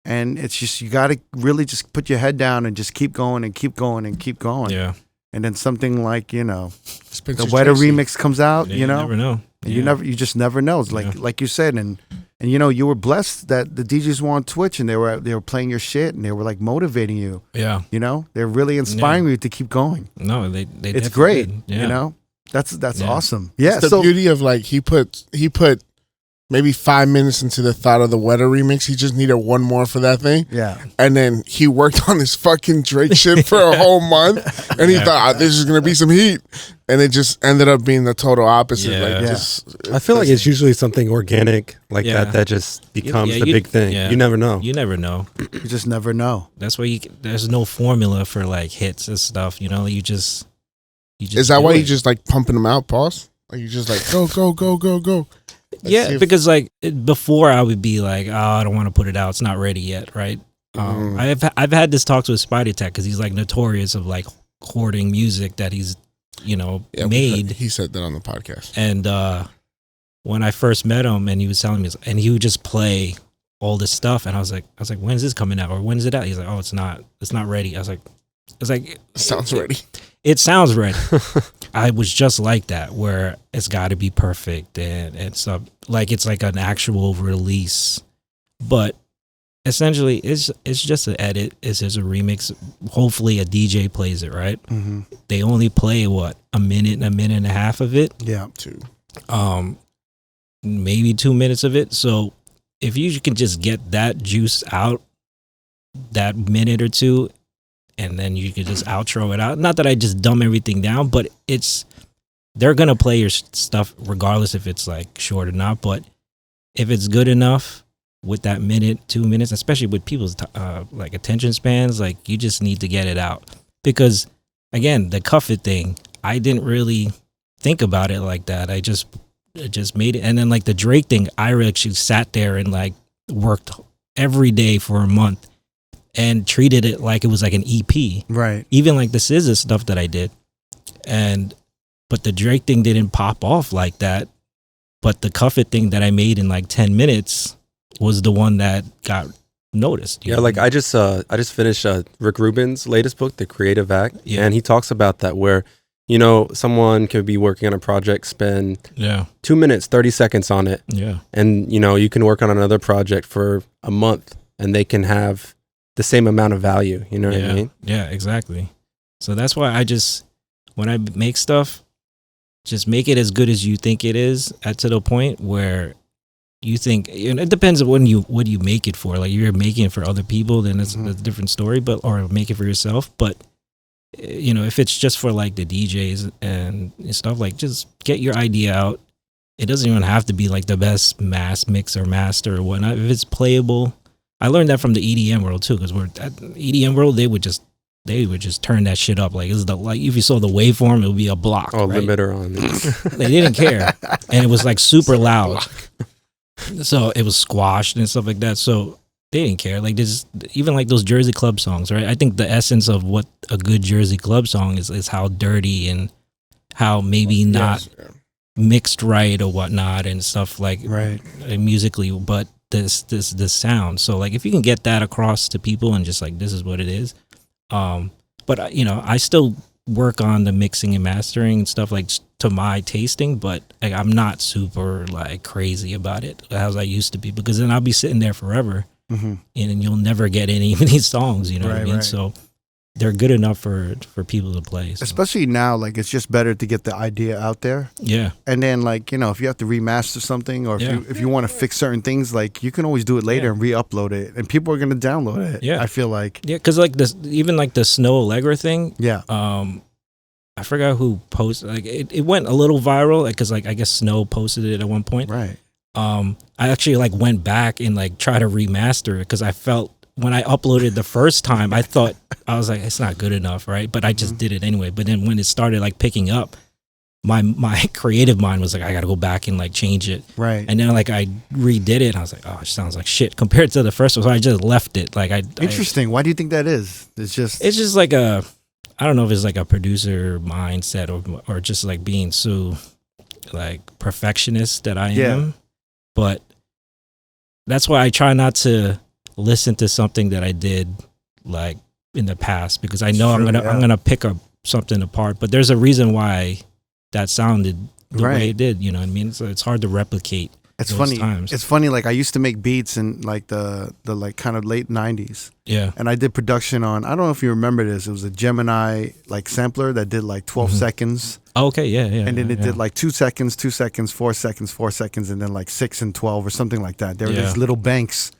And it's just, you got to really just put your head down and just keep going and keep going and keep going. Yeah. And then something like, you know, Spencer the Wetter Tracy remix comes out, you know. You never know. You just never know. It's like you said, and you know, you were blessed that the DJs were on Twitch and they were playing your shit and they were like motivating you. Yeah. You know, they're really inspiring you to keep going. No, they it's great. Yeah. You know, that's awesome. Yeah. It's the beauty of like he put maybe 5 minutes into the thought of the Wetter remix. He just needed one more for that thing. Yeah. And then he worked on this fucking Drake shit for a whole month. And he thought, this is going to be some heat. and it just ended up being the total opposite. Yeah. Like, Yeah. just I feel like it's usually something organic like that just becomes the big thing. yeah. You never know. You never know. You just never know. That's why there's no formula for like hits and stuff. You know, you just. Is that do why it. you just like pumping them out? Pause. Like you just like go. Yeah, because like before I would be like, oh, I don't want to put it out. It's not ready yet, right? I've had this talks with Spider Tech because he's like notorious of like hoarding music that he's made. He said that on the podcast. And when I first met him, and he was telling me, and he would just play all this stuff, and I was like, when's this coming out, or when's it out? He's like, oh, it's not ready. I was like, Sounds ready. It sounds ready. I was just like that, where it's got to be perfect and stuff. Like it's like an actual release, but essentially it's just an edit. It's just a remix. Hopefully a DJ plays it, right? Mm-hmm. They only play a minute and a half of it. Yeah. Maybe 2 minutes of it. So if you can just get that juice out, that minute or two, and then you could just outro it out. Not that I just dumb everything down, but they're going to play your stuff regardless if it's like short or not. But if it's good enough with that minute, 2 minutes, especially with people's like attention spans, like you just need to get it out. Because again, the Cuff It thing, I didn't really think about it like that. I just made it. And then like the Drake thing, I actually sat there and like worked every day for a month and treated it like it was like an EP. Right. Even like the SZA stuff that I did. But the Drake thing didn't pop off like that. But the Cuff It thing that I made in like 10 minutes was the one that got noticed. Yeah, like I just finished Rick Rubin's latest book, The Creative Act. Yeah. And he talks about that where, someone could be working on a project, spend 2 minutes, 30 seconds on it. Yeah. And, you can work on another project for a month and they can have the same amount of value. You know what I mean? Yeah, exactly. So that's why when I make stuff, just make it as good as you think it is, to the point where you think, it depends on what you make it for. Like you're making it for other people, then it's a different story, or make it for yourself. But if it's just for like the DJs and stuff, like just get your idea out. It doesn't even have to be like the best mix or master or whatnot. If it's playable, I learned that from the EDM world too, because we're at EDM world, they would just turn that shit up. Like if you saw the waveform, it would be a block. Oh, right? limiter on. They didn't care, and it was like super loud. So it was squashed and stuff like that. So they didn't care. Like even like those Jersey club songs, right? I think the essence of what a good Jersey club song is how dirty and how maybe not mixed right or whatnot and stuff like musically, but this sound. So like if you can get that across to people and just like this is what it is. But I still work on the mixing and mastering and stuff like to my tasting, but like, I'm not super like crazy about it as I used to be, because then I'll be sitting there forever and you'll never get any of these songs, you know what I mean? Right. So they're good enough for people to play. So. Especially now, like it's just better to get the idea out there. Yeah. And then like, if you have to remaster something or if you want to fix certain things, like you can always do it later and re-upload it and people are going to download it. Yeah. I feel like. Yeah, because like even like the Snow Allegra thing. Yeah. I forgot who posted, like it went a little viral because like I guess Snow posted it at one point. Right. I actually like went back and like try to remaster it because I felt when I uploaded the first time, I was like, it's not good enough, right? But I just did it anyway. But then when it started like picking up, my creative mind was like, I got to go back and like change it. Right. And then like I redid it and I was like, oh, it sounds like shit compared to the first one. So I just left it. Like Interesting. Why do you think that is? It's just like I don't know if it's like a producer mindset or just like being so like perfectionist that I am. But that's why I try not to listen to something that I did like in the past, because I know I'm gonna pick up something apart. But there's a reason why that sounded the way it did. You know what I mean? So it's hard to replicate. It's funny. Times. It's funny. Like I used to make beats in like the like kind of late 90s. Yeah. And I did production on, I don't know if you remember this. It was a Gemini like sampler that did like 12 seconds. Oh, okay. Yeah. And then it did like 2 seconds, 2 seconds, 4 seconds, 4 seconds, and then like 6 and 12 or something like that. There were these little banks,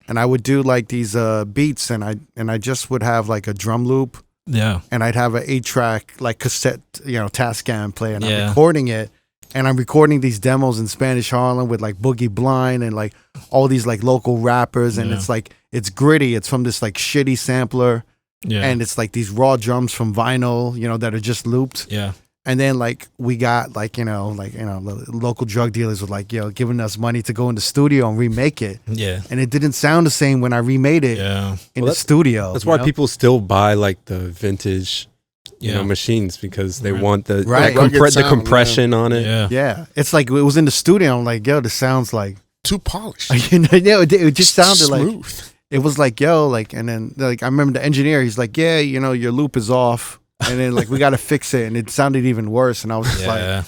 and I would do like these beats, and I just would have like a drum loop Yeah. and I'd have an 8-track like cassette, Tascam player, and I'm Yeah. recording it, and I'm recording these demos in Spanish Harlem with like Boogie Blind and like all these like local rappers, and Yeah. it's like it's gritty. It's from this like shitty sampler, Yeah. and it's like these raw drums from vinyl, that are just looped. Yeah. And then like we got local drug dealers were like, giving us money to go in the studio and remake it. Yeah. And it didn't sound the same when I remade it Yeah. in the studio. That's you why know? people still buy like the vintage, machines, because they want the Right. the compression on it. Yeah. Yeah, it's like it was in the studio. I'm like, this sounds like Too polished. it just sounded like smooth. it was like and then like I remember the engineer. He's like, your loop is off, and then like we got to fix it, and it sounded even worse. And I was just like,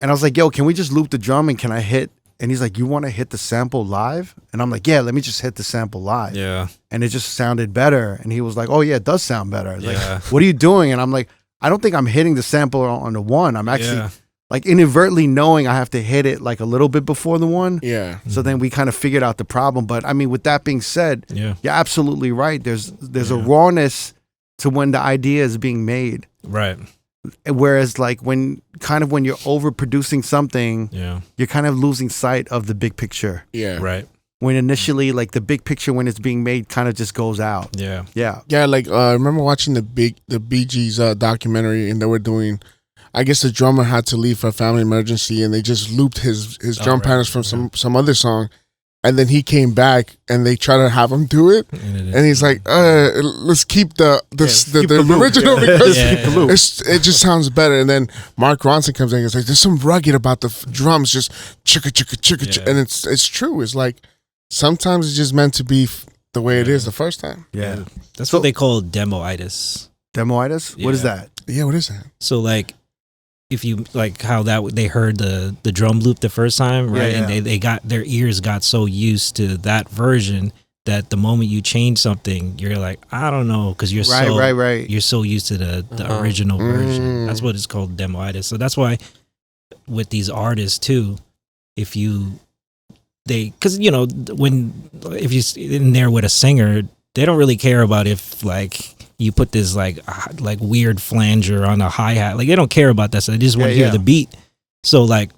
and I was like, can we just loop the drum and can I hit? And he's like, you want to hit the sample live? And I'm like, yeah, let me just hit the sample live. Yeah. And it just sounded better. And he was like, oh yeah, it does sound better. I was Yeah. like, what are you doing? And I'm like, I don't think I'm hitting the sample on the one. I'm actually like inadvertently knowing I have to hit it like a little bit before the one. Yeah. So then we kind of figured out the problem. But I mean, with that being said, Yeah. you're absolutely right. There's a rawness to when the idea is being made. Right. Whereas like when you're overproducing something, Yeah. you're kind of losing sight of the big picture. Yeah. Right. When initially like the big picture when it's being made kind of just goes out. Yeah. Yeah. Yeah, like I remember watching the Bee Gees documentary, and they were doing. I guess the drummer had to leave for a family emergency, and they just looped his drum patterns from some other song, and then he came back, and they tried to have him do it, and he's like, "Let's keep the loop. original Yeah. because Yeah. Keep the loop. it just sounds better." And then Mark Ronson comes in and is like, "There's some rugged about the drums, just chicka chicka chicka," Yeah. and it's true. It's like sometimes it's just meant to be the way it is the first time. Yeah. That's So- what they call demoitis. Demoitis? What is Yeah. that? Yeah, what is that? So like, if you like how they heard the drum loop the first time, right? Yeah, yeah. And they got their ears got so used to that version that the moment you change something, you're like, I don't know, because you're Right. you're so used to the original version. That's what it's called, demoitis. So that's why with these artists too, if you're in there with a singer, they don't really care about if like you put this like weird flanger on a hi-hat. Like they don't care about that. So they just want to hear the beat. So like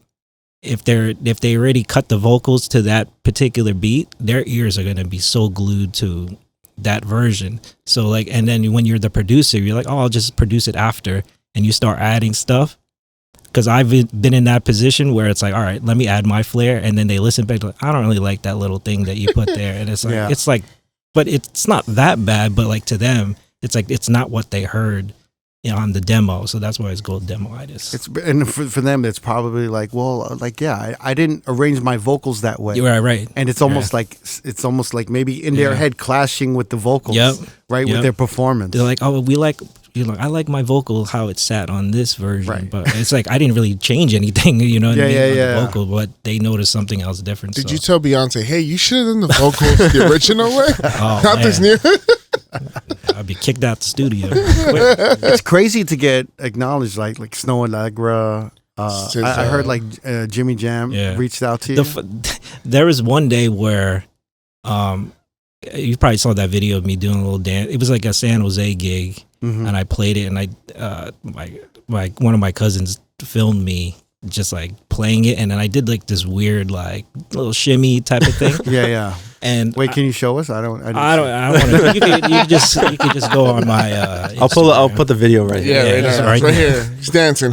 if they already cut the vocals to that particular beat, their ears are gonna be so glued to that version. So like, and then when you're the producer, you're like, oh, I'll just produce it after, and you start adding stuff. Because I've been in that position where it's like, all right, let me add my flair, and then they listen back, like, I don't really like that little thing that you put there, and it's like, it's like, but it's not that bad, but like to them, it's like it's not what they heard on the demo, so that's why it's called demoitis. And for them, it's probably like, well, like I didn't arrange my vocals that way. Right. And it's almost like maybe in their head clashing with the vocals, right, with their performance. They're like, oh, I like my vocal how it sat on this version, Right. but it's like I didn't really change anything, on Yeah. the vocal, but they noticed something else different. Did so. you tell Beyonce, hey, you should have done the vocals the original way? Oh, Not this new. I'd be kicked out the studio. It's crazy to get acknowledged, like Snow Allegra. I heard like Jimmy Jam reached out to you. There was one day where, you probably saw that video of me doing a little dance. It was like a San Jose gig, and I played it, and one of my cousins filmed me just like playing it, and then I did like this weird like little shimmy type of thing. Yeah. And wait, can you show us? I don't want to. You can just go on my. I'll put the video right here. Yeah, right here. He's dancing.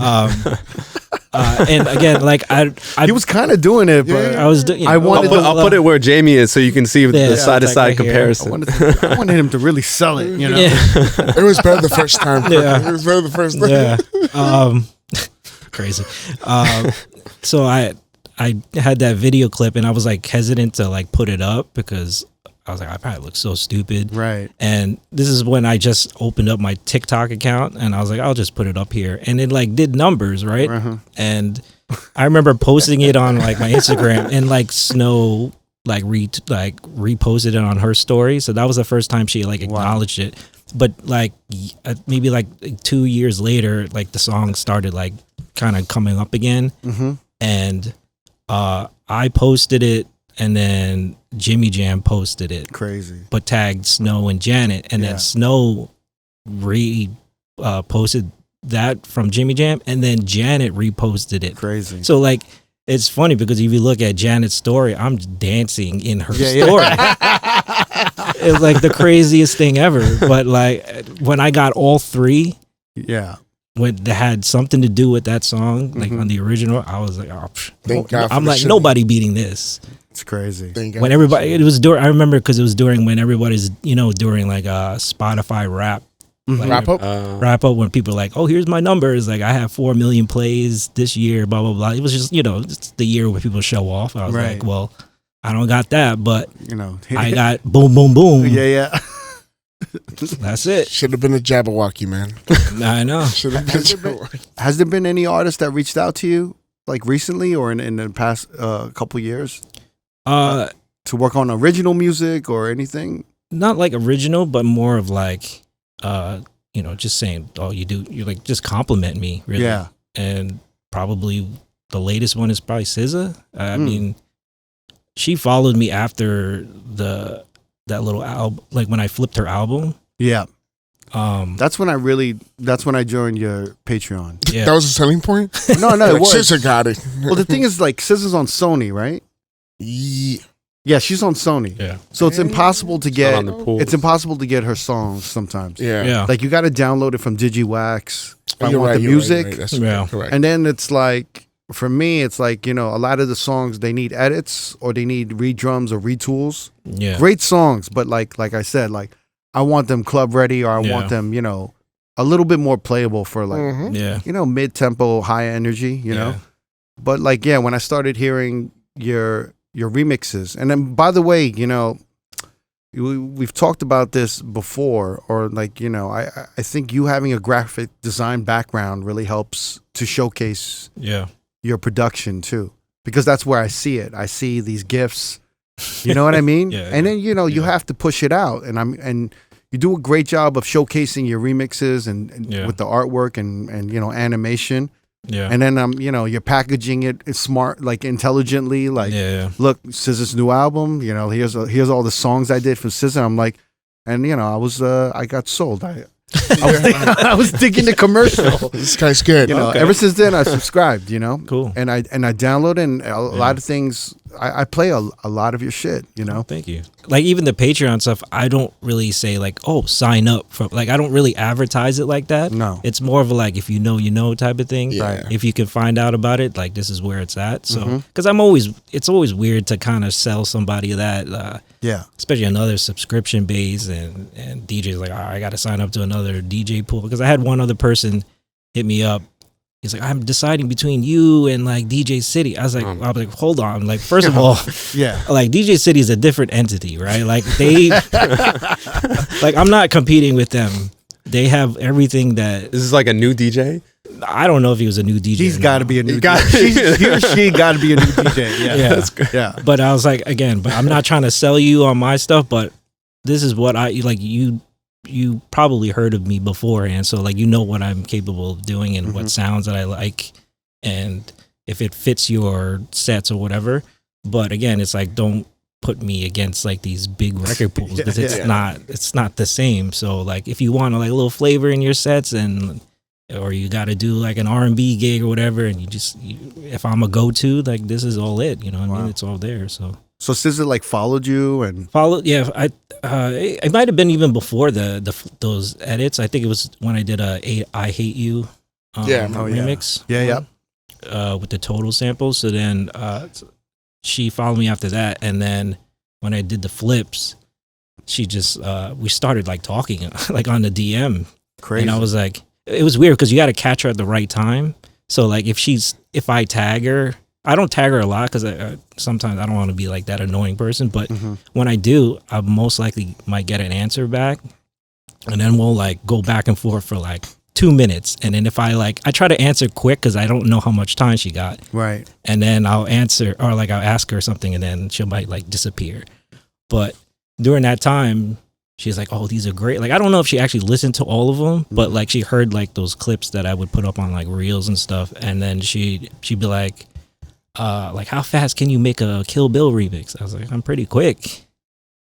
And again, like he was kind of doing it, but I was. I'll put it where Jamie is, so you can see the side to side comparison. I wanted him to really sell it. It was better the first time. Yeah. It was better the first time. Yeah. Crazy. So I had that video clip, and I was like hesitant to like put it up because I was like, I probably look so stupid. Right. And this is when I just opened up my TikTok account, and I was like, I'll just put it up here. And it like did numbers, right? Uh-huh. And I remember posting it on like my Instagram, and like Snow like reposted it on her story. So that was the first time she like acknowledged it. But like maybe like 2 years later, like the song started like kind of coming up again. Mm-hmm. And I posted it, and then Jimmy Jam posted it. Crazy. But tagged Snow and Janet, and then Snow posted that from Jimmy Jam, and then Janet reposted it. Crazy. So like, it's funny because if you look at Janet's story, I'm dancing in her story. It's like the craziest thing ever. But like when I got all three, when they had something to do with that song, like on the original, I was like, oh, Thank God I'm like, nobody beating this. It's crazy. When everybody, it was during, I remember because it was during when everybody's, during like Spotify rap. Like wrap up when people are like, oh, here's my numbers, like I have 4 million plays this year, blah blah blah. It was just it's the year where people show off. I was like, well, I don't got that, but I got boom boom boom. Yeah. That's it. Should have been a Jabberwocky, man. I know. Should have been Jabberwocky. Has there been any artist that reached out to you like recently or in the past couple years to work on original music or anything? Not like original, but more of like just saying, oh, you're like, just compliment me, really. Yeah. And probably the latest one is probably SZA. I mean, she followed me after that little album, like when I flipped her album. Yeah. That's when I joined your Patreon. Yeah. That was a selling point? No, it was. SZA got it. Well, the thing is, like, SZA's on Sony, right? Yeah, she's on Sony. Yeah. So it's impossible to get. It's impossible to get her songs sometimes. Yeah. Like you got to download it from DigiWax. I You're want right, the you're music. right. That's Yeah. correct. And then it's like, for me, it's like, a lot of the songs, they need edits or they need re-drums or retools. Yeah. Great songs, but like I said, like I want them club ready or I want them, a little bit more playable for like, Yeah. mid-tempo, high energy, you know? But like, when I started hearing your remixes, and then by the way, we've talked about this before, or like, I think you having a graphic design background really helps to showcase your production too, because that's where I see it. I see these GIFs, you know what I mean? And then, you have to push it out, and you do a great job of showcasing your remixes and with the artwork and animation. Yeah. And then you're packaging it smart, like intelligently, like look, SZA's new album, here's all the songs I did for SZA. I'm like, and I got sold. I was digging the commercial. This guy's good. Ever since then I subscribed, Cool. And I download, and a lot of things I play a lot of your shit, Thank you. Like even the Patreon stuff, I don't really say like, oh, sign up for, like, I don't really advertise it like that. No. It's more of a like, if you know type of thing. Yeah. If you can find out about it, like this is where it's at. So, because it's always weird to kind of sell somebody that, especially another subscription base, and DJ's like, I got to sign up to another DJ pool, because I had one other person hit me up. He's like, I'm deciding between you and like DJ City. I was like, hold on. Like, first of all, like DJ City is a different entity, right? Like they, like I'm not competing with them. They have everything that. This is like a new DJ. I don't know if he was a new DJ. He's got to be a new DJ. He or she got to be a new DJ. Yeah. That's good. Yeah. But I was like, again, but I'm not trying to sell you on my stuff, but this is what I like. You probably heard of me beforehand, so like what I'm capable of doing and what sounds that I like, and if it fits your sets or whatever. But again, it's like, don't put me against like these big record pools, because it's not the same. So like if you want like a little flavor in your sets, or you got to do like an R&B gig or whatever, and if I'm a go-to, like this is all it. You know what I mean? It's all there. So SZA like followed you and yeah. It might have been even before those edits. I think it was when I did I Hate You remix. With the total samples. So then she followed me after that, and then when I did the flips, she just we started like talking like on the DM. Crazy. And I was like, it was weird because you got to catch her at the right time. So like if I tag her. I don't tag her a lot because sometimes I don't want to be like that annoying person. But when I do, I most likely might get an answer back. And then we'll like go back and forth for like 2 minutes. And then if I try to answer quick because I don't know how much time she got. Right. And then I'll answer, or like I'll ask her something, and then she might like disappear. But during that time, she's like, oh, these are great. Like, I don't know if she actually listened to all of them, but like she heard like those clips that I would put up on like reels and stuff. And then she'd be like how fast can you make a Kill Bill remix? I was like, I'm pretty quick.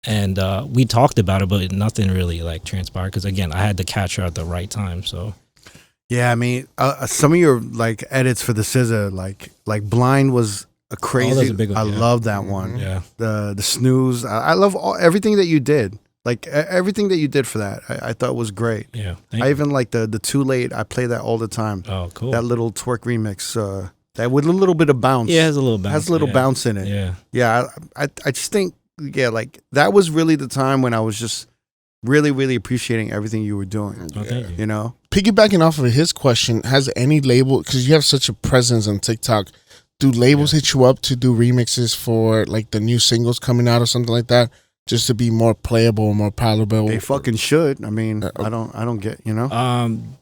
And we talked about it, but nothing really like transpired because again, I had to catch her at the right time. So Yeah, I mean, some of your like edits for the scissor, like Blind was a crazy. that's a big one, I yeah. love that one. yeah, The snooze. I love everything that you did. Like everything that you did for that, I thought was great. yeah. I even like the Too Late. I play that all the time. Oh, cool. That little twerk remix. That with a little bit of bounce. Yeah, it has a little bounce. Has a little yeah. bounce in it. Yeah. Yeah, I just think, yeah, like that was really the time when I was just really, really appreciating everything you were doing. Oh, thank you. You know? Piggybacking off of his question, has any label, because you have such a presence on TikTok, do labels hit you up to do remixes for like the new singles coming out or something like that, just to be more playable, more palatable? They fucking should. I mean, I don't get, you know?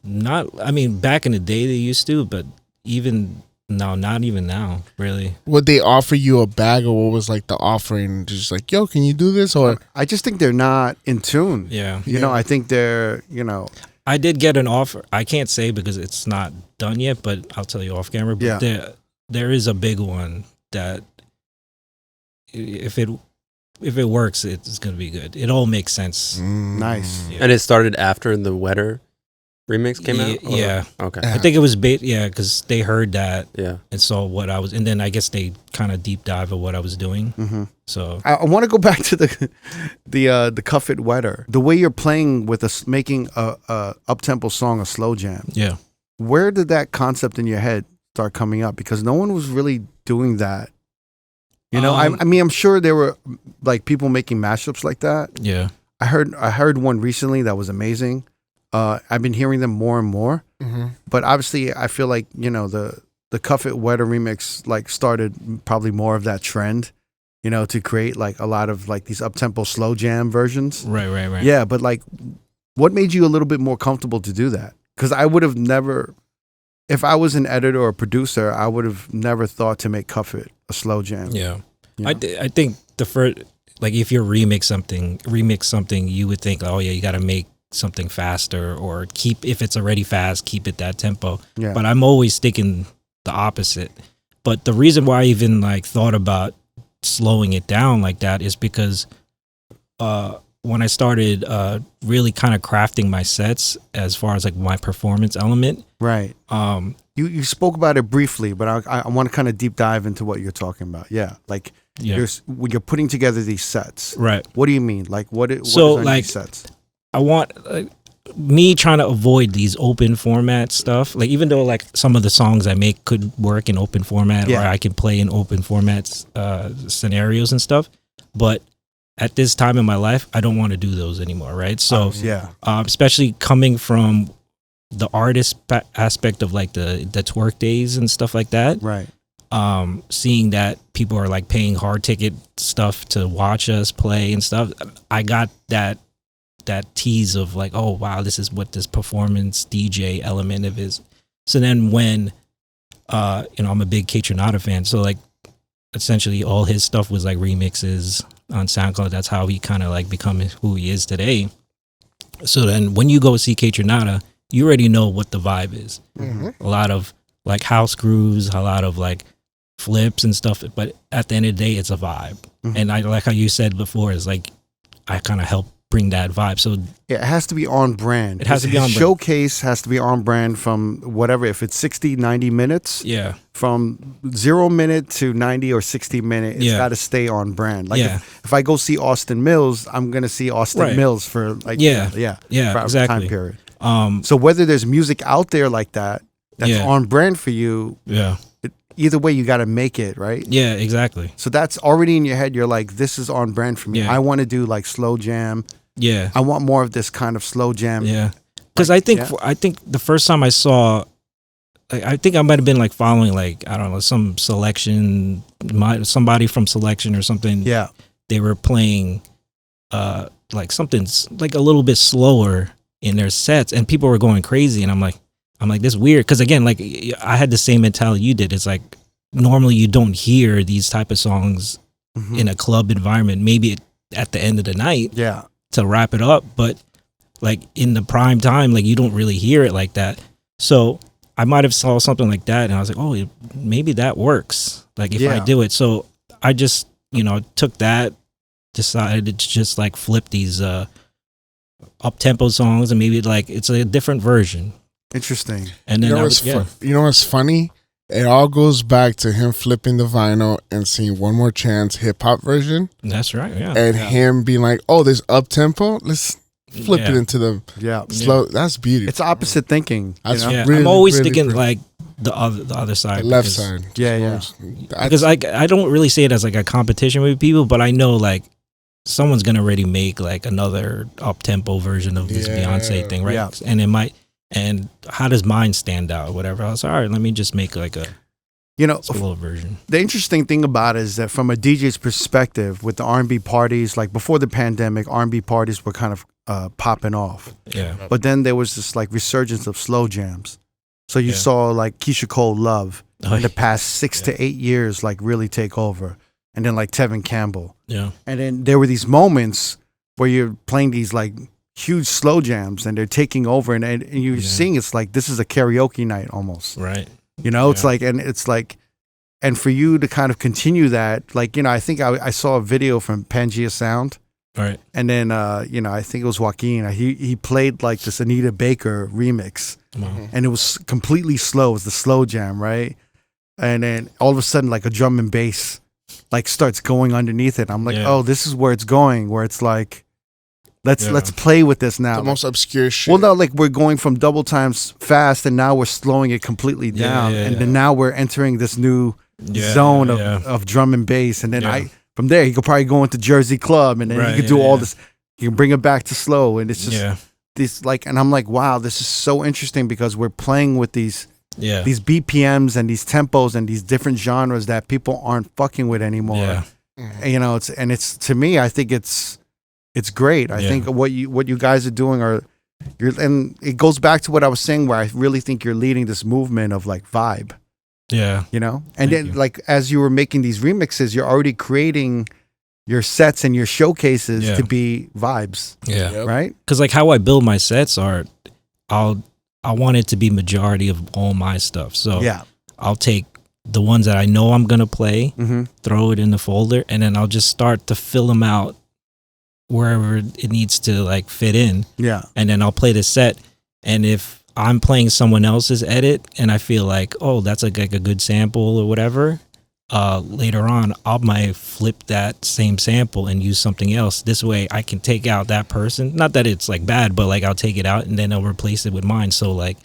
Not. I mean, back in the day they used to, but even no, not even now, really. Would they offer you a bag, or what was like the offering? Just like, yo, can you do this? Or I just think they're not in tune. Yeah. You know, I think they're, you know, I did get an offer. I can't say because it's not done yet, but I'll tell you off camera. But there is a big one that if it works, it's gonna be good. It all makes sense. nice. Yeah. And it started after the Wetter remix came out? Or- Yeah. Okay. I think it was because they heard that Yeah. and saw what I was, and then I guess they kind of deep dive of what I was doing. Mm-hmm. So I want to go back to the Cuff It Wetter. The way you're playing with making a up-tempo song a slow jam. yeah, Where did that concept in your head start coming up? Because no one was really doing that. You know, I mean, I'm sure there were like people making mashups like that. yeah, I heard one recently that was amazing. I've been hearing them more and more, but obviously, I feel like, you know, the Cuff It Wetter remix like started probably more of that trend, you know, to create like a lot of like these up-tempo slow jam versions. right. Yeah, but like, what made you a little bit more comfortable to do that? Because I would have never, if I was an editor or a producer, I would have never thought to make Cuff It a slow jam. Yeah. You know? I think the first, like if you remix something, you would think, oh yeah, you got to make something faster or if it's already fast, keep it that tempo. Yeah. But I'm always thinking the opposite. But the reason why I even like thought about slowing it down like that is because when I started really kind of crafting my sets as far as like my performance element. Right. You spoke about it briefly, but I want to kind of deep dive into what you're talking about. Yeah. Like when you're putting together these sets. Right. What do you mean? Like what is on like these sets? I want me trying to avoid these open format stuff. Like even though like some of the songs I make could work in open format or I can play in open formats scenarios and stuff, but at this time in my life, I don't want to do those anymore. Right. So especially coming from the artist aspect of like the twerk days and stuff like that. Right. Seeing that people are like paying hard ticket stuff to watch us play and stuff, I got that tease of like, oh wow, this is what this performance DJ element of is. So then when I'm a big Kaytranada fan, so like essentially all his stuff was like remixes on SoundCloud. That's how he kind of like become who he is today. So then when you go see Kaytranada, you already know what the vibe is. A lot of like house grooves, a lot of like flips and stuff, but at the end of the day it's a vibe. And I like how you said before, is like I kind of help bring that vibe. So it has to be on brand. It has to be on brand. Showcase has to be on brand from whatever, if it's 60, 90 minutes. Yeah. From 0 minute to 90 or 60 minutes, it's got to stay on brand. Like if I go see Austin Mills, I'm going to see Austin Mills for like, exactly. time period. So whether there's music out there like that's on brand for you, either way, you got to make it, right? Yeah, exactly. So that's already in your head. You're like, this is on brand for me. I want to do like slow jam. Yeah. I want more of this kind of slow jam. Yeah. Because I think the first time I saw, I think I might have been like following like, I don't know, some Selection, somebody from Selection or something. Yeah. They were playing like something like a little bit slower in their sets and people were going crazy. And I'm like, this is weird. Because again, like I had the same mentality you did. It's like normally you don't hear these type of songs in a club environment, maybe at the end of the night to wrap it up. But like in the prime time, like you don't really hear it like that. So I might have saw something like that and I was like, oh, maybe that works. Like if I do it. So I just, took that decided to just like flip these up tempo songs and maybe like it's a different version. Interesting. And then you know what's funny? It all goes back to him flipping the vinyl and seeing One More Chance hip hop version. That's right. Yeah. And him being like, "Oh, this up tempo. Let's flip it into the slow." That's beautiful. It's opposite thinking. That's really, I'm always thinking like the other side, the left side. Yeah. Because I don't really see it as like a competition with people, but I know like someone's gonna already make like another up tempo version of this Beyonce thing, right? Yeah. And it might. And how does mine stand out? Whatever. I was all right. Let me just make like a slow version. The interesting thing about it is that from a DJ's perspective, with the R&B parties, like before the pandemic, R&B parties were kind of popping off. Yeah. But then there was this like resurgence of slow jams. So you saw like Keisha Cole Love in the past 6 to 8 years like really take over, and then like Tevin Campbell. Yeah. And then there were these moments where you're playing these like huge slow jams and they're taking over, and you're seeing it's like this is a karaoke night almost. Right. It's like, and it's like, and for you to kind of continue that, like, I think I saw a video from Pangea Sound. Right. And then, I think it was Joaquin. He played like this Anita Baker remix, and it was completely slow. It was the slow jam, right? And then all of a sudden, like a drum and bass, like starts going underneath it. I'm like, oh, this is where it's going. Where it's like, let's play with this now. The most obscure shit. Well, no, like we're going from double times fast, and now we're slowing it completely down, and then now we're entering this new zone of drum and bass, and then from there he could probably go into Jersey Club, and then he could do all this. You can bring it back to slow, and it's just this like, and I'm like, wow, this is so interesting because we're playing with these BPMs and these tempos and these different genres that people aren't fucking with anymore. Yeah. And it's to me, I think it's great. I think what you guys are doing and it goes back to what I was saying, where I really think you're leading this movement of like vibe. Yeah. And then like as you were making these remixes, you're already creating your sets and your showcases to be vibes. Yeah. Right? Because like how I build my sets are, I want it to be majority of all my stuff. So I'll take the ones that I know I'm gonna play, throw it in the folder, and then I'll just start to fill them out wherever it needs to like fit in. Yeah. And then I'll play the set. And if I'm playing someone else's edit and I feel like, oh, that's like a good sample or whatever, later on I might flip that same sample and use something else. This way I can take out that person. Not that it's like bad, but like I'll take it out and then I'll replace it with mine. So like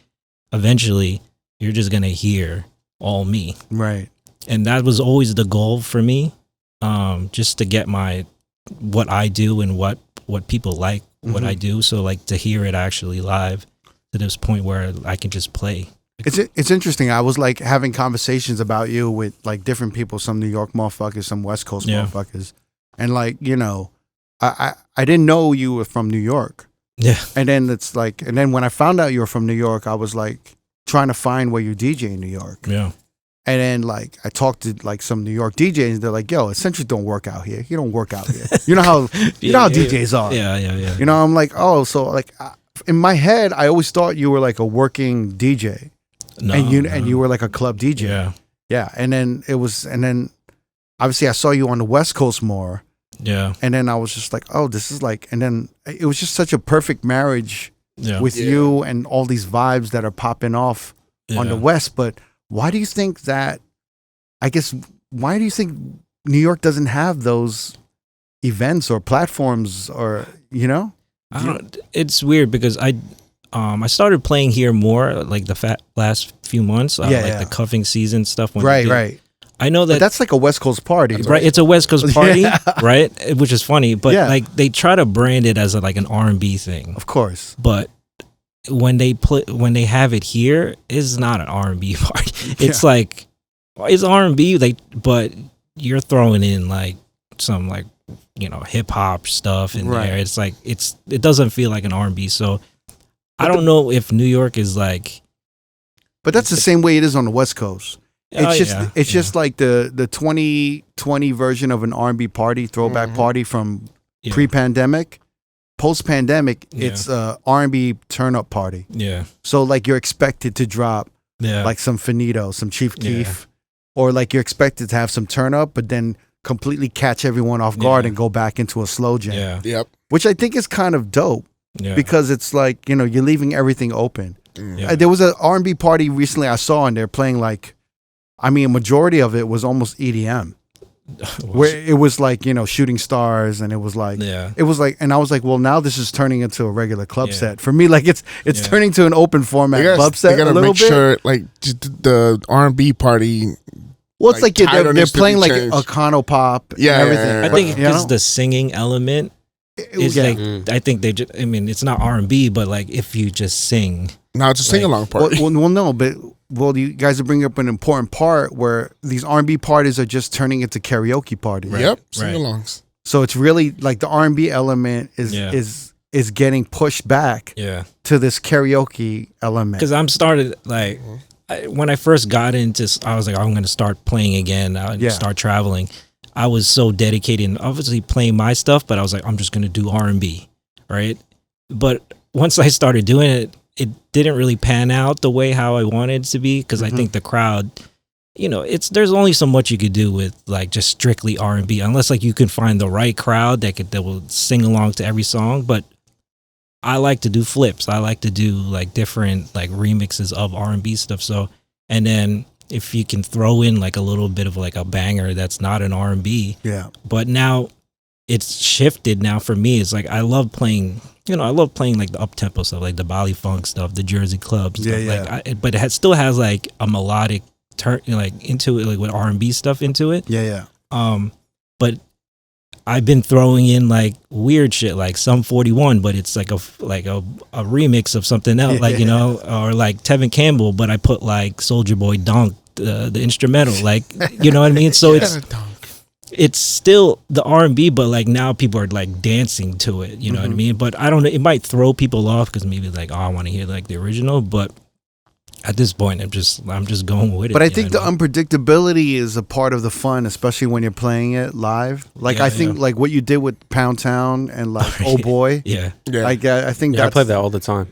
eventually you're just gonna hear all me. Right. And that was always the goal for me. Just to get what I do and what people like, what I do. So like to hear it actually live to this point where I can just play. It's interesting. I was like having conversations about you with like different people, some New York motherfuckers, some West Coast motherfuckers. And like, I didn't know you were from New York. Yeah. And then it's like, and then when I found out you were from New York, I was like trying to find where you DJ in New York. Yeah. And then like I talked to like some New York DJs, they're like, "Yo, ESENTRIK don't work out here. You don't work out here." You know how DJs are. Yeah. I'm like, oh, so like in my head, I always thought you were like a working DJ, and you were like a club DJ. Yeah. And then obviously I saw you on the West Coast more. Yeah. And then I was just like, oh, this is like, and then it was just such a perfect marriage with you and all these vibes that are popping off on the West, but. Why do you think New York doesn't have those events or platforms or, It's weird because I started playing here more like the last few months, like the cuffing season stuff. Right. I know that but that's like a West Coast party. Right. It's a West Coast party, right? Which is funny, but like they try to brand it as like an R&B thing. Of course. But when they have it here, it's not an R&B party. It's like it's R&B, but you're throwing in like some like hip hop stuff in there. It's like it doesn't feel like an R&B. So I don't know if New York is like, but that's the same way it is on the West Coast. It's just like the 2020 version of an R&B party, throwback party from pre-pandemic. Post-pandemic, it's a R&B turn-up party. Yeah. So, like, you're expected to drop, like, some Finito, some Chief Keef, or, like, you're expected to have some turn-up, but then completely catch everyone off guard and go back into a slow jam. Yeah. Yep. Which I think is kind of dope because it's like, you know, you're leaving everything open. Yeah. There was an R&B party recently I saw, and they're playing like, I mean, a majority of it was almost EDM. Where it was like, you know, Shooting Stars, and it was like, and I was like, well, now this is turning into a regular club set for me. Like it's turning to an open format club set. They gotta a little make bit. sure like the R&B party. Well, it's like they're playing like changed. Econo pop, and Yeah, everything. yeah. I think you know? because the singing element is like, I think they just, I mean, it's not R&B, but like if you just sing. No, it's a sing along party. Well, no, but you guys are bringing up an important part where these R&B parties are just turning into karaoke parties. Right. Yep, sing-alongs. So it's really like the R&B element is getting pushed back to this karaoke element. Because I'm started like when I first got into, I was like, I'm going to start playing again. Start traveling. I was so dedicated and obviously playing my stuff, but I was like, I'm just going to do R&B, right? But once I started doing it, it didn't really pan out the way how I wanted it to be because I think the crowd, you know, there's only so much you could do with like just strictly R&B unless like you can find the right crowd that will sing along to every song. But I like to do flips. I like to do like different like remixes of R&B stuff. So, and then if you can throw in like a little bit of like a banger that's not an R&B. Yeah. But now it's shifted now for me. It's like I love playing like the up-tempo stuff, like the Bali funk stuff, the Jersey club stuff. Like but it still has like a melodic turn, like into it, like with R&B stuff into it. But I've been throwing in like weird shit, like Sum 41, but it's like a remix of something else, like you know, or like Tevin Campbell, but I put like Soulja Boy Donk, the instrumental, like you know what I mean. So it's still the R&B, but like now people are like dancing to it, you know what I mean? But I don't know, it might throw people off because maybe like, oh, I want to hear like the original, but at this point I'm just going with it. But I think the unpredictability is a part of the fun, especially when you're playing it live. Like I think like what you did with Pound Town and like Oh Boy. Like I think I play that all the time.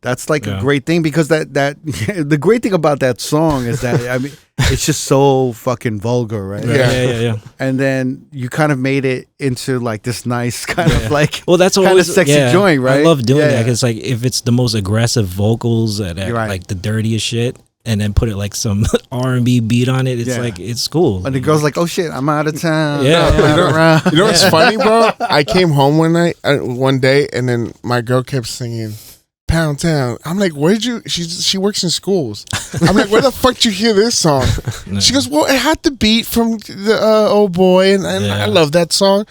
That's like a great thing because that the great thing about that song is that I mean it's just so fucking vulgar, right? Yeah. And then you kind of made it into like this nice kind of like that's kind of sexy joint, right? I love doing that because like if it's the most aggressive vocals and like the dirtiest shit, and then put it like some R&B beat on it, it's like it's cool. And the girl's like, "Oh shit, I'm out of town." You know what's funny, bro? I came home one day, and then my girl kept singing Pound Town. I'm like, where'd you? She works in schools. I'm like, where the fuck did you hear this song? She goes, well, it had the beat from the Oh Boy, and I love that song.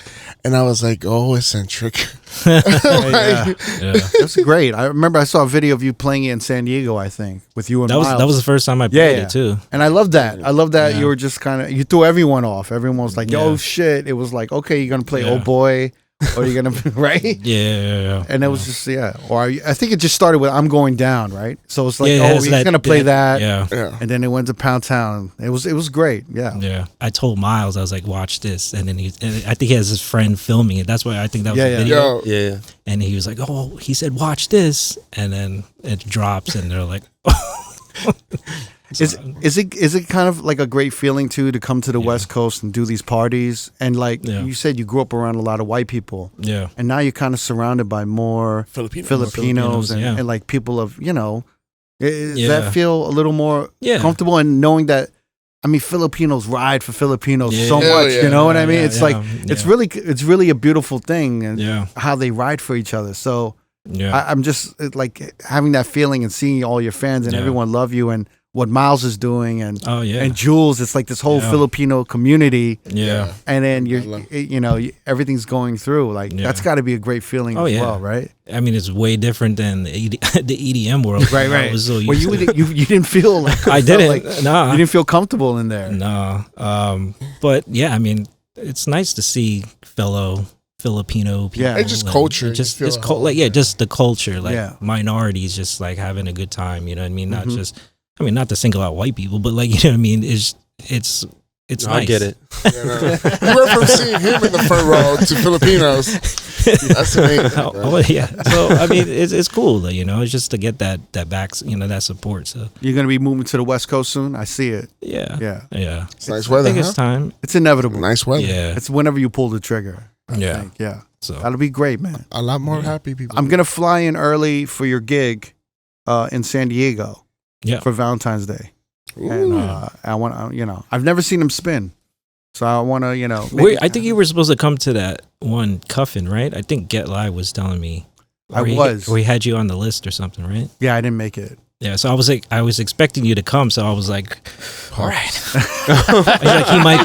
And I was like, oh, eccentric. It was great. I remember I saw a video of you playing it in San Diego, I think, with you and Miles. That was the first time I played it too. And I love that. I love that you were just kind of, you threw everyone off. Everyone was like, oh shit. It was like, okay, you're going to play Oh Boy. Or you're gonna right? And it was just Or I think it just started with I'm Going Down, right? So it's like he's gonna play that. And then it went to Pound Town. It was great. Yeah. I told Miles, I was like, watch this, and then I think he has his friend filming it. That's why I think that was the video. Yeah. And he was like, oh, he said watch this, and then it drops, and they're like. Is it kind of like a great feeling too to come to the West Coast and do these parties and like you said you grew up around a lot of white people and now you're kind of surrounded by more Filipinos and like people of does that feel a little more comfortable and knowing that I mean Filipinos ride for Filipinos so much you know what I mean it's like it's really a beautiful thing and how they ride for each other so I'm just like having that feeling and seeing all your fans and everyone love you and what Miles is doing and Jules, it's like this whole Filipino community. And then everything's going through. Like that's got to be a great feeling as well, right? I mean, it's way different than the EDM world. Right. So well, you didn't feel like I didn't. Like, no, you didn't feel comfortable in there. No. But yeah, I mean, it's nice to see fellow Filipino people. It's just culture. Just just the culture, like minorities, just like having a good time. You know what I mean? Not just. I mean, not to single out white people, but like, you know what I mean? It's nice. I get it. We went from seeing him in the front row to Filipinos. That's amazing. Bro. Oh yeah. So I mean, it's cool. You know, it's just to get that back. You know, that support. So You're gonna be moving to the West Coast soon. I see it. yeah. Yeah. It's nice I weather. think it's time. It's inevitable. Nice weather. Yeah. It's whenever you pull the trigger. I Yeah. think. Yeah. So That'll be great, man. A lot more happy people. I'm gonna fly in early for your gig in San Diego yeah. for Valentine's Day, Ooh. and I want to, I've never seen him spin, so I want to, Wait, I think you were supposed to come to that one Cuffin, right? I think Get Live was telling me. I was. Or he had you on the list or something, right? Yeah, I didn't make it. Yeah, so I was expecting you to come, so I was like, all right. I was like, he might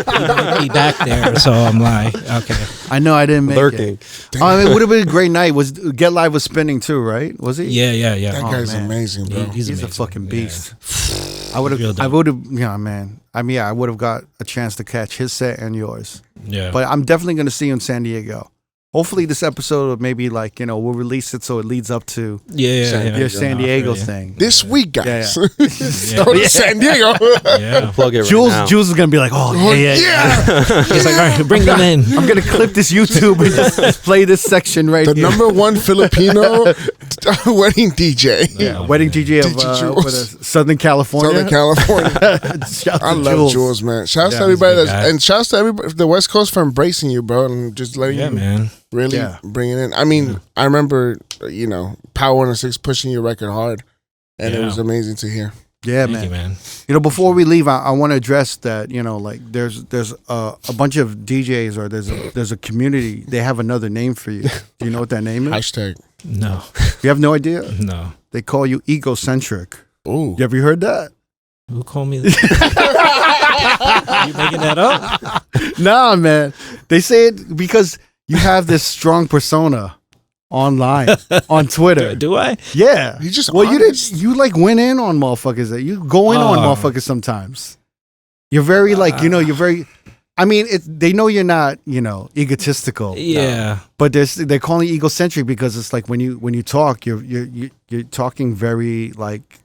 be back there, so I'm like, okay. I know I didn't make Lurking. it. It would have been a great night. Was Get Live was spinning too, right? Was he? Yeah. That guy's man. amazing, bro. He's He's a amazing. fucking Yeah. beast. I Real dope. would have, man. I mean, yeah, I would have got a chance to catch his set and yours. Yeah. But I'm definitely going to see you in San Diego. Hopefully, this episode maybe we'll release it so it leads up to yeah. your San Diego Yeah. thing. This week, guys. Yeah. Go to San Diego. Yeah. Plug it right Jules now. is gonna be like, oh yeah. He's like, all right, bring them in. I'm gonna clip this YouTube and just play this section right The here. number one Filipino wedding DJ. Yeah. Wedding DJ of DJ Jules. Southern California. Southern California. Shout I to love Jules, man. Shouts to Yeah, he's a everybody good that's, guy. and shouts to everybody, the West Coast, for embracing you, bro, and just letting Yeah, you man. really Yeah. bring it in. I mean, I remember, Power 106 pushing your record hard, and it Yeah. was amazing to hear. Yeah, Thank man. you, man. Before we leave, I want to address that. There's a bunch of DJs or there's a community. They have another name for you. Do you know what that name is? Hashtag. No. You have no idea. No. They call you egocentric. Ooh. You ever heard that? Who called me that? You making that up? Nah, man. They say it because you have this strong persona online on Twitter. Do I? Yeah. You just well, honest. you went in on motherfuckers. That you go in on motherfuckers sometimes. You're very you're very. I mean, they know you're not egotistical. Yeah. But they're calling you egocentric because it's like when you talk, you're talking very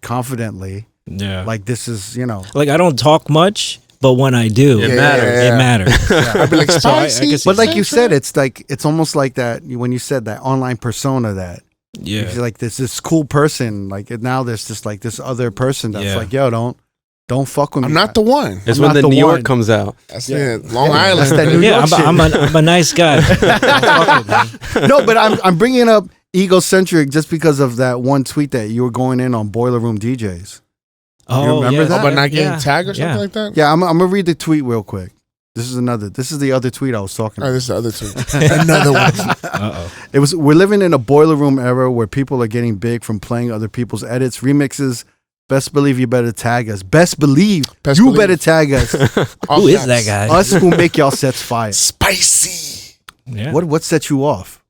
confidently. Yeah. Like this is Like I don't talk much, but when I do, It matters. It matters. I'd be like, So I spicy. can see- But like you said, it's almost like that when you said that online persona that Yeah. it's like this cool person. Like now there's just like this other person that's Yeah. like, yo, don't fuck with me. I'm not the one. It's I'm when not the the New York one. comes out. That's Yeah. it. Long Yeah, Island. that's that New Yeah, York shit. I'm a nice guy. Don't fuck with me. No, but I'm bringing up egocentric just because of that one tweet that you were going in on Boiler Room DJs. Oh, remember yeah, that? But not getting yeah. tagged or something Yeah. like that? Yeah, I'm gonna read the tweet real quick. This is the other tweet I was talking Oh, about. this is the other two. Another one. Uh-oh. We're living in a boiler room era where people are getting big from playing other people's edits, remixes. Best believe you better tag us. Best believe Best you believe. better tag us. Who is that guy? Us who make y'all sets fire. Spicy. Yeah. What set you off?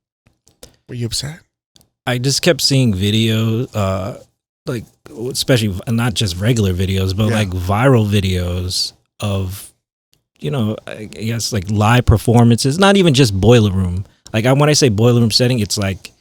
Were you upset? I just kept seeing videos, like especially not just regular videos, but Yeah. like viral videos of, I guess like live performances. Not even just boiler room. Like when I say boiler room setting, it's like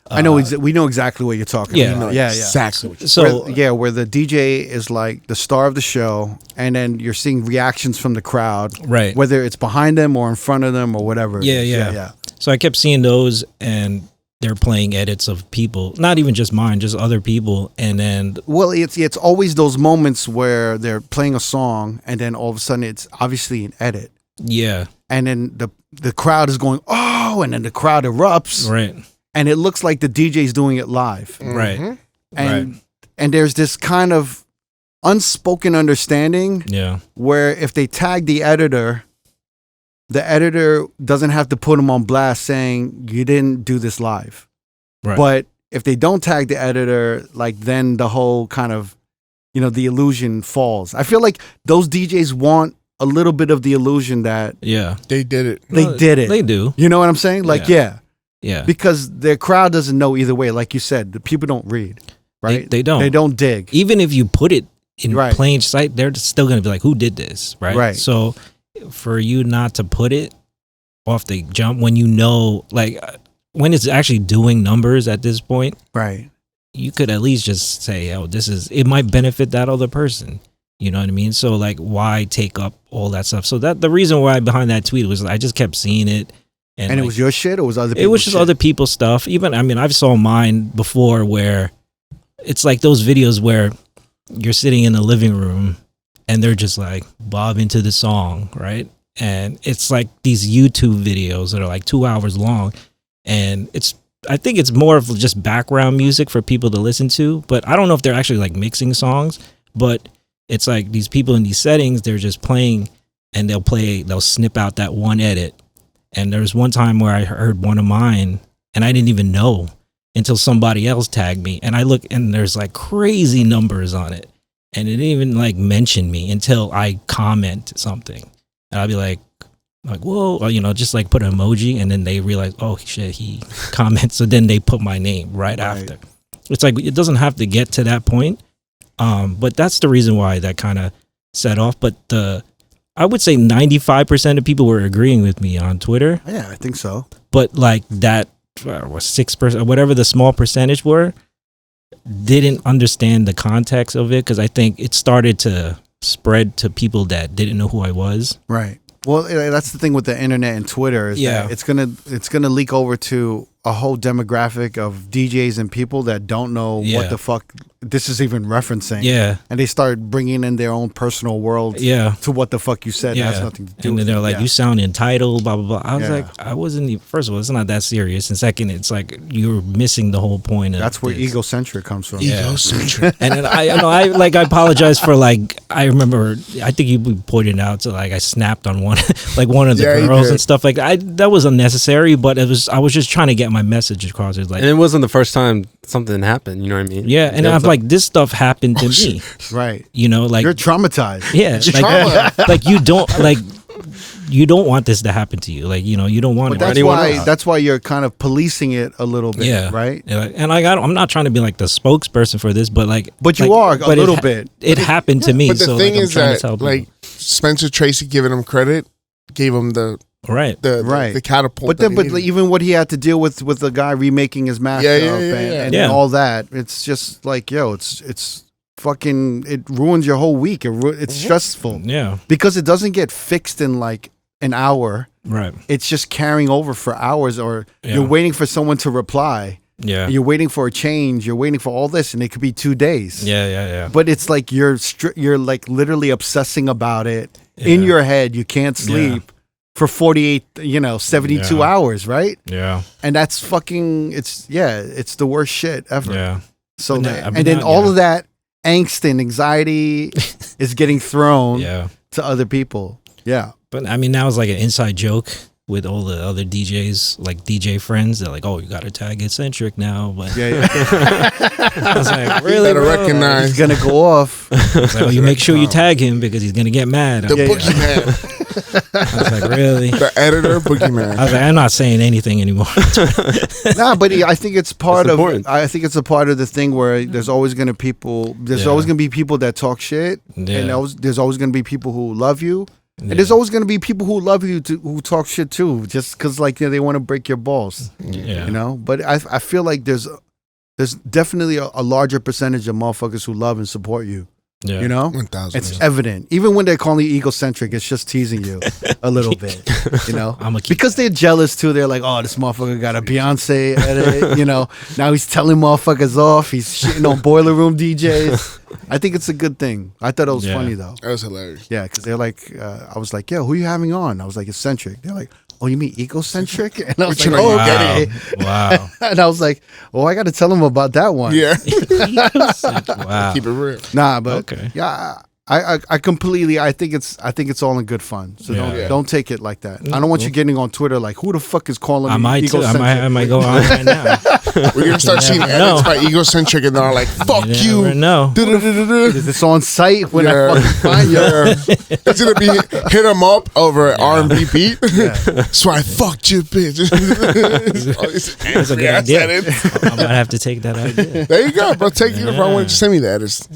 I know we know exactly what you're talking Yeah. about. Yeah. Exactly. so. Where the DJ is like the star of the show, and then you're seeing reactions from the crowd, Right. whether it's behind them or in front of them or whatever. it Yeah, is. yeah. So I kept seeing those, and they're playing edits of people, not even just mine, just other people, and then Well, it's always those moments where they're playing a song, and then all of a sudden it's obviously an edit, yeah, and then the crowd is going, oh, and then the crowd erupts, right, and it looks like the DJ's doing it live, right, Mhm. and there's this kind of unspoken understanding yeah, where if they tag the editor doesn't have to put him on blast saying you didn't do this live. right, But if they don't tag the editor, like then the whole kind of, the illusion falls. I feel like those DJs want a little bit of the illusion that yeah, They did it. they No, did it. They do, You know what I'm saying? Like, yeah. yeah. Because their crowd doesn't know either way. Like you said, the people don't read, right? They don't. They don't dig. Even if you put it in Right. plain sight, they're still gonna be like, "Who did this?" Right. Right. So, for you not to put it off the jump when when it's actually doing numbers at this point, Right. you could at least just say, "Oh, it might benefit that other person." You know what I mean? So like, why take up all that stuff? So that the reason why behind that tweet was I just kept seeing it, And it like, was your shit, or was other people's it was just shit? other people's stuff. Even, I mean, I've saw mine before where it's like those videos where you're sitting in the living room and they're just like bobbing to the song, right? And it's like these YouTube videos that are like 2 hours long, and I think it's more of just background music for people to listen to, but I don't know if they're actually like mixing songs, but it's like these people in these settings, they're just playing, and they'll snip out that one edit. And there was one time where I heard one of mine and I didn't even know until somebody else tagged me, and I look and there's like crazy numbers on it, and it didn't even like mention me until I comment something, and I'll be like, whoa, or, just like put an emoji, and then they realize, oh shit, he comments. So then they put my name right after. It's like, it doesn't have to get to that point. But that's the reason why that kind of set off. But I would say 95% of people were agreeing with me on Twitter. Yeah, I think so. But like that was 6%, whatever the small percentage were, didn't understand the context of it, because I think it started to spread to people that didn't know who I was. Right. Well, that's the thing with the internet and Twitter is that it's gonna leak over to a whole demographic of DJs and people that don't know what the fuck this is even referencing. Yeah. And they start bringing in their own personal world to what the fuck you said. That has nothing to do and with then they're it. like, you sound entitled, blah, blah, blah. I was like, I wasn't even, first of all, it's not that serious. And second, it's like, you're missing the whole point of That's where this. Egocentric comes from. Egocentric. And then I apologize for like, I remember, I think you pointed out to like, I snapped on one of the girls and stuff like that. That was unnecessary, but I was just trying to get my message across. It's like, and it wasn't the first time something happened, you know what I mean? Yeah, and I'm like, this stuff happened to me. Right. Like, you're traumatized. Yeah. Like you don't want this to happen to you. Like, you don't want but it. That's why you're kind of policing it a little bit, right? Yeah. And like, I'm not trying to be like the spokesperson for this, but like, you are a little bit. It happened to me. But the thing is that, like, people. Spencer Tracy giving him credit, gave him the catapult. But even what he had to deal with the guy remaking his mashup and all that, it's just like, it's fucking, it ruins your whole week. It's stressful. Yeah. Because it doesn't get fixed in like an hour. Right. It's just carrying over for hours, or you're waiting for someone to reply. Yeah. You're waiting for a change. You're waiting for all this, and it could be 2 days. Yeah. But it's like you're like literally obsessing about it in your head. You can't sleep for 48, 72 hours, right? Yeah. And that's fucking, it's the worst shit ever. Yeah. So all of that angst and anxiety is getting thrown to other people. Yeah. But I mean, now it's like an inside joke with all the other DJs, like DJ friends. They're like, oh, you got to tag Eccentric now. But I was like, really? You better recognize. He's going to go off. I was like, oh, you make sure you tag him because he's going to get mad. The boogeyman. I was like, really? The editor, boogeyman. I was like, I'm not saying anything anymore. Nah, but I think it's part of. I think it's a part of the thing where there's always going to be people that talk shit, and there's always going to be people who love you, and there's always going to be people who love you who talk shit too, just because like they want to break your balls. Yeah. But I feel like there's definitely a larger percentage of motherfuckers who love and support you. Yeah. 1,000%. It's evident. Even when they're calling you egocentric, it's just teasing you a little bit, because they're jealous too. They're like, oh, this motherfucker got a Beyonce edit, now he's telling motherfuckers off. He's shitting on Boiler Room DJs. I think it's a good thing. I thought it was funny though. That was hilarious. Yeah, because they're like, I was like, yo, who you having on? I was like, Eccentric. They're like, oh, you mean egocentric? And I was like, oh, get it. Wow. And I was like, well, I got to tell him about that one. Yeah. Wow. Keep it real. Nah, but I completely. I think it's all in good fun. So don't take it like that. I don't want you getting on Twitter like, who the fuck is calling me egocentric? I might go on right now. We're gonna start seeing edits by egocentric, and they're like, "Fuck you!" No, is this on site when I fucking find you? It's gonna be hit him up over R&B beat. So I fucked you, bitch. That's a good idea. I might have to take that idea. There you go, bro. Take it if I want to send me the edits.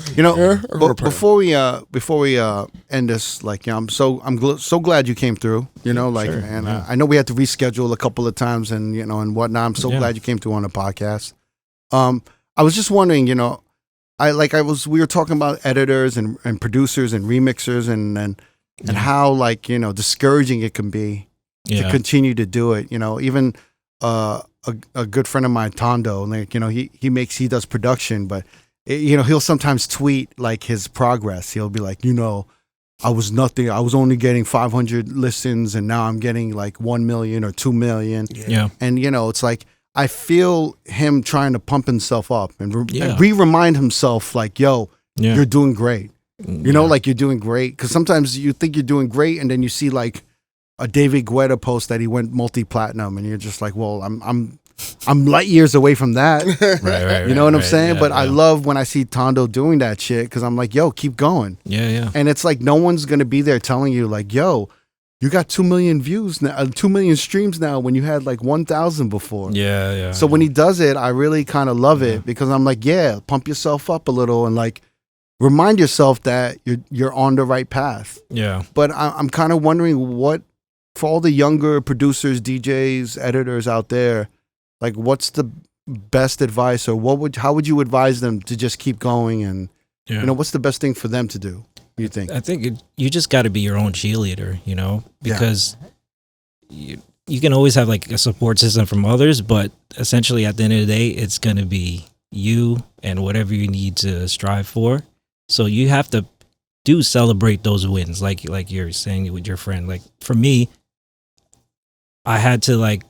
Before we end this, like, I'm so glad you came through. I know we had to reschedule a couple of times and and whatnot. I'm so glad you came through on the podcast. I was just wondering, we were talking about editors and producers and remixers and how discouraging it can be to continue to do it. You know, even a good friend of mine, Tondo, like, you know, he does production, but you know, he'll sometimes tweet like his progress. He'll be like, you know, I was nothing. I was only getting 500 listens, and now I'm getting like 1 million or 2 million. Yeah. And you know, it's like I feel him trying to pump himself up and remind himself, like, yo, you're doing great. You know, like, you're doing great. Because sometimes you think you're doing great, and then you see like a David Guetta post that he went multi-platinum, and you're just like, well, I'm light years away from that. Right, you know what I'm saying? Yeah, but I love when I see Tondo doing that shit, because I'm like, yo, keep going. Yeah. And it's like no one's gonna be there telling you like, yo, you got 2 million views now, 2 million streams now, when you had like 1,000 before. Yeah. So when he does it, I really kind of love it, because I'm like, yeah, pump yourself up a little and like remind yourself that you're on the right path. Yeah. But I'm kind of wondering, what, for all the younger producers, DJs, editors out there, like, what's the best advice, or how would you advise them to just keep going, and you know, what's the best thing for them to do, you think? I think you just got to be your own cheerleader, you know, because you can always have like a support system from others, but essentially at the end of the day, it's going to be you and whatever you need to strive for. So you have to celebrate those wins, like you're saying with your friend. Like, for me, I had to like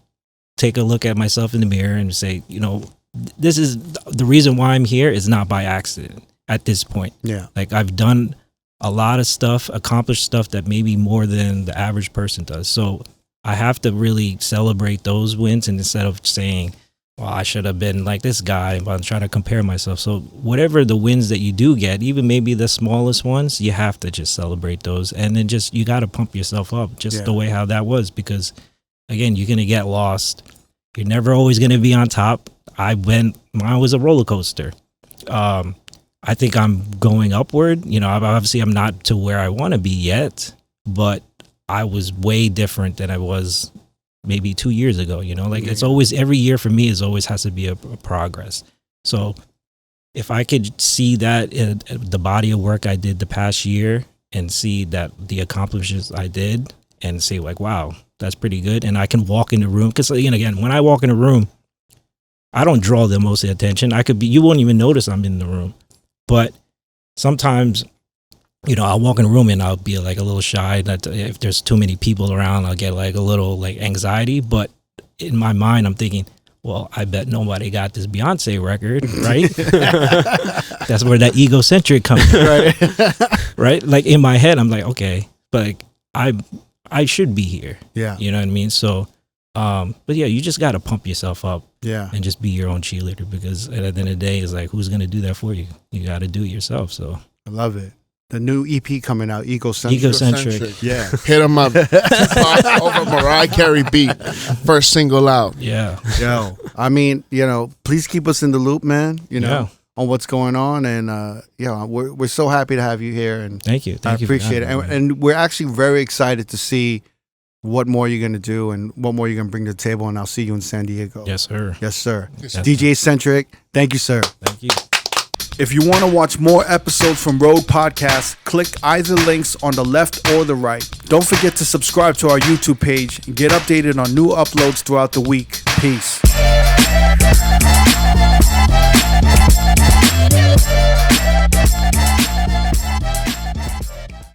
take a look at myself in the mirror and say, you know, this is the reason why I'm here is not by accident at this point. Yeah. Like, I've done a lot of stuff, accomplished stuff that maybe more than the average person does. So I have to really celebrate those wins, and instead of saying, well, I should have been like this guy, but I'm trying to compare myself. So whatever the wins that you do get, even maybe the smallest ones, you have to just celebrate those. And then you got to pump yourself up just the way how that was, because again, you're going to get lost. You're never always going to be on top. Mine was a roller coaster. I think I'm going upward. You know, obviously I'm not to where I want to be yet, but I was way different than I was maybe 2 years ago. You know, like, it's always, every year for me is always has to be a progress. So if I could see that in the body of work I did the past year, and see that the accomplishments I did, and say like, wow, that's pretty good. And I can walk in the room, because again, when I walk in a room, I don't draw the most attention. You won't even notice I'm in the room. But sometimes, you know, I'll walk in a room and I'll be like a little shy. That if there's too many people around, I'll get like a little like anxiety. But in my mind, I'm thinking, well, I bet nobody got this Beyonce record, right? That's where that egocentric comes in, right? Right? Like, in my head, I'm like, okay, but like, I should be here. Yeah. You know what I mean? So, but yeah, you just got to pump yourself up. Yeah. And just be your own cheerleader, because at the end of the day, it's like, who's going to do that for you? You got to do it yourself. So I love it. The new EP coming out, Egocentric. Yeah. Hit him up. Over Mariah Carey beat. First single out. yeah. Yo, I mean, you know, please keep us in the loop, man, you know, on what's going on. And, we're so happy to have you here. And Thank you. I appreciate it. And we're actually very excited to see what more you're going to do and what more you're going to bring to the table. And I'll see you in San Diego. Yes, sir. Yes, sir. Yes, DJ ESENTRIK, thank you, sir. Thank you. If you want to watch more episodes from R.O.A.D Podcast, click either links on the left or the right. Don't forget to subscribe to our YouTube page and get updated on new uploads throughout the week. Peace.